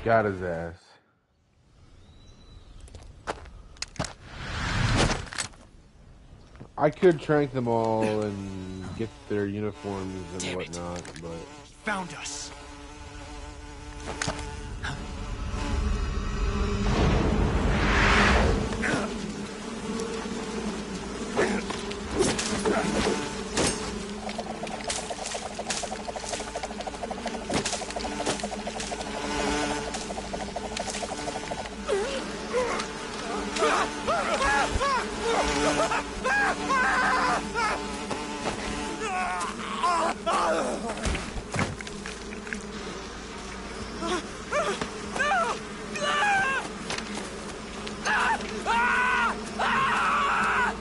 Speaker 2: Got his ass. I could trank them all and get their uniforms and whatnot, but...
Speaker 5: Found us.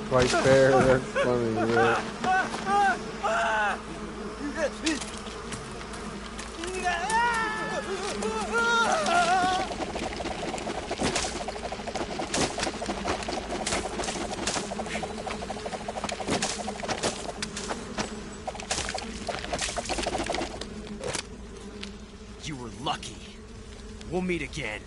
Speaker 2: Quite fair, that's funny, yeah.
Speaker 11: You were lucky. We'll meet again.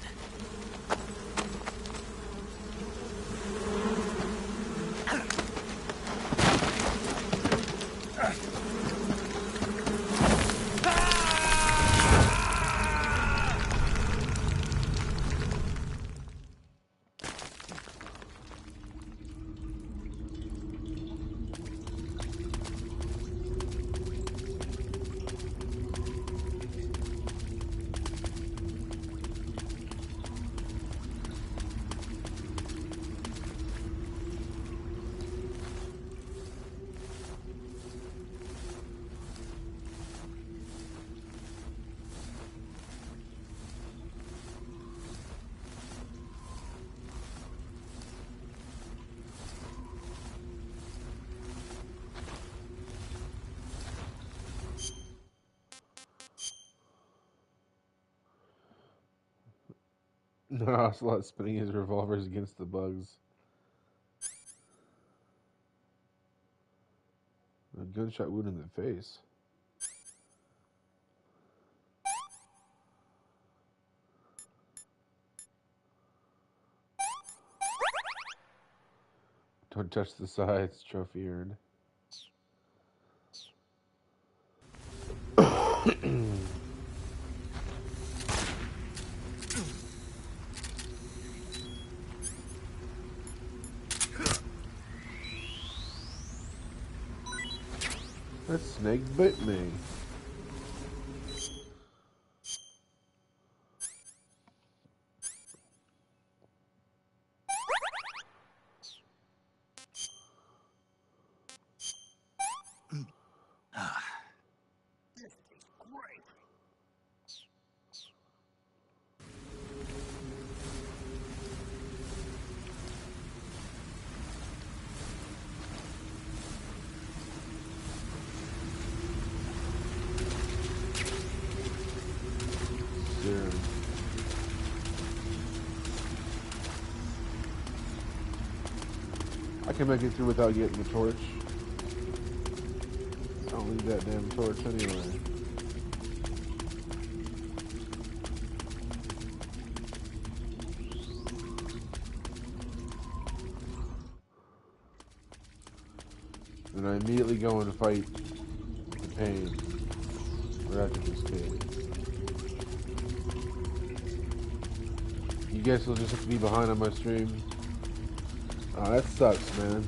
Speaker 2: No, Ocelot spinning his revolvers against the bugs. A gunshot wound in the face. Don't touch the sides, trophy earned. That snake bit me. I can make it through without getting the torch. I don't need that damn torch anyway. Then I immediately go and fight the pain right after this kid. You guys will just have to be behind on my stream. Oh, that sucks, man.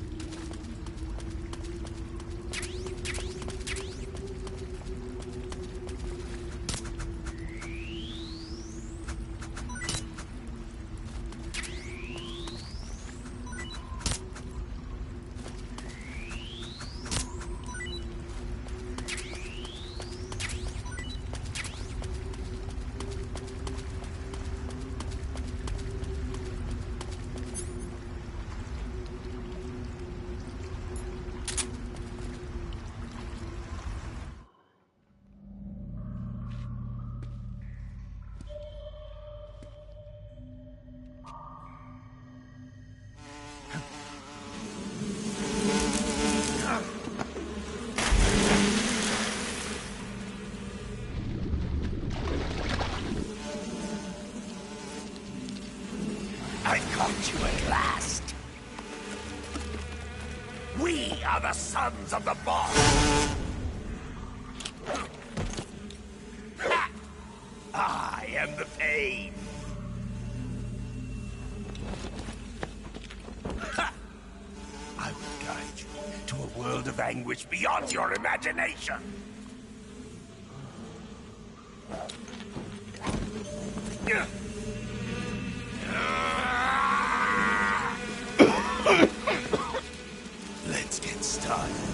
Speaker 6: you at last. We are the sons of the boss. I am the pain. I will guide you to a world of anguish beyond your imagination. Let's get started.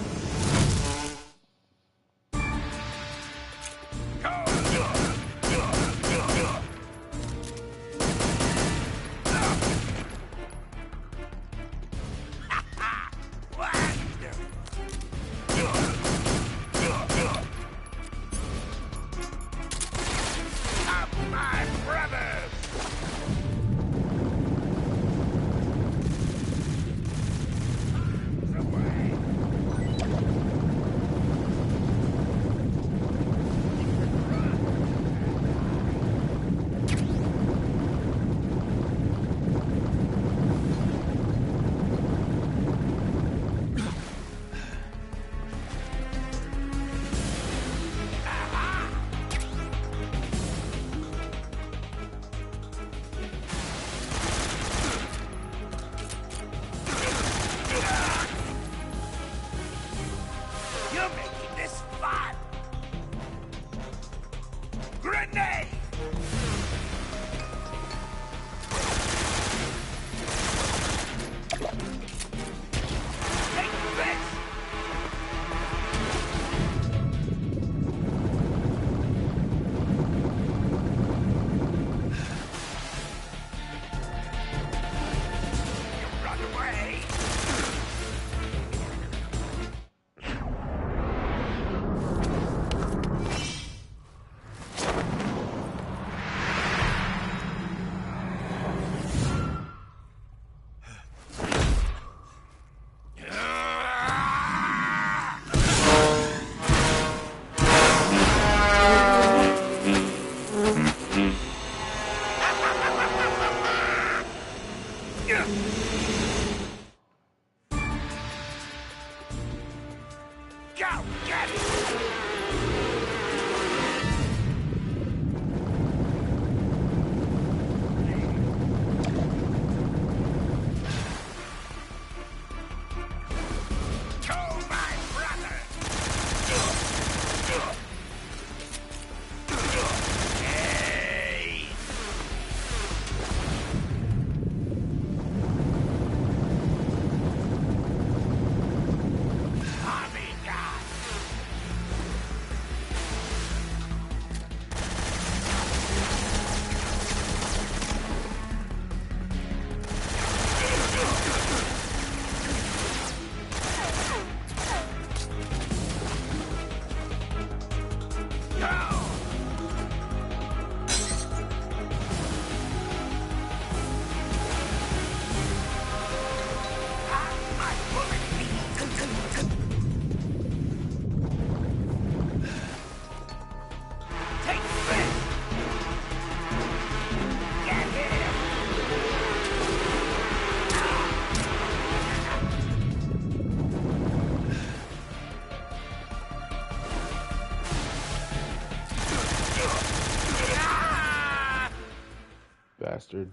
Speaker 2: Bastard.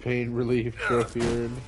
Speaker 2: Pain relief trophy earned.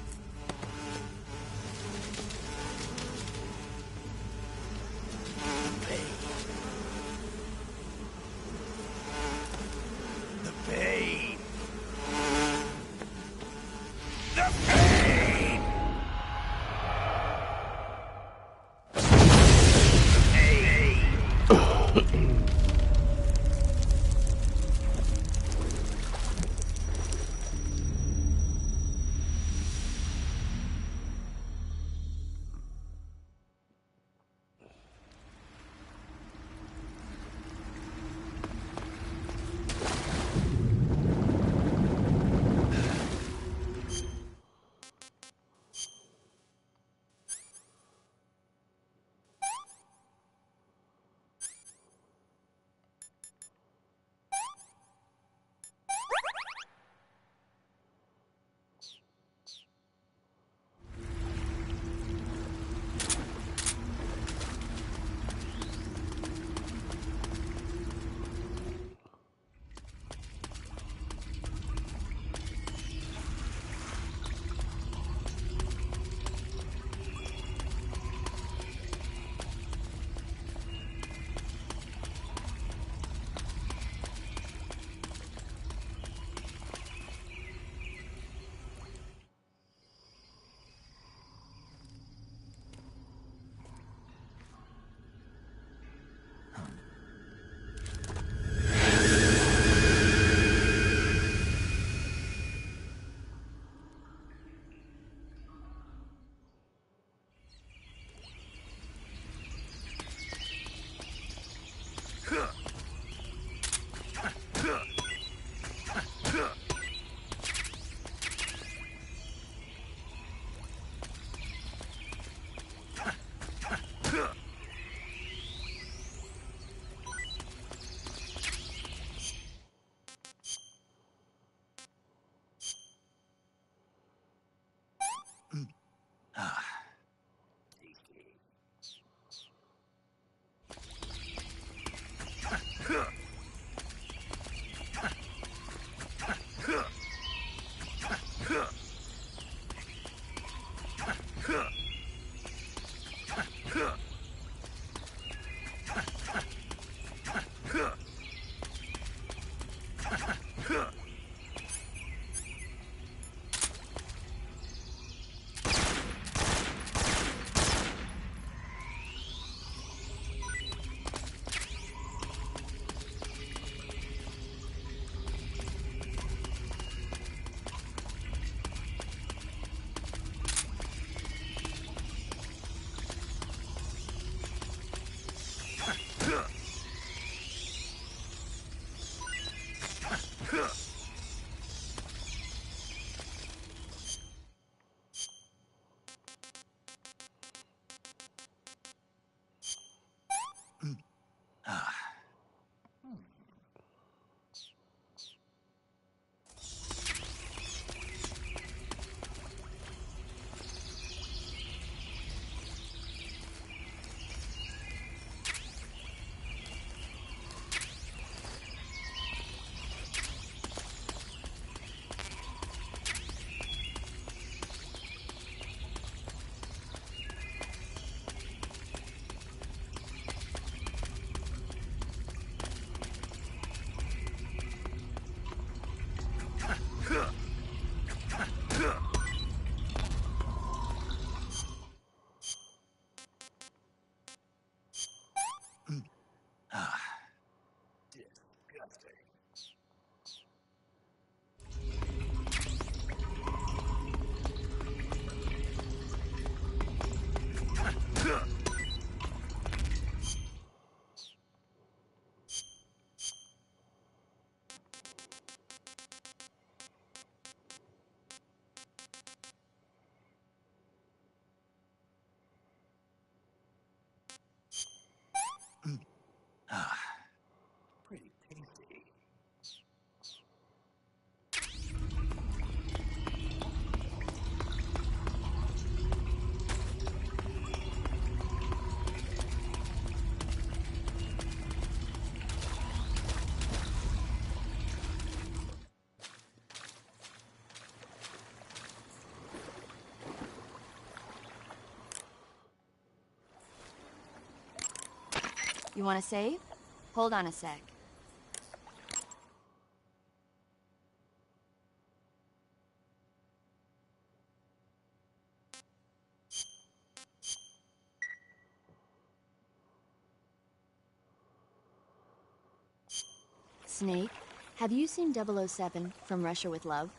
Speaker 1: Pretty tasty.
Speaker 7: You want to save? Hold on a sec. Snake, have you seen 007 from Russia with Love?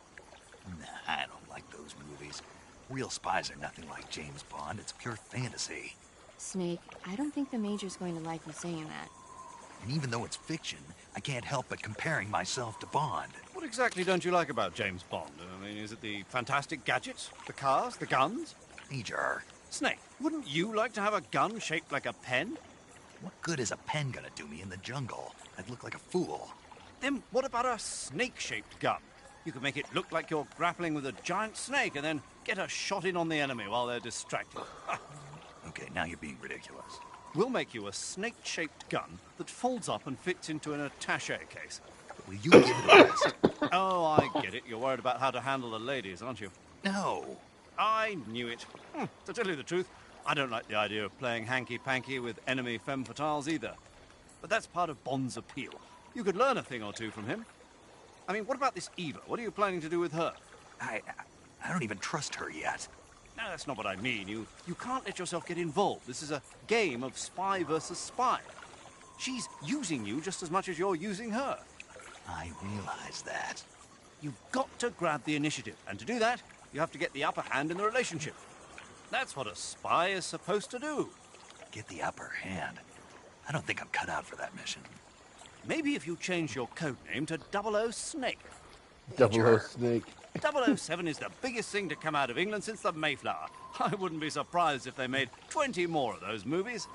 Speaker 1: Nah, I don't like those movies. Real spies are nothing like James Bond. It's pure fantasy.
Speaker 7: Snake, I don't think the Major's going to like you saying that.
Speaker 1: And even though it's fiction, I can't help but comparing myself to Bond.
Speaker 3: What exactly don't you like about James Bond? I mean, is it the fantastic gadgets? The cars? The guns?
Speaker 1: Major.
Speaker 3: Snake, wouldn't you like to have a gun shaped like a pen?
Speaker 1: What good is a pen gonna do me in the jungle? I'd look like a fool.
Speaker 3: Then what about a snake-shaped gun? You could make it look like you're grappling with a giant snake and then get a shot in on the enemy while they're distracted.
Speaker 1: Okay, now you're being ridiculous.
Speaker 3: We'll make you a snake-shaped gun that folds up and fits into an attaché case.
Speaker 1: Will you give it a rest?
Speaker 3: Oh, I get it. You're worried about how to handle the ladies, aren't you?
Speaker 1: No.
Speaker 3: I knew it. To tell you the truth, I don't like the idea of playing hanky-panky with enemy femme fatales either. But that's part of Bond's appeal. You could learn a thing or two from him. I mean, what about this Eva? What are you planning to do with her?
Speaker 1: I don't even trust her yet.
Speaker 3: No, that's not what I mean. You can't let yourself get involved. This is a game of spy versus spy. She's using you just as much as you're using her.
Speaker 1: I realize that.
Speaker 3: You've got to grab the initiative, and to do that, you have to get the upper hand in the relationship. That's what a spy is supposed to do.
Speaker 1: Get the upper hand? I don't think I'm cut out for that mission.
Speaker 3: Maybe if you change your code name to 00 Snake.
Speaker 2: 00 Snake.
Speaker 3: 007 is the biggest thing to come out of England since the Mayflower. I wouldn't be surprised if they made 20 more of those movies.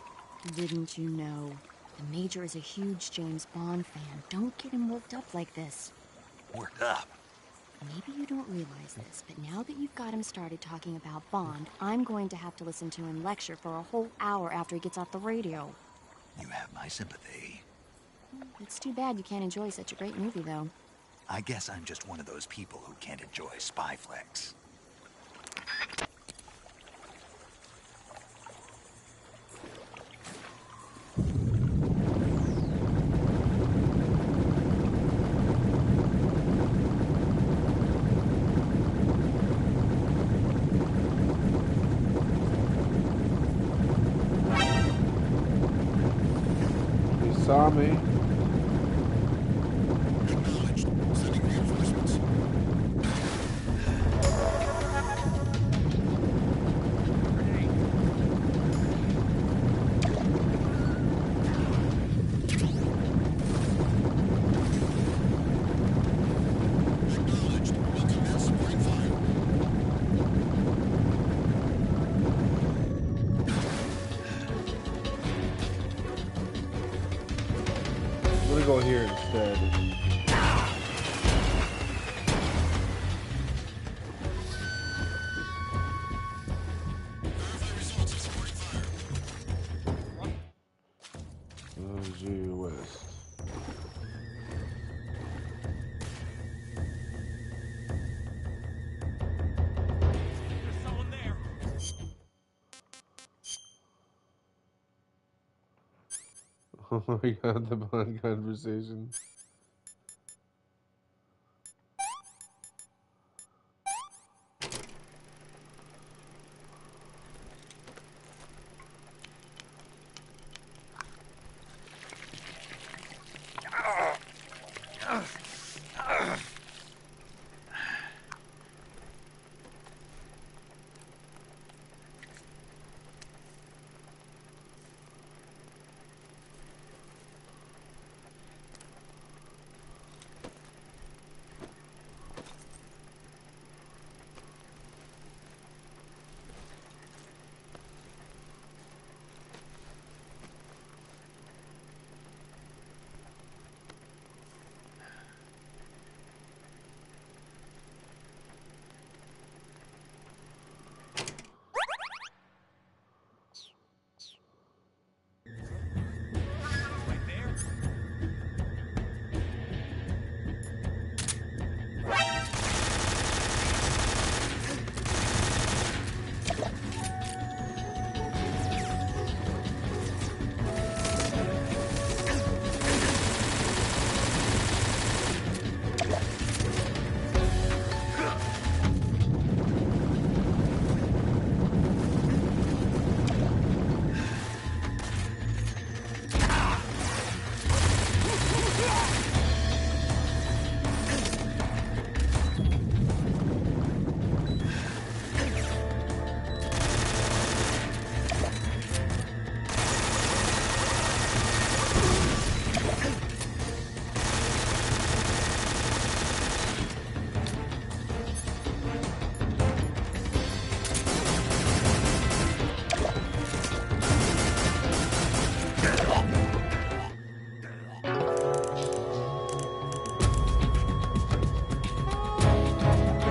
Speaker 7: Didn't you know? The Major is a huge James Bond fan. Don't get him worked up like this.
Speaker 1: Worked up?
Speaker 7: Maybe you don't realize this, but now that you've got him started talking about Bond, I'm going to have to listen to him lecture for a whole hour after he gets off the radio.
Speaker 1: You have my sympathy.
Speaker 7: It's too bad you can't enjoy such a great movie, though.
Speaker 1: I guess I'm just one of those people who can't enjoy spy flicks.
Speaker 2: He saw me. I'm gonna go here instead. Gee West. Oh my god, the Bond conversation.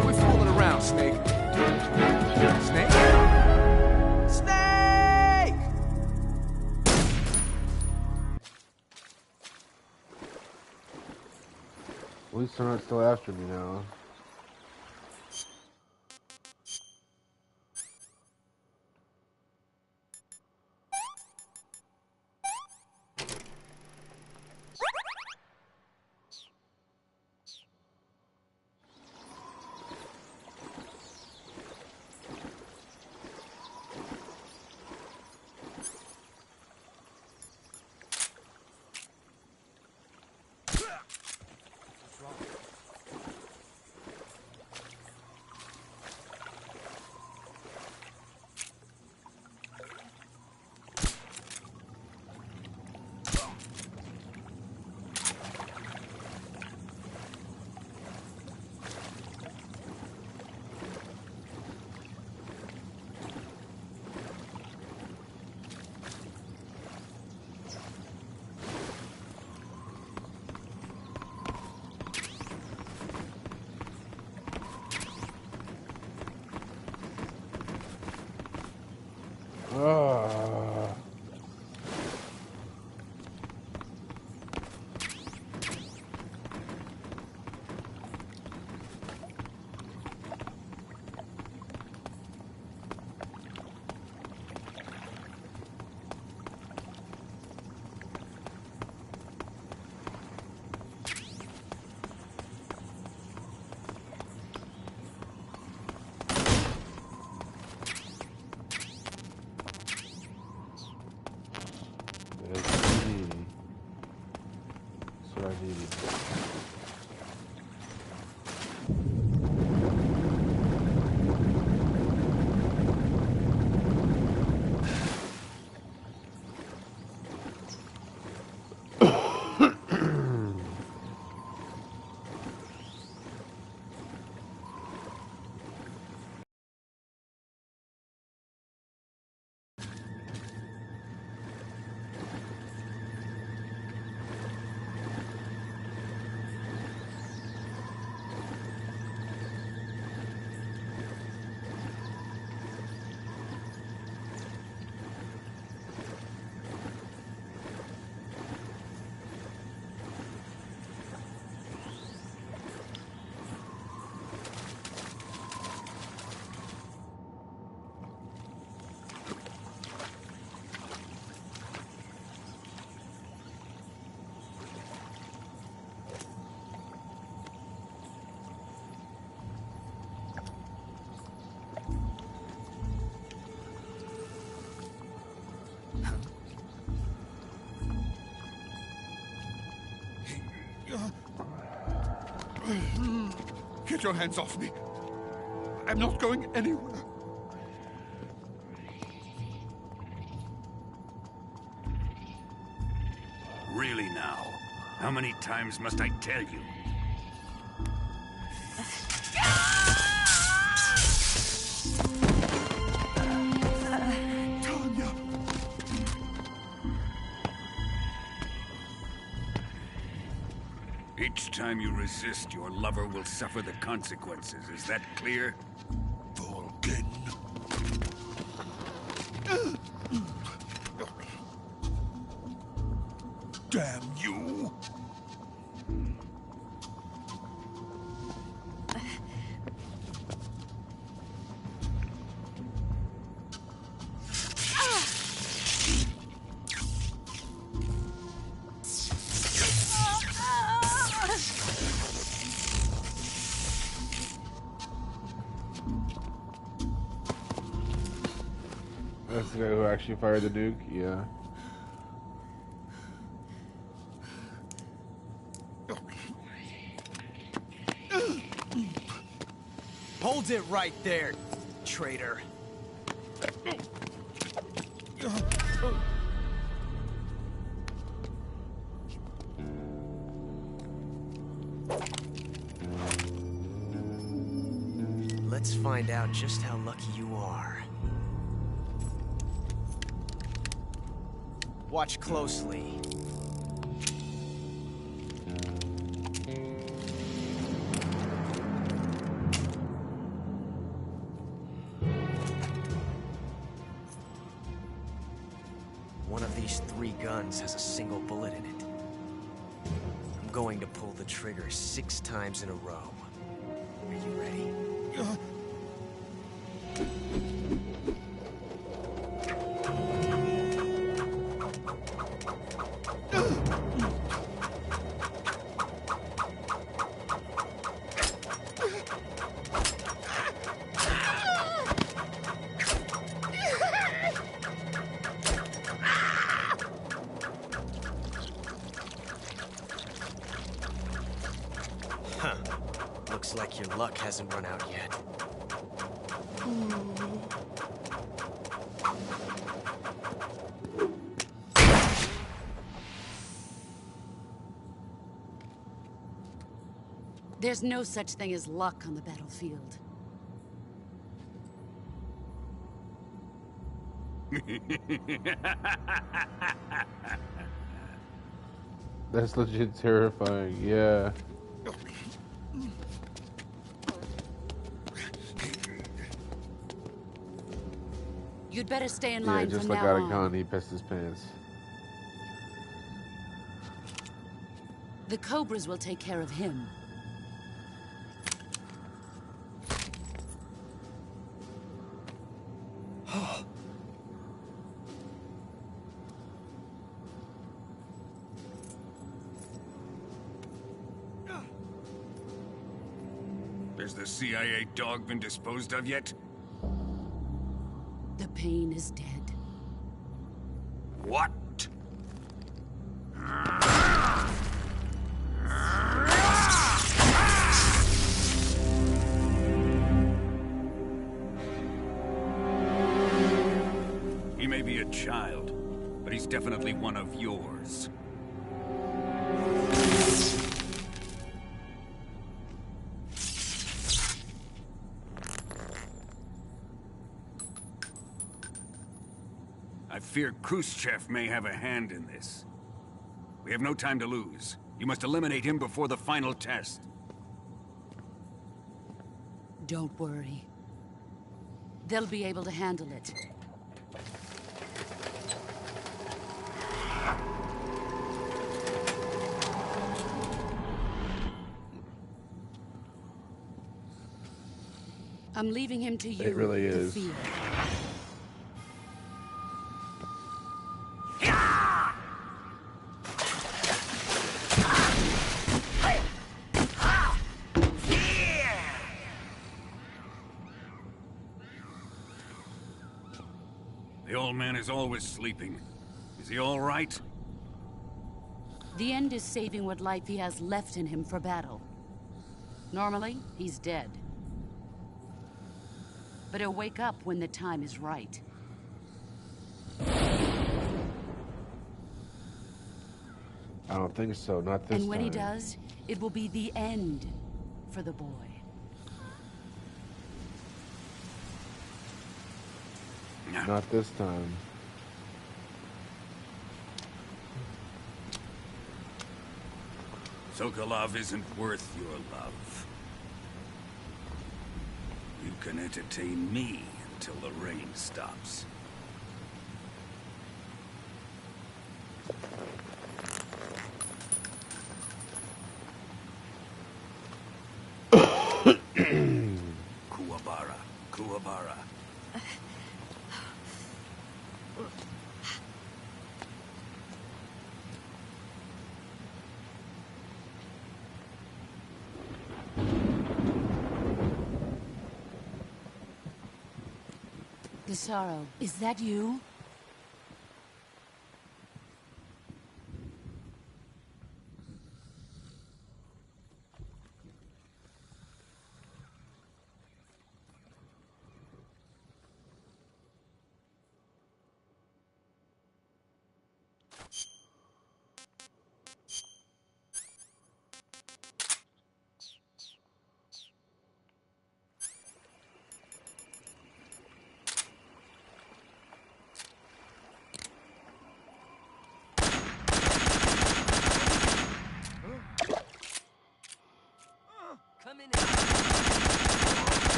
Speaker 19: Quit fooling around, Snake. Snake? Snake!
Speaker 2: At least they're not still after me now. That's what I needed.
Speaker 10: Get your hands off me. I'm not going anywhere.
Speaker 14: Really now? How many times must I tell you?
Speaker 10: Tanya!
Speaker 14: Each time you resist, your lover will suffer the consequences. Is that clear?
Speaker 10: Volgin. Damn you!
Speaker 2: That's the guy who actually fired the nuke? Yeah.
Speaker 11: Hold it right there, traitor. Let's find out just how lucky you are. Watch closely. One of these 3 guns has a single bullet in it. I'm going to pull the trigger 6 times in a row. Are you ready? Huh. Looks like your luck hasn't run out yet.
Speaker 8: There's no such thing as luck on the battlefield.
Speaker 2: That's legit terrifying, yeah.
Speaker 8: You'd better stay in
Speaker 2: Yeah,
Speaker 8: line
Speaker 2: just
Speaker 8: from
Speaker 2: like
Speaker 8: now
Speaker 2: Aga
Speaker 8: on.
Speaker 2: Khan, he pissed his pants.
Speaker 8: The Cobras will take care of him.
Speaker 14: Has the CIA dog been disposed of yet?
Speaker 8: The pain is dead.
Speaker 14: What? definitely one of yours. I fear Khrushchev may have a hand in this. We have no time to lose. You must eliminate him before the final test.
Speaker 8: Don't worry. They'll be able to handle it. I'm leaving him to you.
Speaker 2: It really
Speaker 8: the
Speaker 2: is.
Speaker 8: field.
Speaker 14: The old man is always sleeping. Is he all right?
Speaker 8: The end is saving what life he has left in him for battle. Normally, he's dead. But he'll wake up when the time is right.
Speaker 2: I don't think so. Not this time.
Speaker 8: And when he does, it will be the end for the boy.
Speaker 2: Not this time.
Speaker 14: Sokolov isn't worth your love. You can entertain me until the rain stops. Kuwabara, Kuwabara.
Speaker 8: Gisaro, is that you?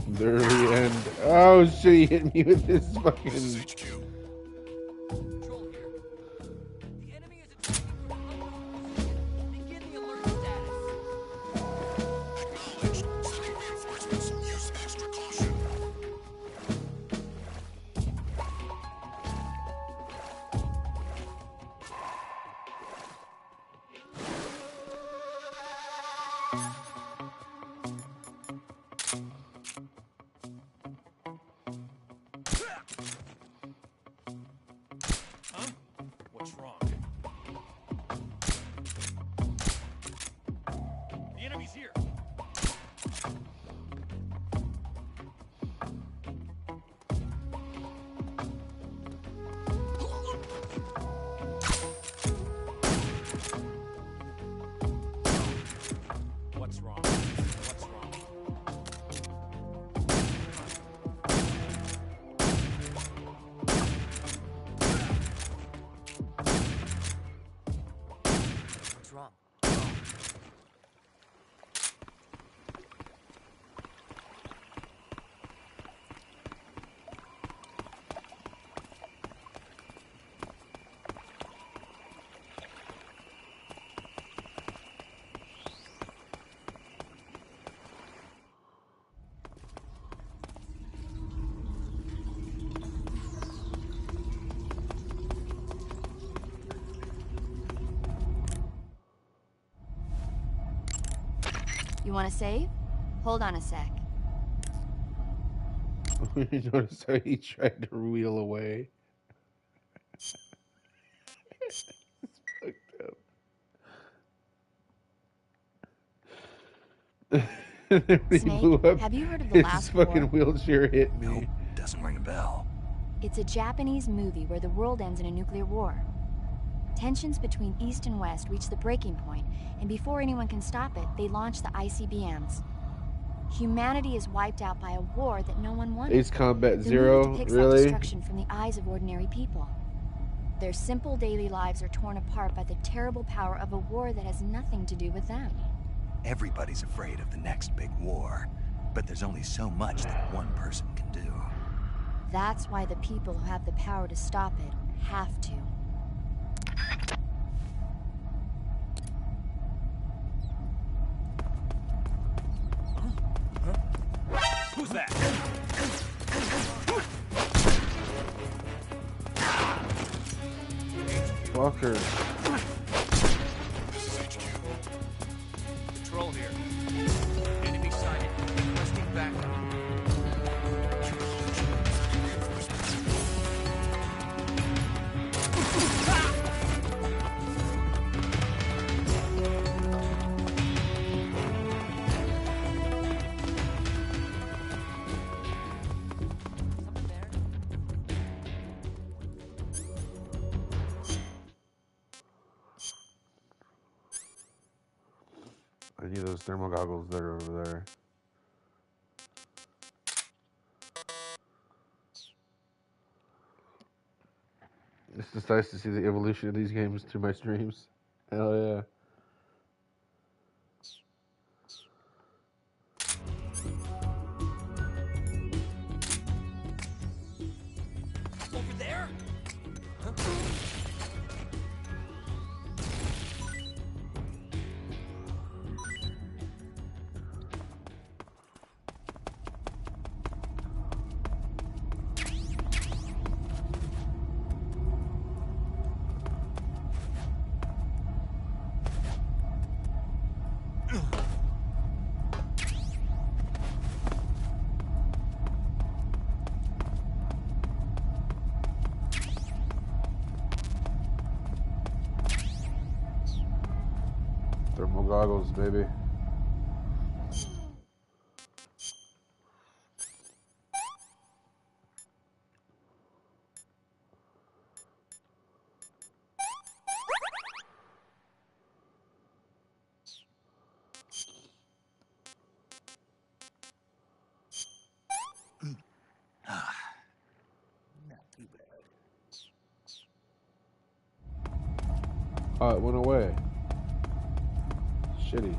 Speaker 2: There we end. Oh shit, he hit me with this fucking...
Speaker 9: What's wrong? The enemy's here. What's wrong? What's wrong?
Speaker 11: What's wrong?
Speaker 7: You want to save? Hold on a sec.
Speaker 2: You notice how he tried to wheel away? It's fucked up. He
Speaker 7: Snake,
Speaker 2: blew up.
Speaker 7: have you heard of the
Speaker 2: His
Speaker 7: last
Speaker 2: fucking
Speaker 7: war?
Speaker 2: wheelchair hit me.
Speaker 1: doesn't ring a bell.
Speaker 7: It's a Japanese movie where the world ends in a nuclear war. Tensions between East and West reach the breaking point, and before anyone can stop it, they launch the ICBMs. Humanity is wiped out by a war that no one wanted.
Speaker 2: Ace Combat
Speaker 7: The
Speaker 2: Zero,
Speaker 7: movie depicts
Speaker 2: really?
Speaker 7: that destruction from the eyes of ordinary people. Their simple daily lives are torn apart by the terrible power of a war that has nothing to do with them.
Speaker 1: Everybody's afraid of the next big war, but there's only so much that one person can do.
Speaker 7: That's why the people who have the power to stop it have to.
Speaker 5: Who's that?
Speaker 2: Walker.
Speaker 5: This is HQ. Patrol here. Enemy sighted. Requesting backup.
Speaker 2: I need those thermal goggles that are over there. It's just nice to see the evolution of these games through my streams. Hell yeah.
Speaker 5: Over there?
Speaker 2: Thermal goggles, baby. Oh, it went away. Shitty.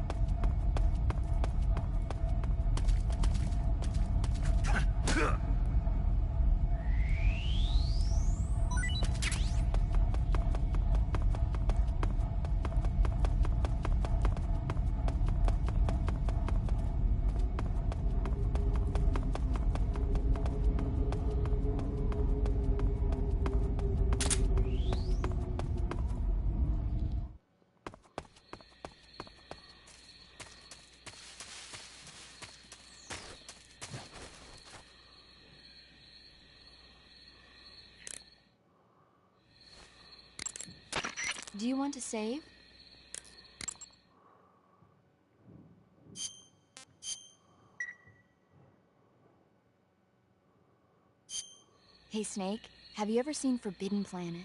Speaker 7: Do you want to save? Hey, Snake, have you ever seen Forbidden Planet?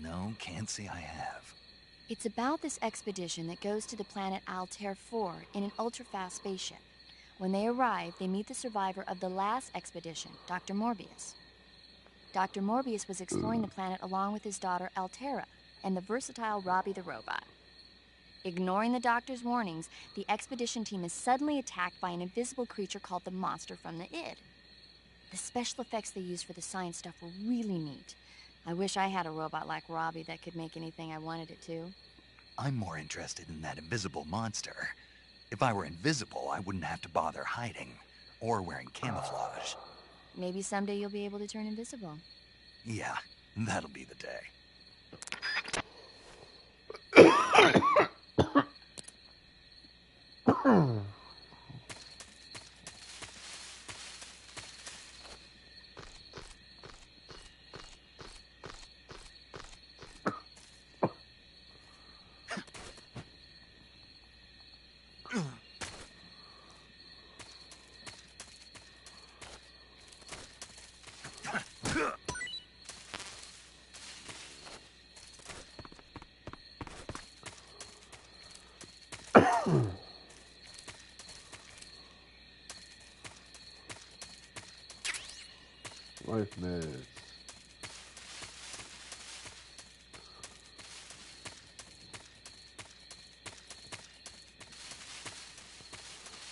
Speaker 1: No, can't say I have.
Speaker 7: It's about this expedition that goes to the planet Altair 4 in an ultra-fast spaceship. When they arrive, they meet the survivor of the last expedition, Dr. Morbius. Dr. Morbius was exploring the planet along with his daughter Altera and the versatile Robbie the robot. Ignoring the doctor's warnings, the expedition team is suddenly attacked by an invisible creature called the Monster from the id. The special effects they used for the science stuff were really neat. I wish I had a robot like Robbie that could make anything I wanted it to.
Speaker 1: I'm more interested in that invisible monster. If I were invisible, I wouldn't have to bother hiding or wearing camouflage.
Speaker 7: Maybe someday you'll be able to turn invisible.
Speaker 1: Yeah, that'll be the day.
Speaker 2: darkness.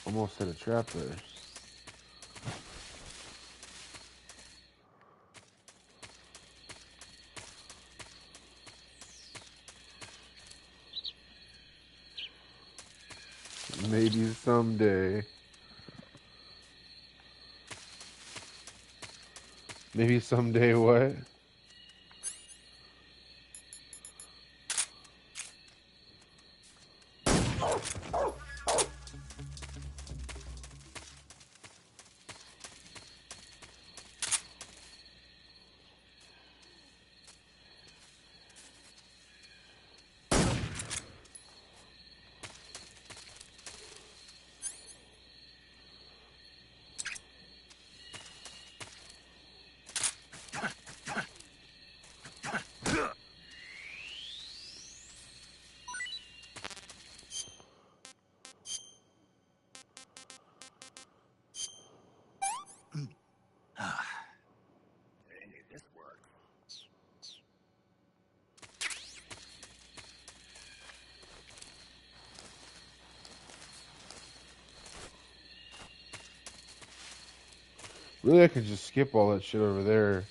Speaker 2: Almost set a trap there. Maybe someday. Maybe someday what? Really, I could just skip all that shit over there.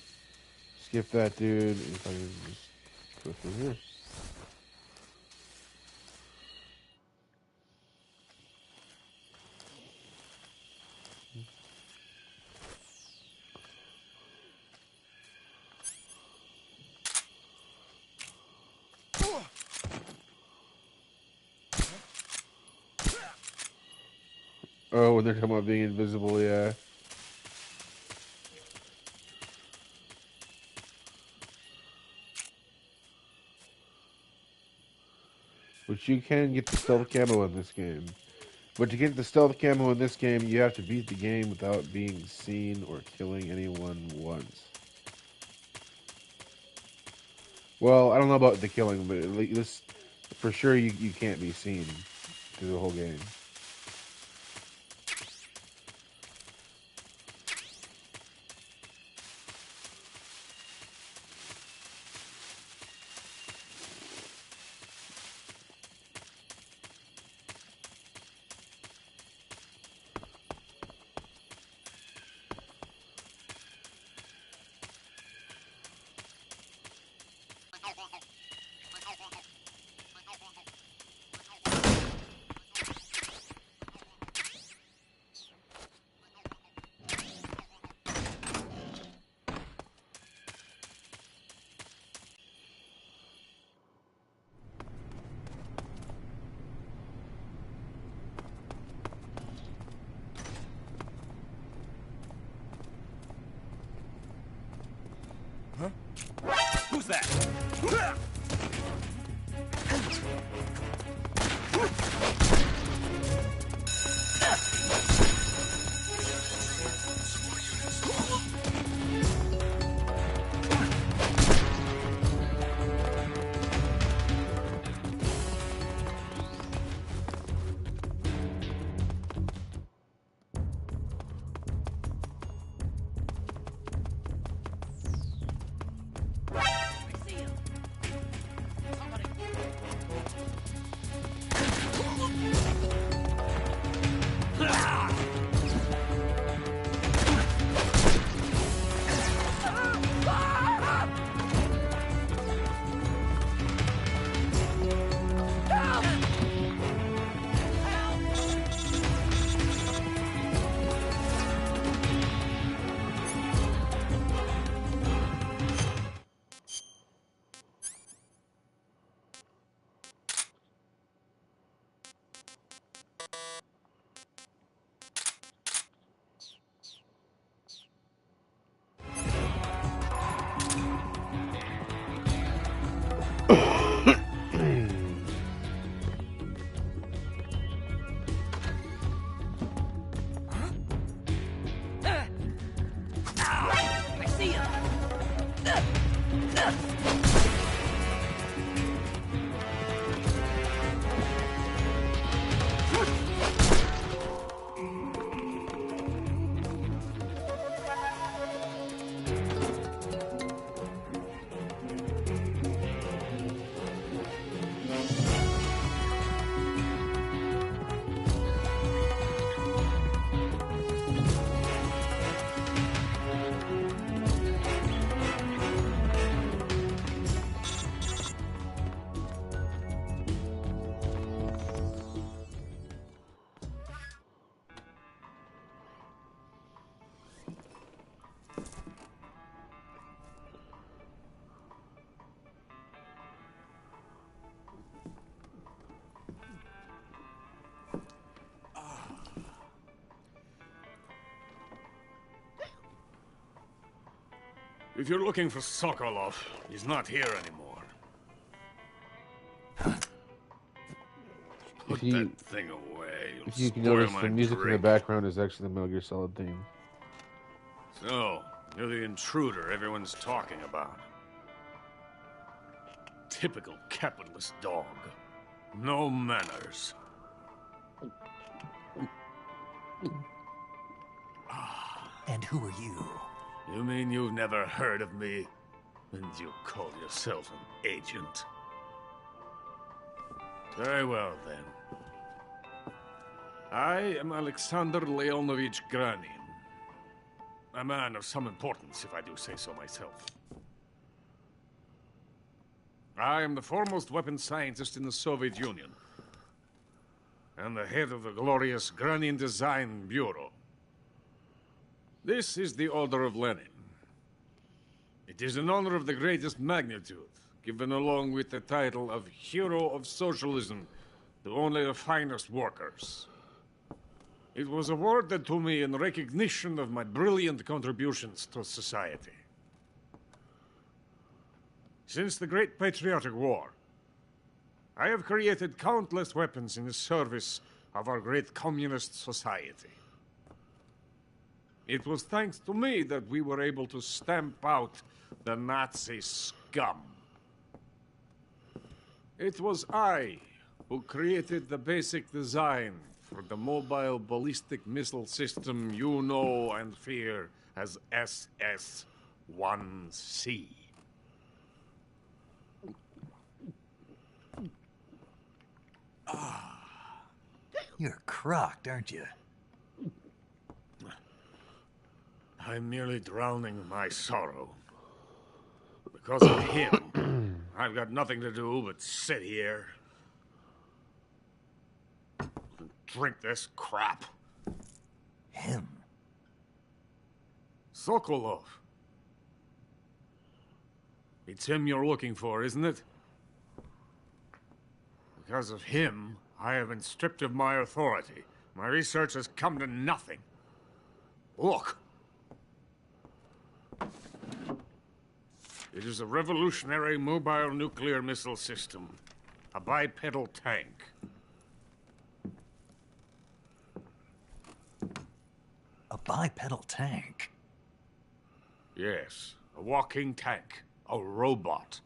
Speaker 2: Skip that dude. If I can just go through here. Oh, when they're talking about being invisible, yeah. Which you can get the stealth camo in this game. But to get the stealth camo in this game, you have to beat the game without being seen or killing anyone once. Well, I don't know about the killing, but at least for sure you can't be seen through the whole game.
Speaker 5: Who's that?
Speaker 13: If you're looking for Sokolov, he's not here anymore. Put that thing away.
Speaker 2: If you can
Speaker 13: You'll
Speaker 2: notice,
Speaker 13: spoil
Speaker 2: the
Speaker 13: my
Speaker 2: music in the
Speaker 13: drink.
Speaker 2: background is actually the Metal Gear Solid theme.
Speaker 13: So, you're the intruder everyone's talking about. Typical capitalist dog. No manners.
Speaker 1: And who are you?
Speaker 13: You mean you've never heard of me? And you call yourself an agent? Very well, then. I am Alexander Leonovich Granin. A man of some importance, if I do say so myself. I am the foremost weapons scientist in the Soviet Union, and the head of the glorious Granin Design Bureau. This is the Order of Lenin. It is an honor of the greatest magnitude, given along with the title of Hero of Socialism to only the finest workers. It was awarded to me in recognition of my brilliant contributions to society. Since the Great Patriotic War, I have created countless weapons in the service of our great communist society. It was thanks to me that we were able to stamp out the Nazi scum. It was I who created the basic design for the mobile ballistic missile system you know and fear as SS-1C.
Speaker 1: You're crocked, aren't you?
Speaker 13: I'm merely drowning my sorrow. Because of him, I've got nothing to do but sit here and drink this crap.
Speaker 1: Him?
Speaker 13: Sokolov. It's him you're looking for, isn't it? Because of him, I have been stripped of my authority. My research has come to nothing. Look. It is a revolutionary mobile nuclear missile system. A bipedal tank.
Speaker 1: A bipedal tank?
Speaker 13: Yes, a walking tank. A robot.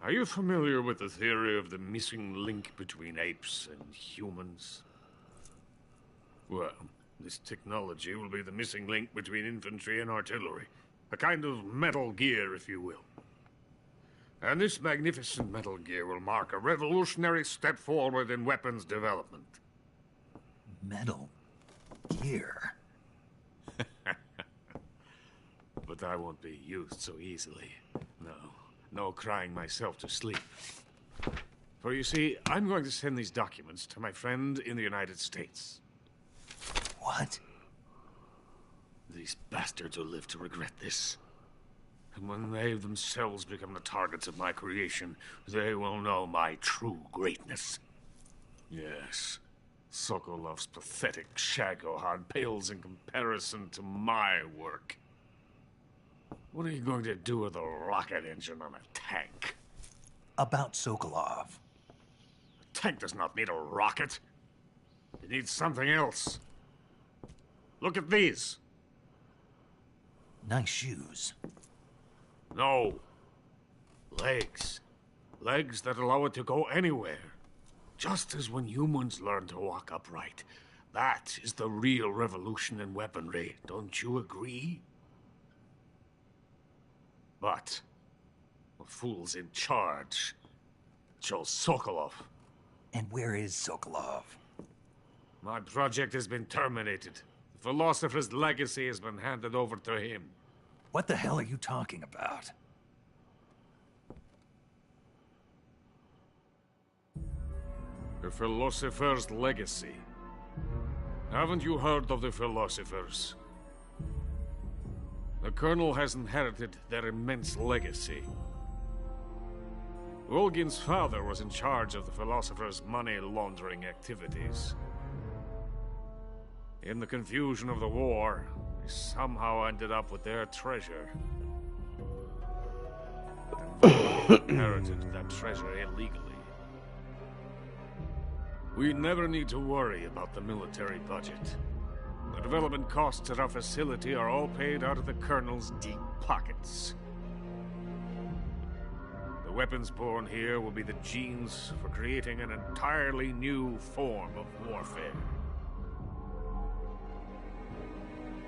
Speaker 13: Are you familiar with the theory of the missing link between apes and humans? Well, this technology will be the missing link between infantry and artillery. A kind of Metal Gear, if you will. And this magnificent Metal Gear will mark a revolutionary step forward in weapons development.
Speaker 1: Metal Gear?
Speaker 13: But I won't be used so easily. No crying myself to sleep. For you see, I'm going to send these documents to my friend in the United States.
Speaker 1: What?
Speaker 13: These bastards will live to regret this. And when they themselves become the targets of my creation, they will know my true greatness. Yes, Sokolov's pathetic Shagohod pales in comparison to my work. What are you going to do with a rocket engine on a tank?
Speaker 1: About Sokolov.
Speaker 13: A tank does not need a rocket. It needs something else. Look at these.
Speaker 1: Nice shoes.
Speaker 13: No. Legs. Legs that allow it to go anywhere. Just as when humans learn to walk upright. That is the real revolution in weaponry. Don't you agree? But the fool's in charge. Joe Sokolov.
Speaker 1: And where is Sokolov?
Speaker 13: My project has been terminated. The philosopher's legacy has been handed over to him.
Speaker 1: What the hell are you talking about?
Speaker 13: The philosopher's legacy. Haven't you heard of the philosophers? The Colonel has inherited their immense legacy. Volgin's father was in charge of the philosophers' money laundering activities. In the confusion of the war, We somehow ended up with their treasure. And inherited that treasure illegally. We never need to worry about the military budget. The development costs at our facility are all paid out of the Colonel's deep pockets. The weapons born here will be the genes for creating an entirely new form of warfare.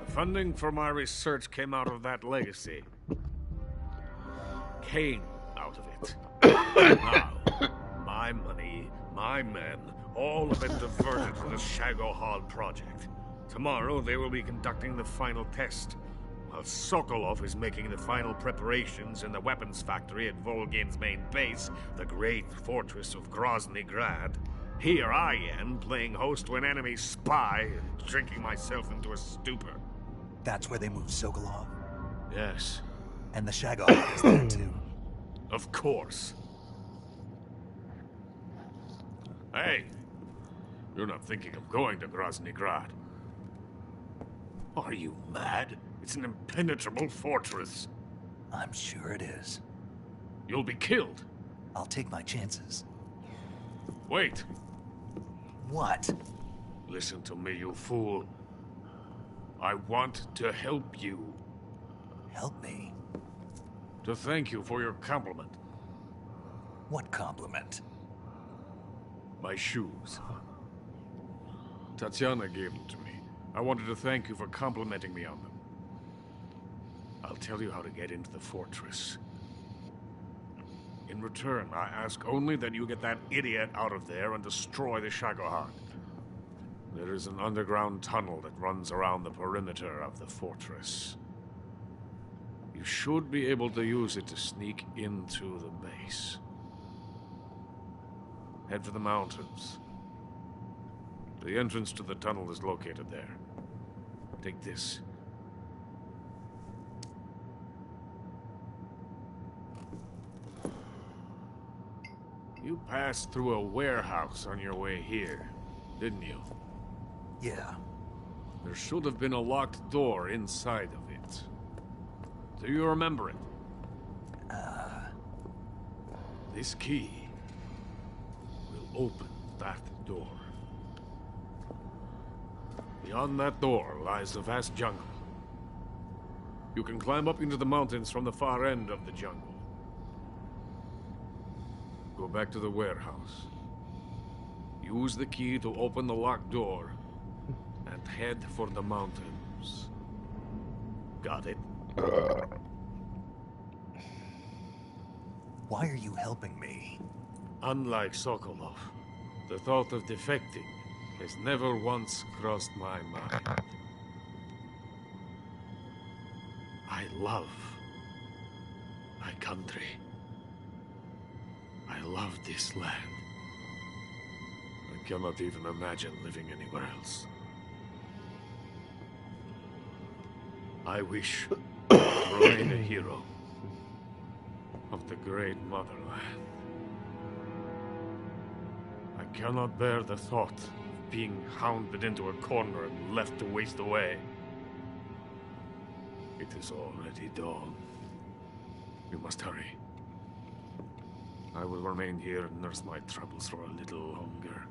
Speaker 13: The funding for my research came out of that legacy. Came out of it. Now, my money, my men, all of it diverted to the Shagohod project. Tomorrow they will be conducting the final test, while Sokolov is making the final preparations in the weapons factory at Volgin's main base, the great fortress of Grozny Grad. Here I am, playing host to an enemy spy, drinking myself into a stupor.
Speaker 1: That's where they moved Sokolov?
Speaker 13: Yes.
Speaker 1: And the Shagohod is there too?
Speaker 13: Of course. Hey, you're not thinking of going to Grozny Grad. Are you mad? It's an impenetrable fortress.
Speaker 1: I'm sure it is.
Speaker 13: You'll be killed.
Speaker 1: I'll take my chances.
Speaker 13: Wait.
Speaker 1: What?
Speaker 13: Listen to me, you fool. I want to help you.
Speaker 1: Help me?
Speaker 13: To thank you for your compliment.
Speaker 1: What compliment?
Speaker 13: My shoes. Tatiana gave them to me. I wanted to thank you for complimenting me on them. I'll tell you how to get into the fortress. In return, I ask only that you get that idiot out of there and destroy the Shagohod. There is an underground tunnel that runs around the perimeter of the fortress. You should be able to use it to sneak into the base. Head for the mountains. The entrance to the tunnel is located there. Take this. You passed through a warehouse on your way here, didn't you?
Speaker 1: Yeah.
Speaker 13: There should have been a locked door inside of it. Do you remember it? This key will open that door. Beyond that door lies the vast jungle. You can climb up into the mountains from the far end of the jungle. Go back to the warehouse. Use the key to open the locked door and head for the mountains. Got it?
Speaker 1: Why are you helping me?
Speaker 13: Unlike Sokolov, the thought of defecting has never once crossed my mind. I love my country. I love this land. I cannot even imagine living anywhere else. I wish to remain a hero of the great motherland. I cannot bear the thought of being hounded into a corner and left to waste away. It is already dawn. We must hurry. I will remain here and nurse my troubles for a little longer.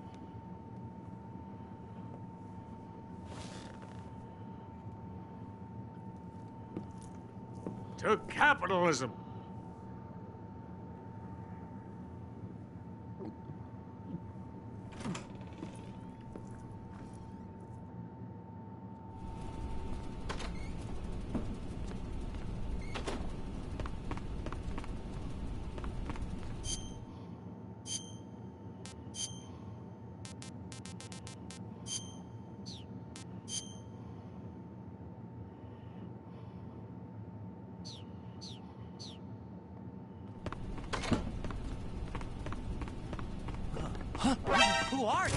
Speaker 13: To capitalism!
Speaker 1: Who are you?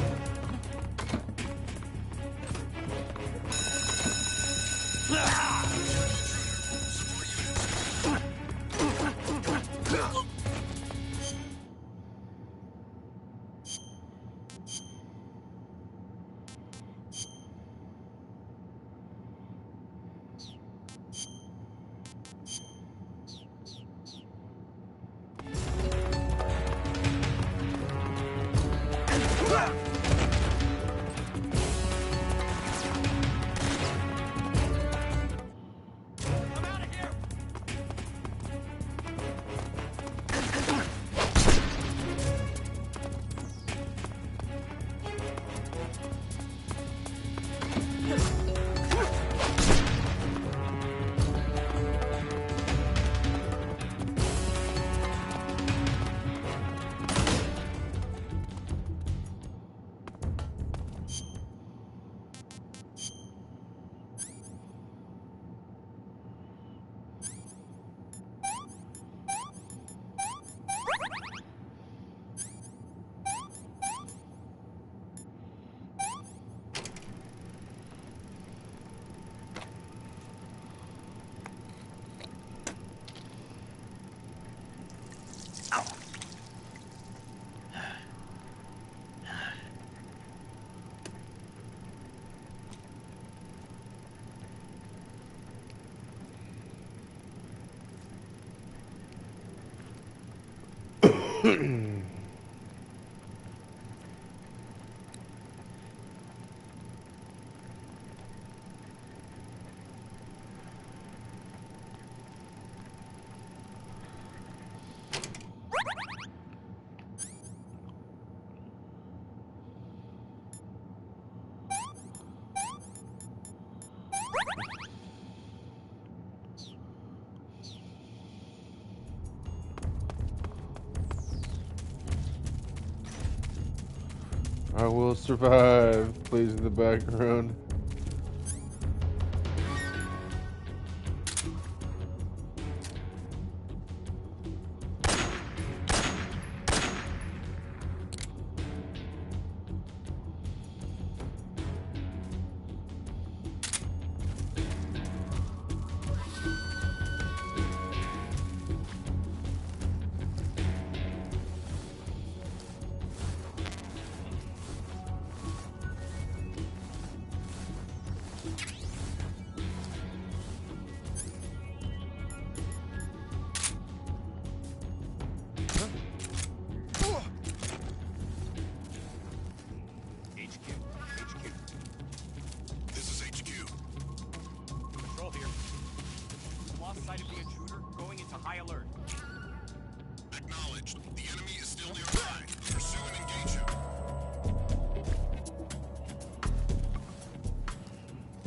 Speaker 2: I will survive, plays in the background.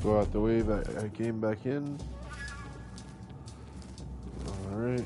Speaker 2: Go out the way that I came back in. Alright.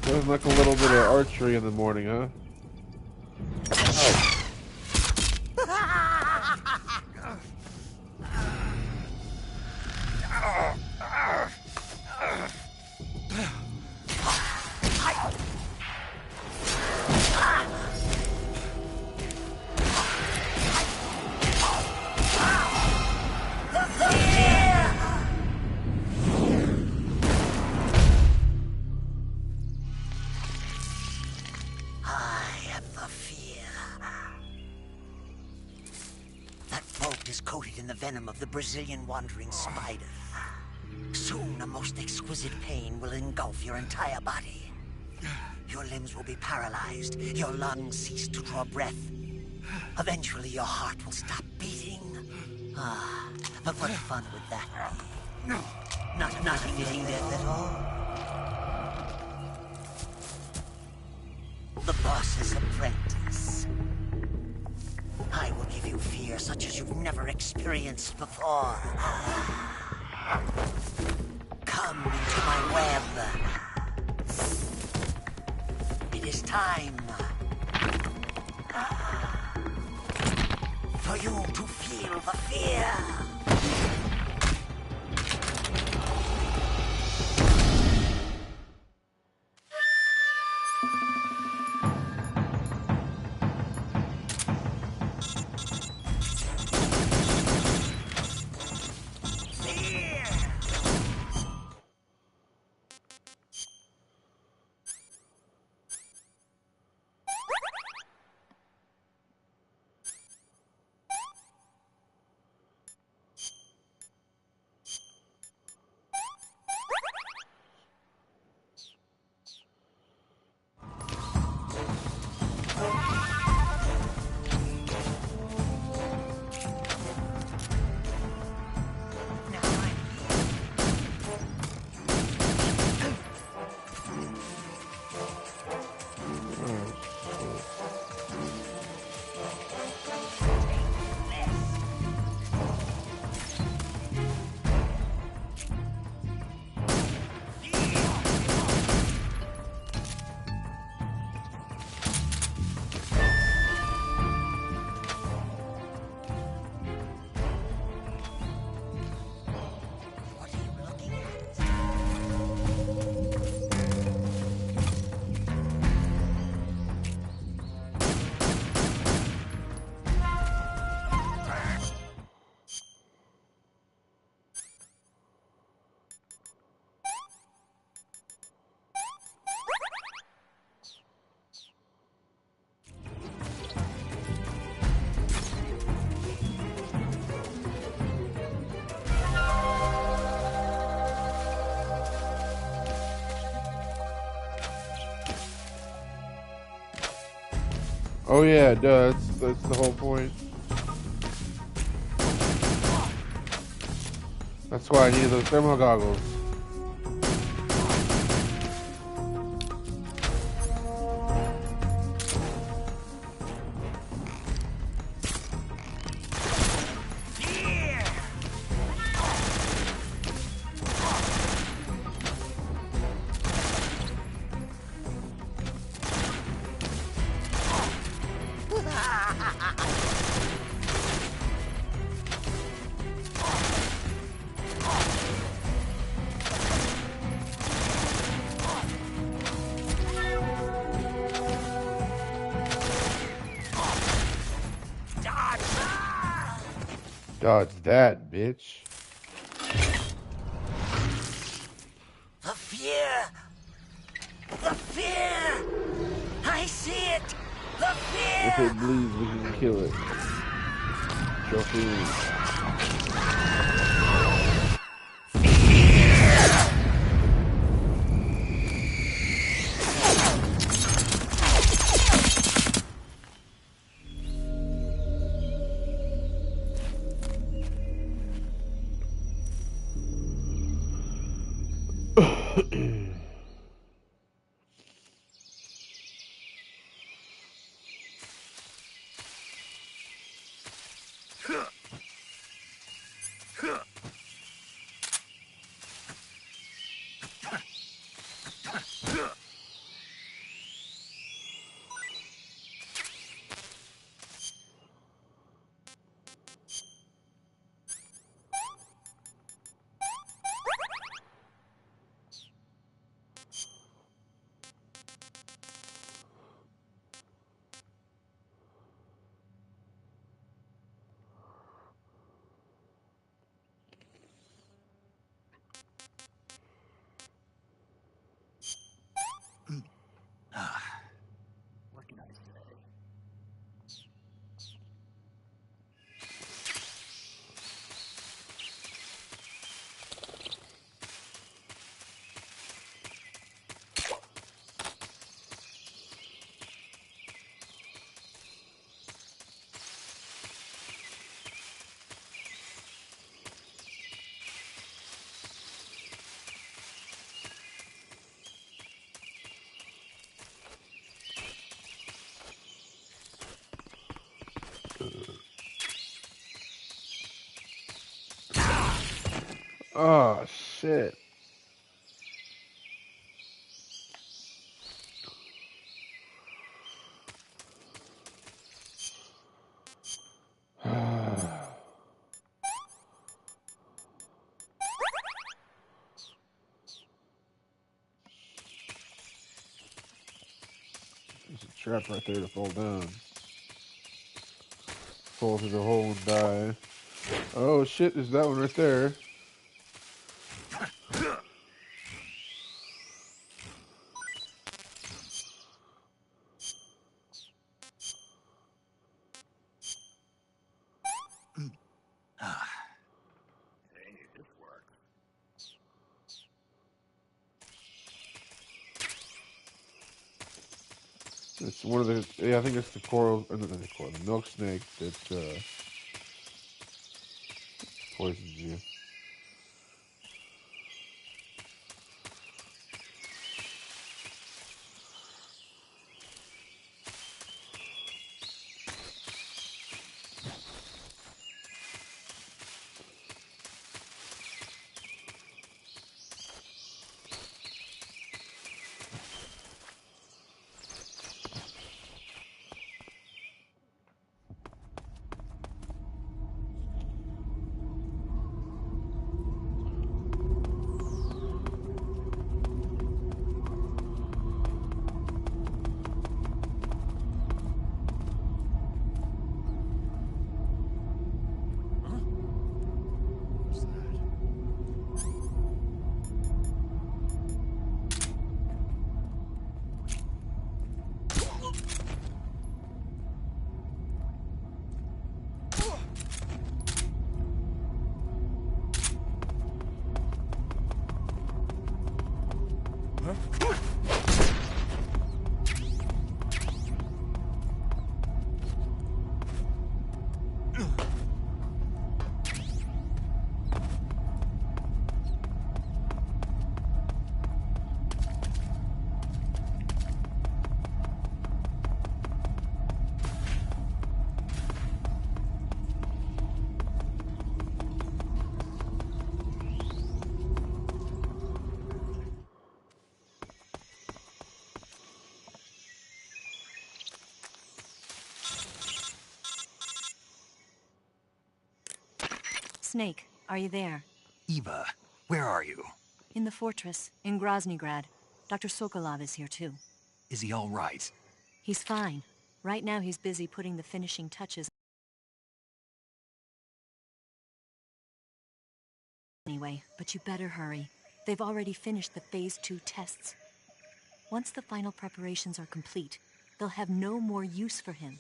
Speaker 2: Sounds like a little bit of archery in the morning, huh?
Speaker 15: is coated in the venom of the Brazilian wandering spider. Soon, a most exquisite pain will engulf your entire body. Your limbs will be paralyzed, your lungs cease to draw breath. Eventually, your heart will stop beating. But what fun would that be? Not feeling death at all? The boss's apprentice. I will give you fear such as you've never experienced before. Come into my web. It is time for you to feel the fear.
Speaker 2: Oh yeah, it does. That's the whole point. That's why I needed those thermal goggles. Dodge that, bitch.
Speaker 15: The fear! The fear! I see it! The fear!
Speaker 2: If it bleeds, we can kill it. Trophy. Oh, shit. There's a trap right there to fall down. Fall through the hole and die. Oh shit, there's that one right there. It's one of the, yeah, I think it's the coral, or not the coral, the milk snake that poisons you.
Speaker 21: Snake, are you there?
Speaker 1: Eva, where are you?
Speaker 21: In the fortress, in Groznygrad. Dr. Sokolov is here too.
Speaker 1: Is he all right?
Speaker 21: He's fine. Right now he's busy putting the finishing touches. Anyway, but you better hurry. They've already finished the Phase 2 tests. Once the final preparations are complete, they'll have no more use for him.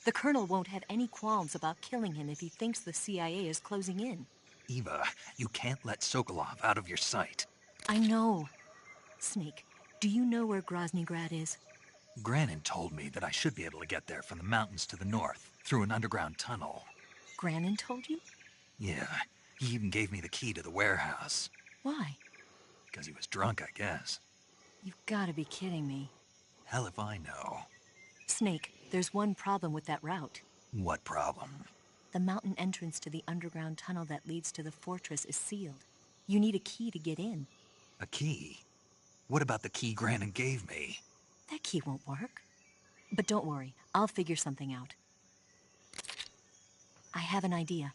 Speaker 21: The Colonel won't have any qualms about killing him if he thinks the CIA is closing in.
Speaker 1: Eva, you can't let Sokolov out of your sight.
Speaker 21: I know. Snake, do you know where Groznygrad is?
Speaker 1: Granin told me that I should be able to get there from the mountains to the north, through an underground tunnel.
Speaker 21: Granin told you?
Speaker 1: Yeah, he even gave me the key to the warehouse.
Speaker 21: Why?
Speaker 1: Because he was drunk, I guess.
Speaker 21: You've got to be kidding me.
Speaker 1: Hell if I know.
Speaker 21: Snake, there's one problem with that route.
Speaker 1: What problem?
Speaker 21: The mountain entrance to the underground tunnel that leads to the fortress is sealed. You need a key to get in.
Speaker 1: A key? What about the key Granin gave me?
Speaker 21: That key won't work. But don't worry, I'll figure something out. I have an idea.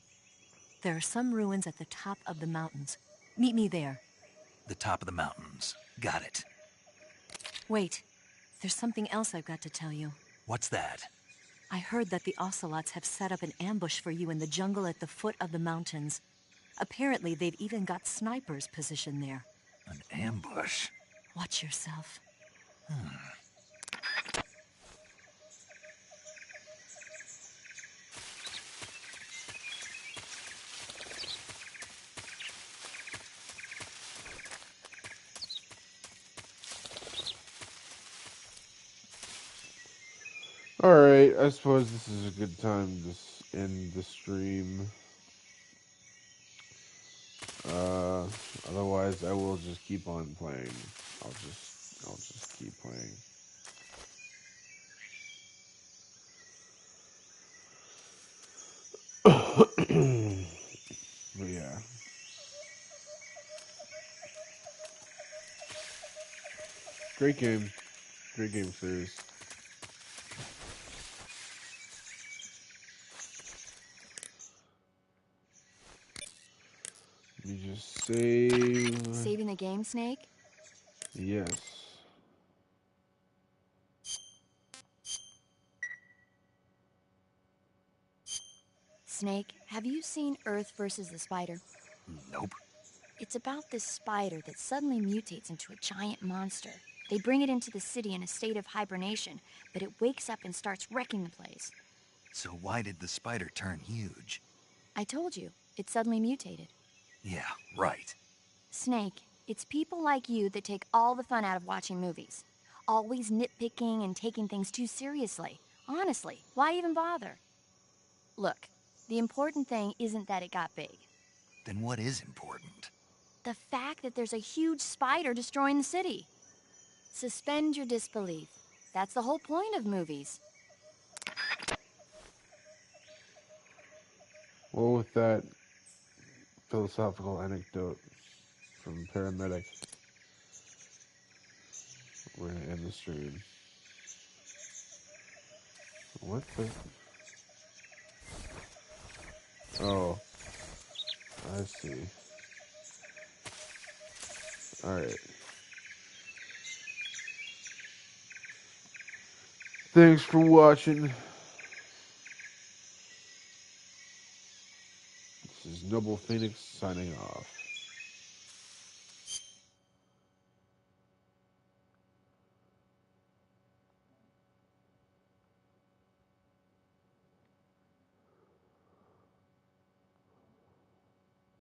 Speaker 21: There are some ruins at the top of the mountains. Meet me there.
Speaker 1: The top of the mountains. Got it.
Speaker 21: Wait, there's something else I've got to tell you.
Speaker 1: What's that?
Speaker 21: I heard that the Ocelots have set up an ambush for you in the jungle at the foot of the mountains. Apparently, they've even got snipers positioned there.
Speaker 1: An ambush?
Speaker 21: Watch yourself.
Speaker 2: Alright, I suppose this is a good time to end the stream. Otherwise I will just keep on playing. I'll just keep playing. But yeah. Great game. Great game series. Let me just save.
Speaker 7: Saving the game, Snake?
Speaker 2: Yes.
Speaker 7: Snake, have you seen Earth versus the Spider?
Speaker 1: Nope.
Speaker 7: It's about this spider that suddenly mutates into a giant monster. They bring it into the city in a state of hibernation, but it wakes up and starts wrecking the place.
Speaker 1: So why did the spider turn huge?
Speaker 7: I told you, it suddenly mutated.
Speaker 1: Yeah, right.
Speaker 7: Snake, it's people like you that take all the fun out of watching movies. Always nitpicking and taking things too seriously. Honestly, why even bother? Look, the important thing isn't that it got big.
Speaker 1: Then what is important?
Speaker 7: The fact that there's a huge spider destroying the city. Suspend your disbelief. That's the whole point of movies.
Speaker 2: Well, with that philosophical anecdote from Paramedic, we're going to end the stream. What the? Oh, I see. Alright. Thanks for watching. This is Noble Phoenix signing off.